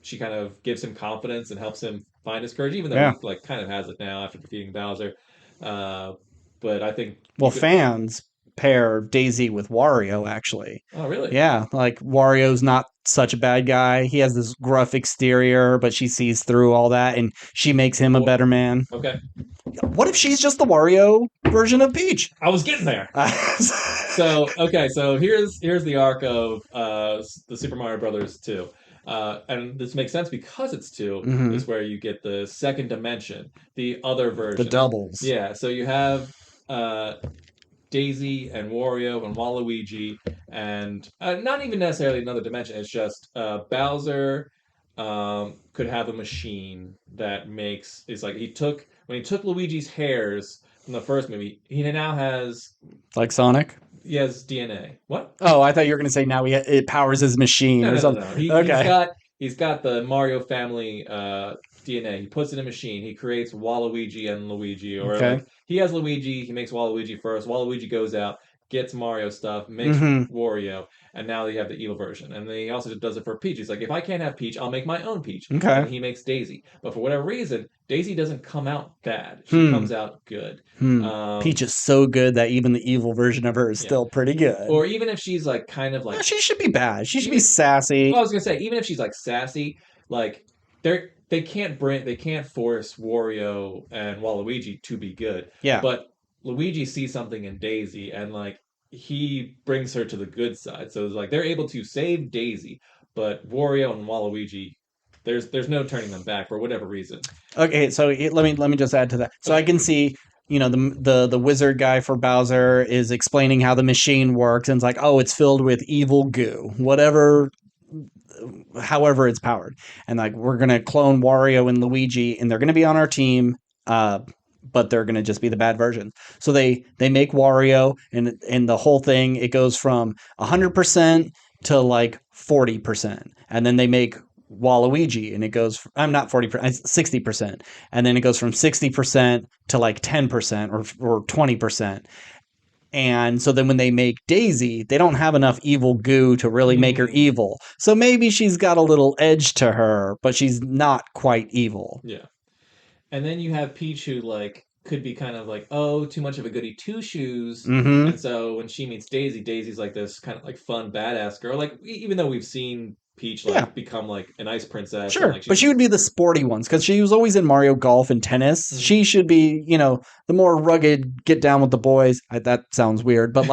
she kind of gives him confidence and helps him find his courage, even though he like kind of has it now after defeating Bowser. But I think fans pair Daisy with Wario, actually. Oh, really? Yeah, like Wario's not such a bad guy. He has this gruff exterior, but she sees through all that, and she makes him a better man. Okay. What if she's just the Wario version of Peach? I was getting there. So here's the arc of the Super Mario Brothers 2. And this makes sense because it's 2. Is where you get the second dimension, the other version. The doubles. Yeah, so you have Daisy and Wario and Waluigi, and not even necessarily another dimension. It's just Bowser could have a machine that makes. It's like when he took Luigi's hairs from the first movie, he now has like Sonic. He has DNA. What? Oh, I thought you were going to say now it powers his machine or something. No. He's got the Mario family DNA. He puts it in a machine. He creates Waluigi and Luigi. Or like, he has Luigi. He makes Waluigi first. Waluigi goes out, gets Mario stuff, makes Wario, and now you have the evil version. And then he also does it for Peach. He's like, if I can't have Peach, I'll make my own Peach. Okay. And he makes Daisy. But for whatever reason, Daisy doesn't come out bad. She comes out good. Peach is so good that even the evil version of her is still pretty good. Or even if she's like kind of like... No, she should be bad. She should be sassy. Well, I was going to say, even if she's like sassy, like they can't force Wario and Waluigi to be good. Yeah. But Luigi sees something in Daisy and like he brings her to the good side. So it's like they're able to save Daisy, but Wario and Waluigi, there's no turning them back for whatever reason. Okay, so let me just add to that. So I can see, the wizard guy for Bowser is explaining how the machine works, and it's like, oh, it's filled with evil goo, however it's powered, and like we're gonna clone Wario and Luigi, and they're gonna be on our team. But they're going to just be the bad version. So they make Wario, and the whole thing, it goes from 100% to like 40%. And then they make Waluigi, and it goes, I'm not 40%, 60%. And then it goes from 60% to like 10% or 20%. And so then when they make Daisy, they don't have enough evil goo to really make her evil. So maybe she's got a little edge to her, but she's not quite evil. Yeah. And then you have Peach, who like could be kind of like, oh, too much of a goody two shoes. And so when she meets Daisy, Daisy's like this kind of like fun badass girl. Like even though we've seen Peach Yeah. become like an ice princess. Sure, And, but she would be the sporty ones because she was always in Mario Golf and tennis. Mhm. She should be, the more rugged, get down with the boys. That sounds weird, but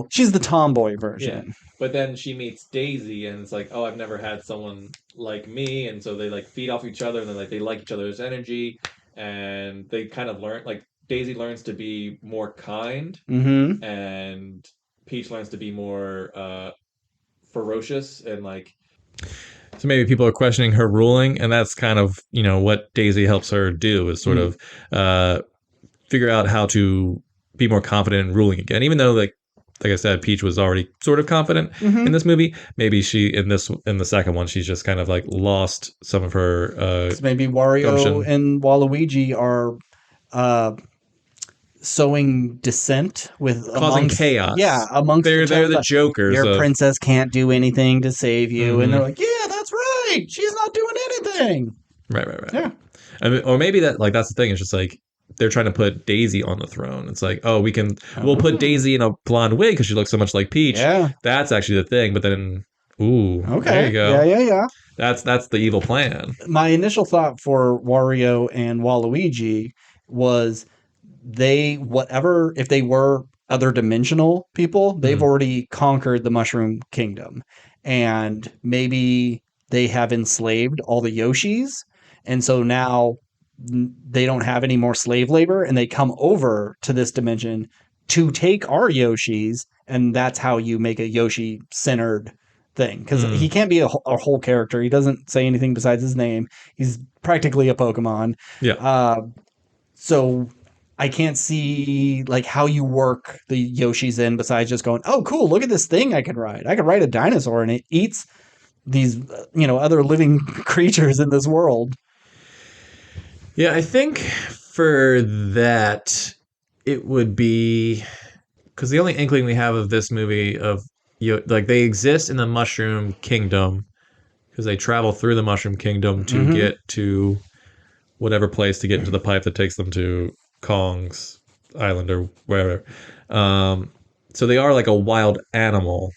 she's the tomboy version. But then she meets Daisy, and it's like, oh, I've never had someone like me, and so they like feed off each other, and then like they like each other's energy, and they kind of learn like Daisy learns to be more kind, Mm-hmm. and Peach learns to be more ferocious, and like. So maybe people are questioning her ruling, and that's kind of what Daisy helps her do is sort of figure out how to be more confident in ruling again, even though like I said, Peach was already sort of confident in this movie. Maybe she in the second one, she's just kind of like lost some of her. So maybe Wario gumption. and Waluigi are sowing dissent with Causing chaos. Yeah, amongst they're the jokers. Your princess can't do anything to save you, and Mhm. they're like, yeah, that's right. She's not doing anything. Right. Yeah. I mean, or maybe that's the thing. It's just like they're trying to put Daisy on the throne. It's like, oh, we'll put Daisy in a blonde wig because she looks so much like Peach. Yeah. That's actually the thing. But then, Okay. there you go. Yeah. That's the evil plan. My initial thought for Wario and Waluigi was if they were other dimensional people, they've already conquered the Mushroom Kingdom. And maybe they have enslaved all the Yoshis. And so now they don't have any more slave labor and they come over to this dimension to take our Yoshis. And that's how you make a Yoshi centered thing. Because he can't be a whole character. He doesn't say anything besides his name. He's practically a Pokemon. Yeah. So I can't see like how you work the Yoshis in besides just going, oh, cool, look at this thing I can ride. I can ride a dinosaur and it eats these, other living creatures in this world. Yeah, I think for that, it would be because the only inkling we have of this movie like they exist in the Mushroom Kingdom because they travel through the Mushroom Kingdom to get to whatever place to get into the pipe that takes them to Kong's island or wherever. So they are like a wild animal,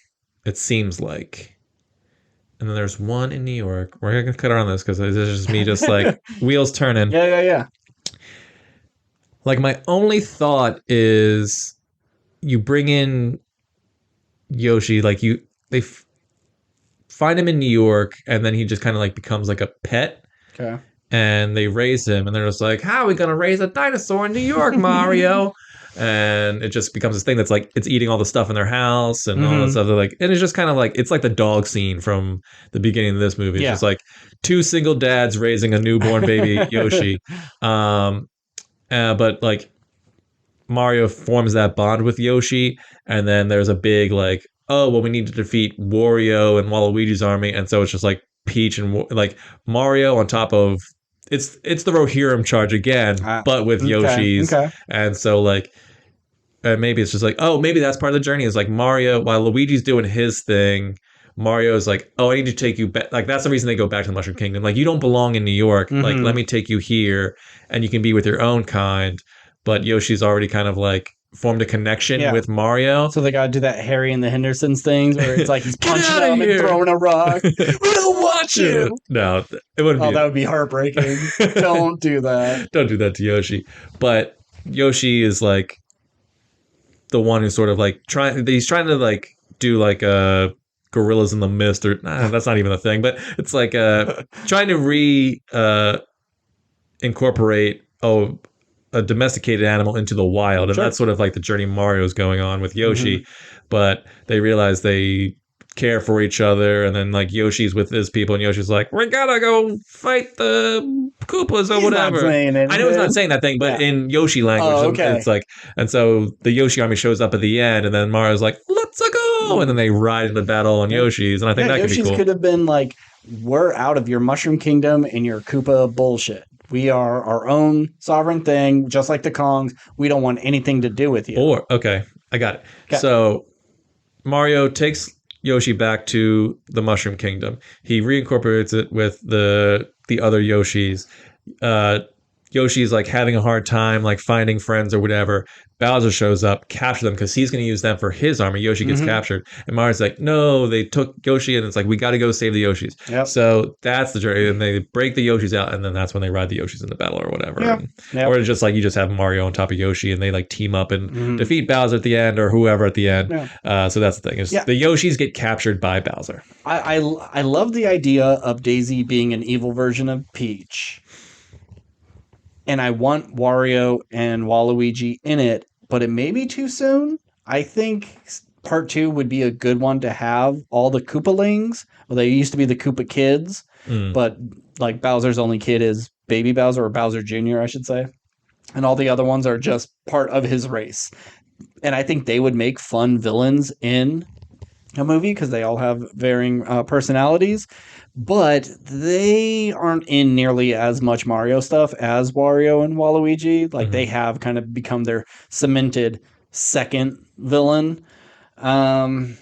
it seems like. And then there's one in New York. We're going to cut around this because this is just me just like wheels turning. Yeah. Like my only thought is you bring in Yoshi, like they find him in New York and then he just kind of like becomes like a pet. Okay. And they raise him and they're just like, how are we going to raise a dinosaur in New York, Mario? And it just becomes this thing that's like it's eating all the stuff in their house and all that stuff. They're like, and it's just kind of like it's like the dog scene from the beginning of this movie. It's just like two single dads raising a newborn baby Yoshi. But like Mario forms that bond with Yoshi, and then there's a big like, oh well, we need to defeat Wario and Waluigi's army, and so it's just like Peach and like Mario on top of it's the Rohirrim charge again, but with Yoshis, and so like. And maybe it's just like, oh, maybe that's part of the journey. Is like Mario, while Luigi's doing his thing, Mario's like, oh, I need to take you back. Like, that's the reason they go back to the Mushroom Kingdom. Like, you don't belong in New York. Like, let me take you here and you can be with your own kind. But Yoshi's already kind of like formed a connection with Mario. So they got to do that Harry and the Hendersons things where it's like he's punching him and throwing a rock. We don't want you. No, it wouldn't be. Oh, that would be heartbreaking. Don't do that. Don't do that to Yoshi. But Yoshi is like, the one who's sort of like he's trying to like do like Gorillas in the Mist or that's not even a thing, but it's like trying to incorporate a domesticated animal into the wild, and that's sort of like the journey Mario's going on with Yoshi. But they realize they care for each other, and then like Yoshi's with his people and Yoshi's like, we gotta go fight the Koopas or whatever. I know he's not saying that thing, but in Yoshi language it's like, and so the Yoshi army shows up at the end and then Mario's like, let's go, and then they ride into battle on Yoshi's, and I think that could be cool. Yoshi's could have been like, we're out of your Mushroom Kingdom and your Koopa bullshit. We are our own sovereign thing, just like the Kongs. We don't want anything to do with you. Or I got it. Okay. So Mario takes Yoshi back to the Mushroom Kingdom. He reincorporates it with the other Yoshis. Yoshi's like having a hard time like finding friends or whatever. Bowser shows up, capture them because he's going to use them for his army. Yoshi gets captured, and Mario's like, "No, they took Yoshi," and it's like, "We got to go save the Yoshis." Yep. So that's the journey, and they break the Yoshis out, and then that's when they ride the Yoshis into battle or whatever. Yep. And, Yep. Or it's just like you just have Mario on top of Yoshi, and they like team up and defeat Bowser at the end or whoever at the end. Yeah. So that's the thing. The Yoshis get captured by Bowser. I love the idea of Daisy being an evil version of Peach. And I want Wario and Waluigi in it, but it may be too soon. I think part 2 would be a good one to have all the Koopalings. Well, they used to be the Koopa Kids, but like Bowser's only kid is Baby Bowser, or Bowser Jr., I should say. And all the other ones are just part of his race. And I think they would make fun villains in a movie because they all have varying personalities. But they aren't in nearly as much Mario stuff as Wario and Waluigi. Like they have kind of become their cemented second villain. I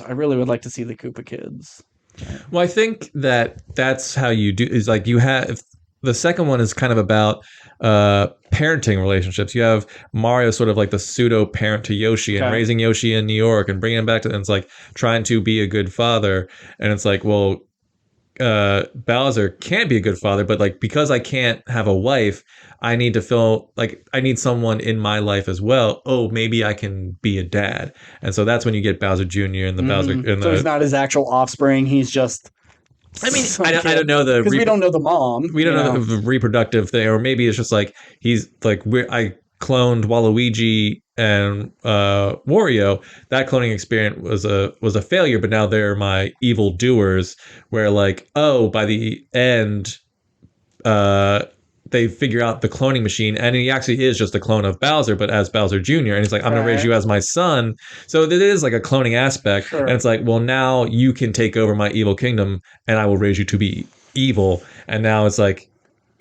really would like to see the Koopa Kids. Well, I think that's how you do is like you have the second one is kind of about parenting relationships. You have Mario sort of like the pseudo parent to Yoshi and raising Yoshi in New York and bringing him back to, and it's like trying to be a good father. And it's like, well, Bowser can't be a good father, but like because I can't have a wife, I need to feel like I need someone in my life as well. Oh, maybe I can be a dad. And so that's when you get Bowser Jr. and the Bowser. And so he's not his actual offspring. He's just. I mean, I don't know because we don't know the mom. We don't know the reproductive thing, or maybe it's just like he's like I cloned Waluigi and Wario. That cloning experience was a failure, but now they're my evil doers. Where like, oh, by the end, they figure out the cloning machine, and he actually is just a clone of Bowser, but as Bowser Jr. And he's like, I'm gonna raise you as my son. So there is like a cloning aspect, and it's like, well, now you can take over my evil kingdom, and I will raise you to be evil. And now it's like,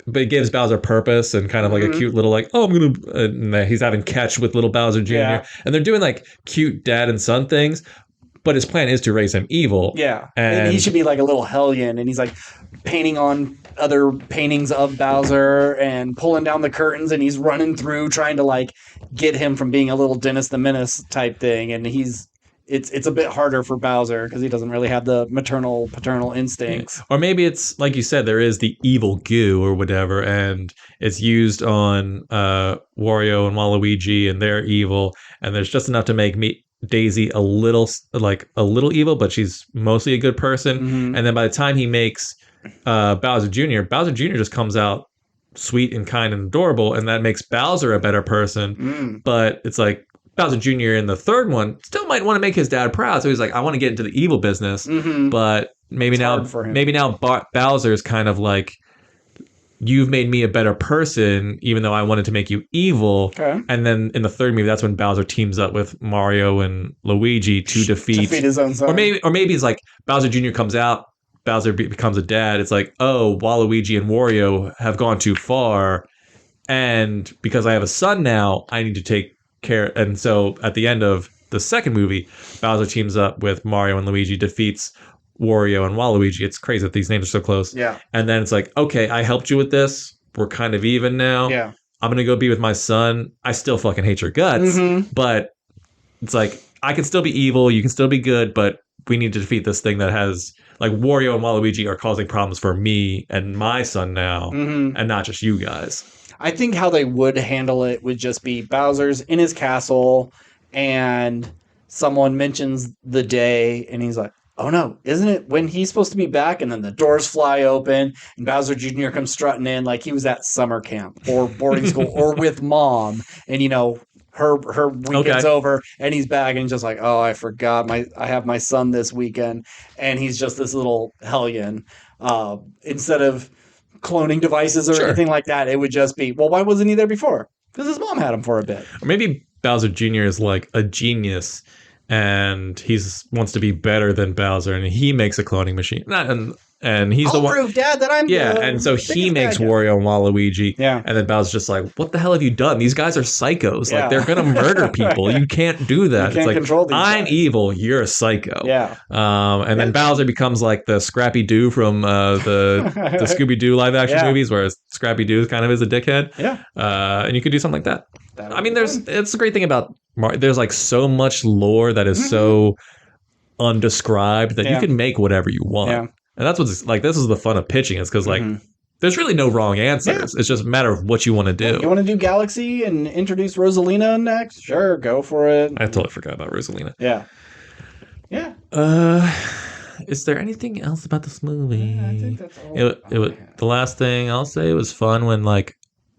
but it gives Bowser purpose and kind of like a cute little like, oh, I'm gonna. He's having catch with little Bowser Jr. And they're doing like cute dad and son things. But his plan is to raise him evil. Yeah. And he should be like a little hellion. And he's like painting on other paintings of Bowser and pulling down the curtains. And he's running through trying to like get him from being a little Dennis the Menace type thing. And it's a bit harder for Bowser because he doesn't really have the maternal paternal instincts. Or maybe it's like you said, there is the evil goo or whatever. And it's used on Wario and Waluigi and they're evil. And there's just enough to make Daisy a little evil, but she's mostly a good person. And then by the time he makes Bowser Jr. just comes out sweet and kind and adorable, and that makes Bowser a better person. But it's like Bowser Jr. in the third one still might want to make his dad proud, so he's like, I want to get into the evil business. But maybe now Bowser's kind of like, you've made me a better person, even though I wanted to make you evil. And then in the third movie, that's when Bowser teams up with Mario and Luigi to defeat his own son. Or maybe it's like Bowser Jr. comes out, Bowser becomes a dad. It's like, oh, Waluigi and Wario have gone too far, and because I have a son now, I need to take care. And so at the end of the second movie, Bowser teams up with Mario and Luigi, defeats Wario and Waluigi. It's crazy that these names are so close. Yeah. And then it's like, okay, I helped you with this. We're kind of even now. Yeah. I'm going to go be with my son. I still fucking hate your guts. But it's like, I can still be evil. You can still be good. But we need to defeat this thing that has, like, Wario and Waluigi are causing problems for me and my son now. And not just you guys. I think how they would handle it would just be Bowser's in his castle and someone mentions the day and he's like, oh no, isn't it when he's supposed to be back? And then the doors fly open and Bowser Jr. comes strutting in like he was at summer camp or boarding school or with mom. And, you know, her weekend's over and he's back and he's just like, oh, I forgot I have my son this weekend. And he's just this little hellion. Instead of cloning devices or anything like that, it would just be, well, why wasn't he there before? Because his mom had him for a bit. Or maybe Bowser Jr. is like a genius and he wants to be better than Bowser, and he makes a cloning machine. And and he's the I'll one. prove, Dad, that I'm Yeah, the and so he biggest makes bad guy. Wario and Waluigi. Yeah. And then Bowser's just like, what the hell have you done? These guys are psychos. Yeah. Like, they're going to murder people. You can't do that. You can't control these I'm guys. evil. You're a psycho. Yeah. And then Bowser becomes like the Scrappy Doo from the Scooby-Doo live action movies, where Scrappy Doo kind of is a dickhead. Yeah. And you could do something like that. I mean, fun. it's a great thing about Mario. There's like so much lore that is so undescribed that you can make whatever you want. Yeah. And that's what's like, this is the fun of pitching, is because like, there's really no wrong answers. It's just a matter of what you want to do. You want to do Galaxy and introduce Rosalina next? Sure, go for it. I totally forgot about Rosalina. Yeah. Yeah. Is there anything else about this movie? Yeah, I think that's all. The last thing I'll say, it was fun when like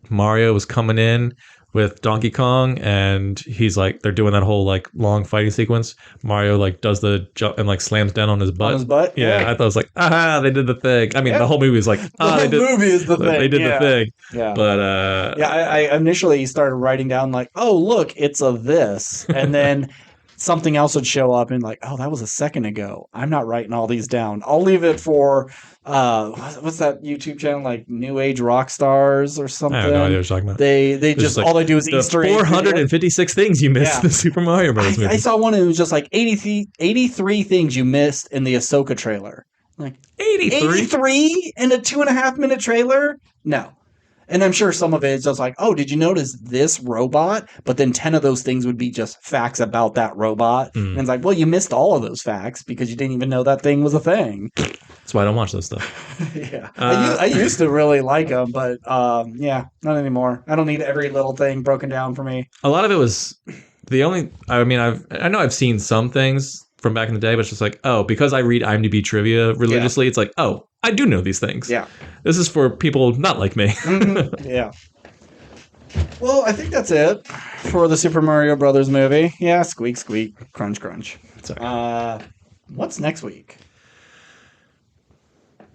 Mario was coming in with Donkey Kong, and he's like, they're doing that whole like long fighting sequence. Mario like does the jump and like slams down on his butt. On his butt? Yeah, I thought it was like, they did the thing. I mean, the whole movie was like, the movie is the thing. They did the thing. Yeah. But I initially started writing down like, oh look, it's a this, and then something else would show up and like, oh, that was a second ago. I'm not writing all these down. I'll leave it for what's that YouTube channel, like New Age Rock Stars or something. I have no idea what you're talking about. They just like, all they do is the Easter eggs. 456 things you missed in the Super Mario Bros. movie. I saw one that was just like 83 things you missed in the Ahsoka trailer. Like 83 in a 2.5 minute trailer? No. And I'm sure some of it is just like, oh, did you notice this robot? But then 10 of those things would be just facts about that robot. And it's like, well, you missed all of those facts because you didn't even know that thing was a thing. That's why I don't watch those stuff. Yeah. I used to really like them, but yeah, not anymore. I don't need every little thing broken down for me. A lot of it was I know I've seen some things from back in the day, but it's just like, oh, because I read IMDb trivia religiously, it's like, oh, I do know these things. Yeah. This is for people not like me. Yeah. Well, I think that's it for the Super Mario Brothers movie. Yeah, squeak, squeak, crunch, crunch. Sorry. What's next week?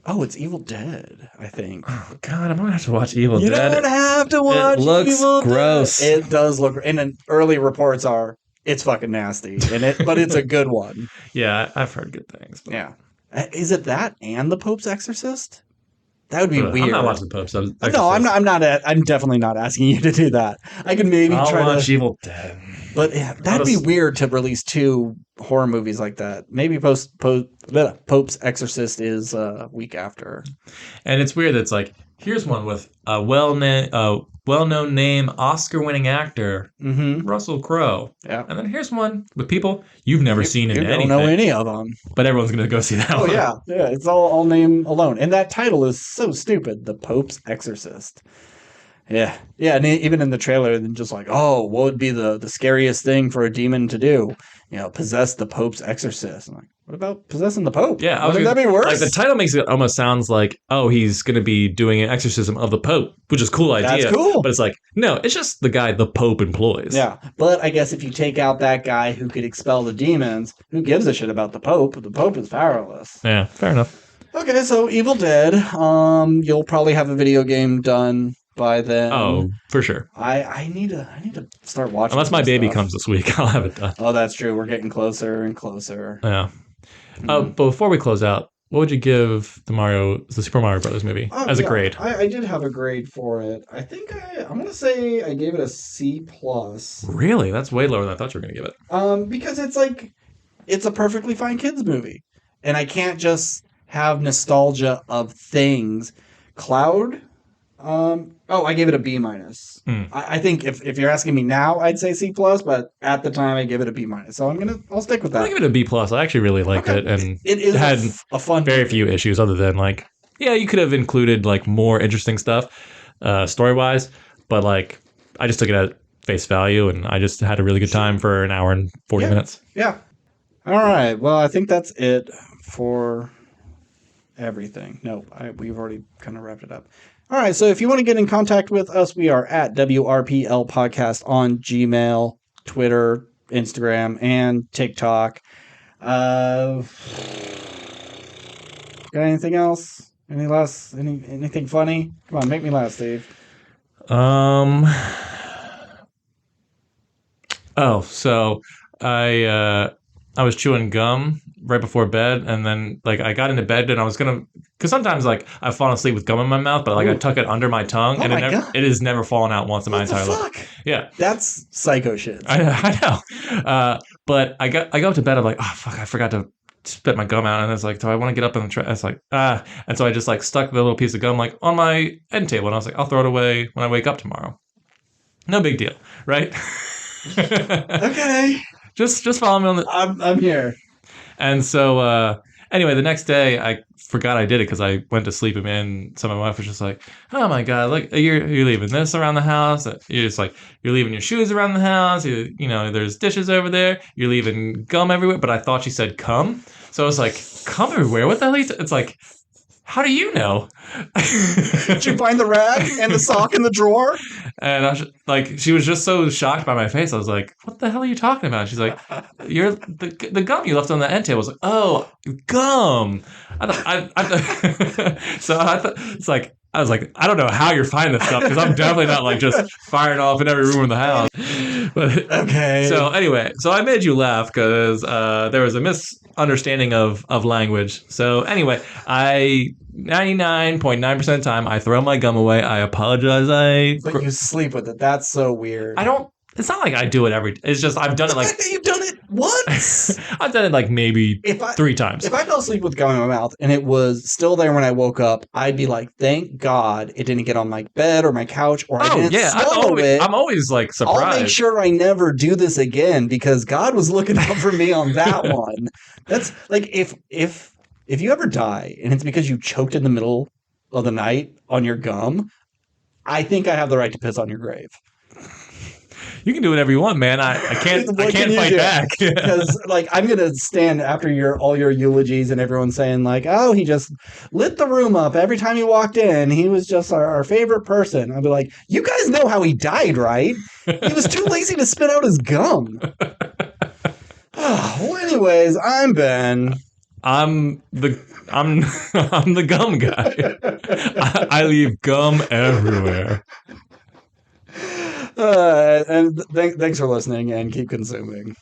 Oh, it's Evil Dead, I think. Oh, God, I'm going to have to watch Evil You Dead. don't have to watch It looks Evil gross. Dead. It does look, and then early reports are, it's fucking nasty, but it's a good one. Yeah, I've heard good things. But... Yeah. Is it that and The Pope's Exorcist? That would be weird. I'm not watching The Pope's Exorcist. No, I'm definitely not asking you to do that. I could maybe try watch to Evil Dead. But yeah, that'd be weird to release 2 horror movies like that. Maybe Pope's Exorcist is a week after. And it's weird that it's like, here's one with a well-known name, Oscar-winning actor, Russell Crowe. Yeah. And then here's one with people you've never seen in anything. You don't know any of them. But everyone's going to go see that one. Yeah. Yeah, it's all name alone. And that title is so stupid, The Pope's Exorcist. Yeah. Yeah, and even in the trailer, they're just like, oh, what would be the scariest thing for a demon to do? You know, possess the Pope's exorcist. I'm like, what about possessing the Pope? Yeah. Wouldn't that be worse? Like, the title makes it almost sounds like, oh, he's going to be doing an exorcism of the Pope, which is a cool idea. That's cool. But it's like, no, it's just the guy the Pope employs. Yeah. But I guess if you take out that guy who could expel the demons, who gives a shit about the Pope? The Pope is powerless. Yeah, fair enough. Okay, so Evil Dead. You'll probably have a video game done by then. Oh, for sure. I need to start watching. Unless my baby comes this week, I'll have it done. Oh, that's true. We're getting closer and closer. Yeah. But before we close out, what would you give the Super Mario Brothers movie as a grade? I did have a grade for it. I think I'm gonna say I gave it a C+. Really? That's way lower than I thought you were gonna give it. Because it's a perfectly fine kids movie, and I can't just have nostalgia of things. Cloud. I gave it a B-. I think if you're asking me now, I'd say C+, but at the time I give it a B-. So I'll stick with that. I'll give it a B+. I actually really liked it, and it had a fun very few issues other than like, yeah, you could have included like more interesting stuff, story-wise, but like I just took it at face value, and I just had a really good time for an hour and 40 minutes. Yeah. All right. Well, I think that's it for everything. No, we've already kind of wrapped it up. All right, so if you want to get in contact with us, we are at WRPL Podcast on Gmail, Twitter, Instagram, and TikTok. Got anything else? Anything funny? Come on, make me laugh, Steve. Oh, so I was chewing gum right before bed, and then like I got into bed and I was gonna, because sometimes like I've fallen asleep with gum in my mouth, but like I tuck it under my tongue, Oh and my God. it has never fallen out once in my What the entire life. fuck? Yeah, That's psycho shit. I know. But I go up to bed. I'm like, oh fuck, I forgot to spit my gum out, and it's like, do I want to get up in the trash? It's like, and so I just like stuck the little piece of gum like on my end table, and I was like, I'll throw it away when I wake up tomorrow. No big deal, right? Okay. Just follow me on the. I'm here. And so anyway, the next day I forgot I did it because I went to sleep, and so my wife was just like, "Oh my god, look, you're leaving this around the house. You're just like you're leaving your shoes around the house. You know, there's dishes over there. You're leaving gum everywhere." But I thought she said "cum," so I was like, "Cum everywhere? What the hell?" It's like, how do you know? Did you find the rag and the sock in the drawer? And I was like, she was just so shocked by my face. I was like, "What the hell are you talking about?" She's like, "You're the gum you left on the end table." I was like, "Oh, gum." So I thought it's like I was like, I don't know how you're finding this stuff because I'm definitely not like just firing off in every room in the house. But Okay. so anyway, so I made you laugh because there was a misunderstanding of language. So anyway, 99.9% of the time I throw my gum away. I apologize. But you sleep with it. That's so weird. I don't. It's not like I do it every. It's just I've done it The like fact that you've done it once. I've done it like maybe If I 3 times. if I fell asleep with gum in my mouth and it was still there when I woke up, I'd be like, "Thank God it didn't get on my bed or my couch, or I didn't swallow it." I'm always like surprised. I'll make sure I never do this again because God was looking out for me on that one. That's like if you ever die and it's because you choked in the middle of the night on your gum, I think I have the right to piss on your grave. You can do whatever you want, man. I can't What can you fight do? back. Because like I'm gonna stand after all your eulogies and everyone saying like, "Oh, he just lit the room up every time he walked in. He was just our favorite person." I'll be like, "You guys know how he died, right? He was too lazy to spit out his gum." Well, anyways, I'm Ben. I'm the gum guy. I leave gum everywhere. And thanks for listening and keep consuming.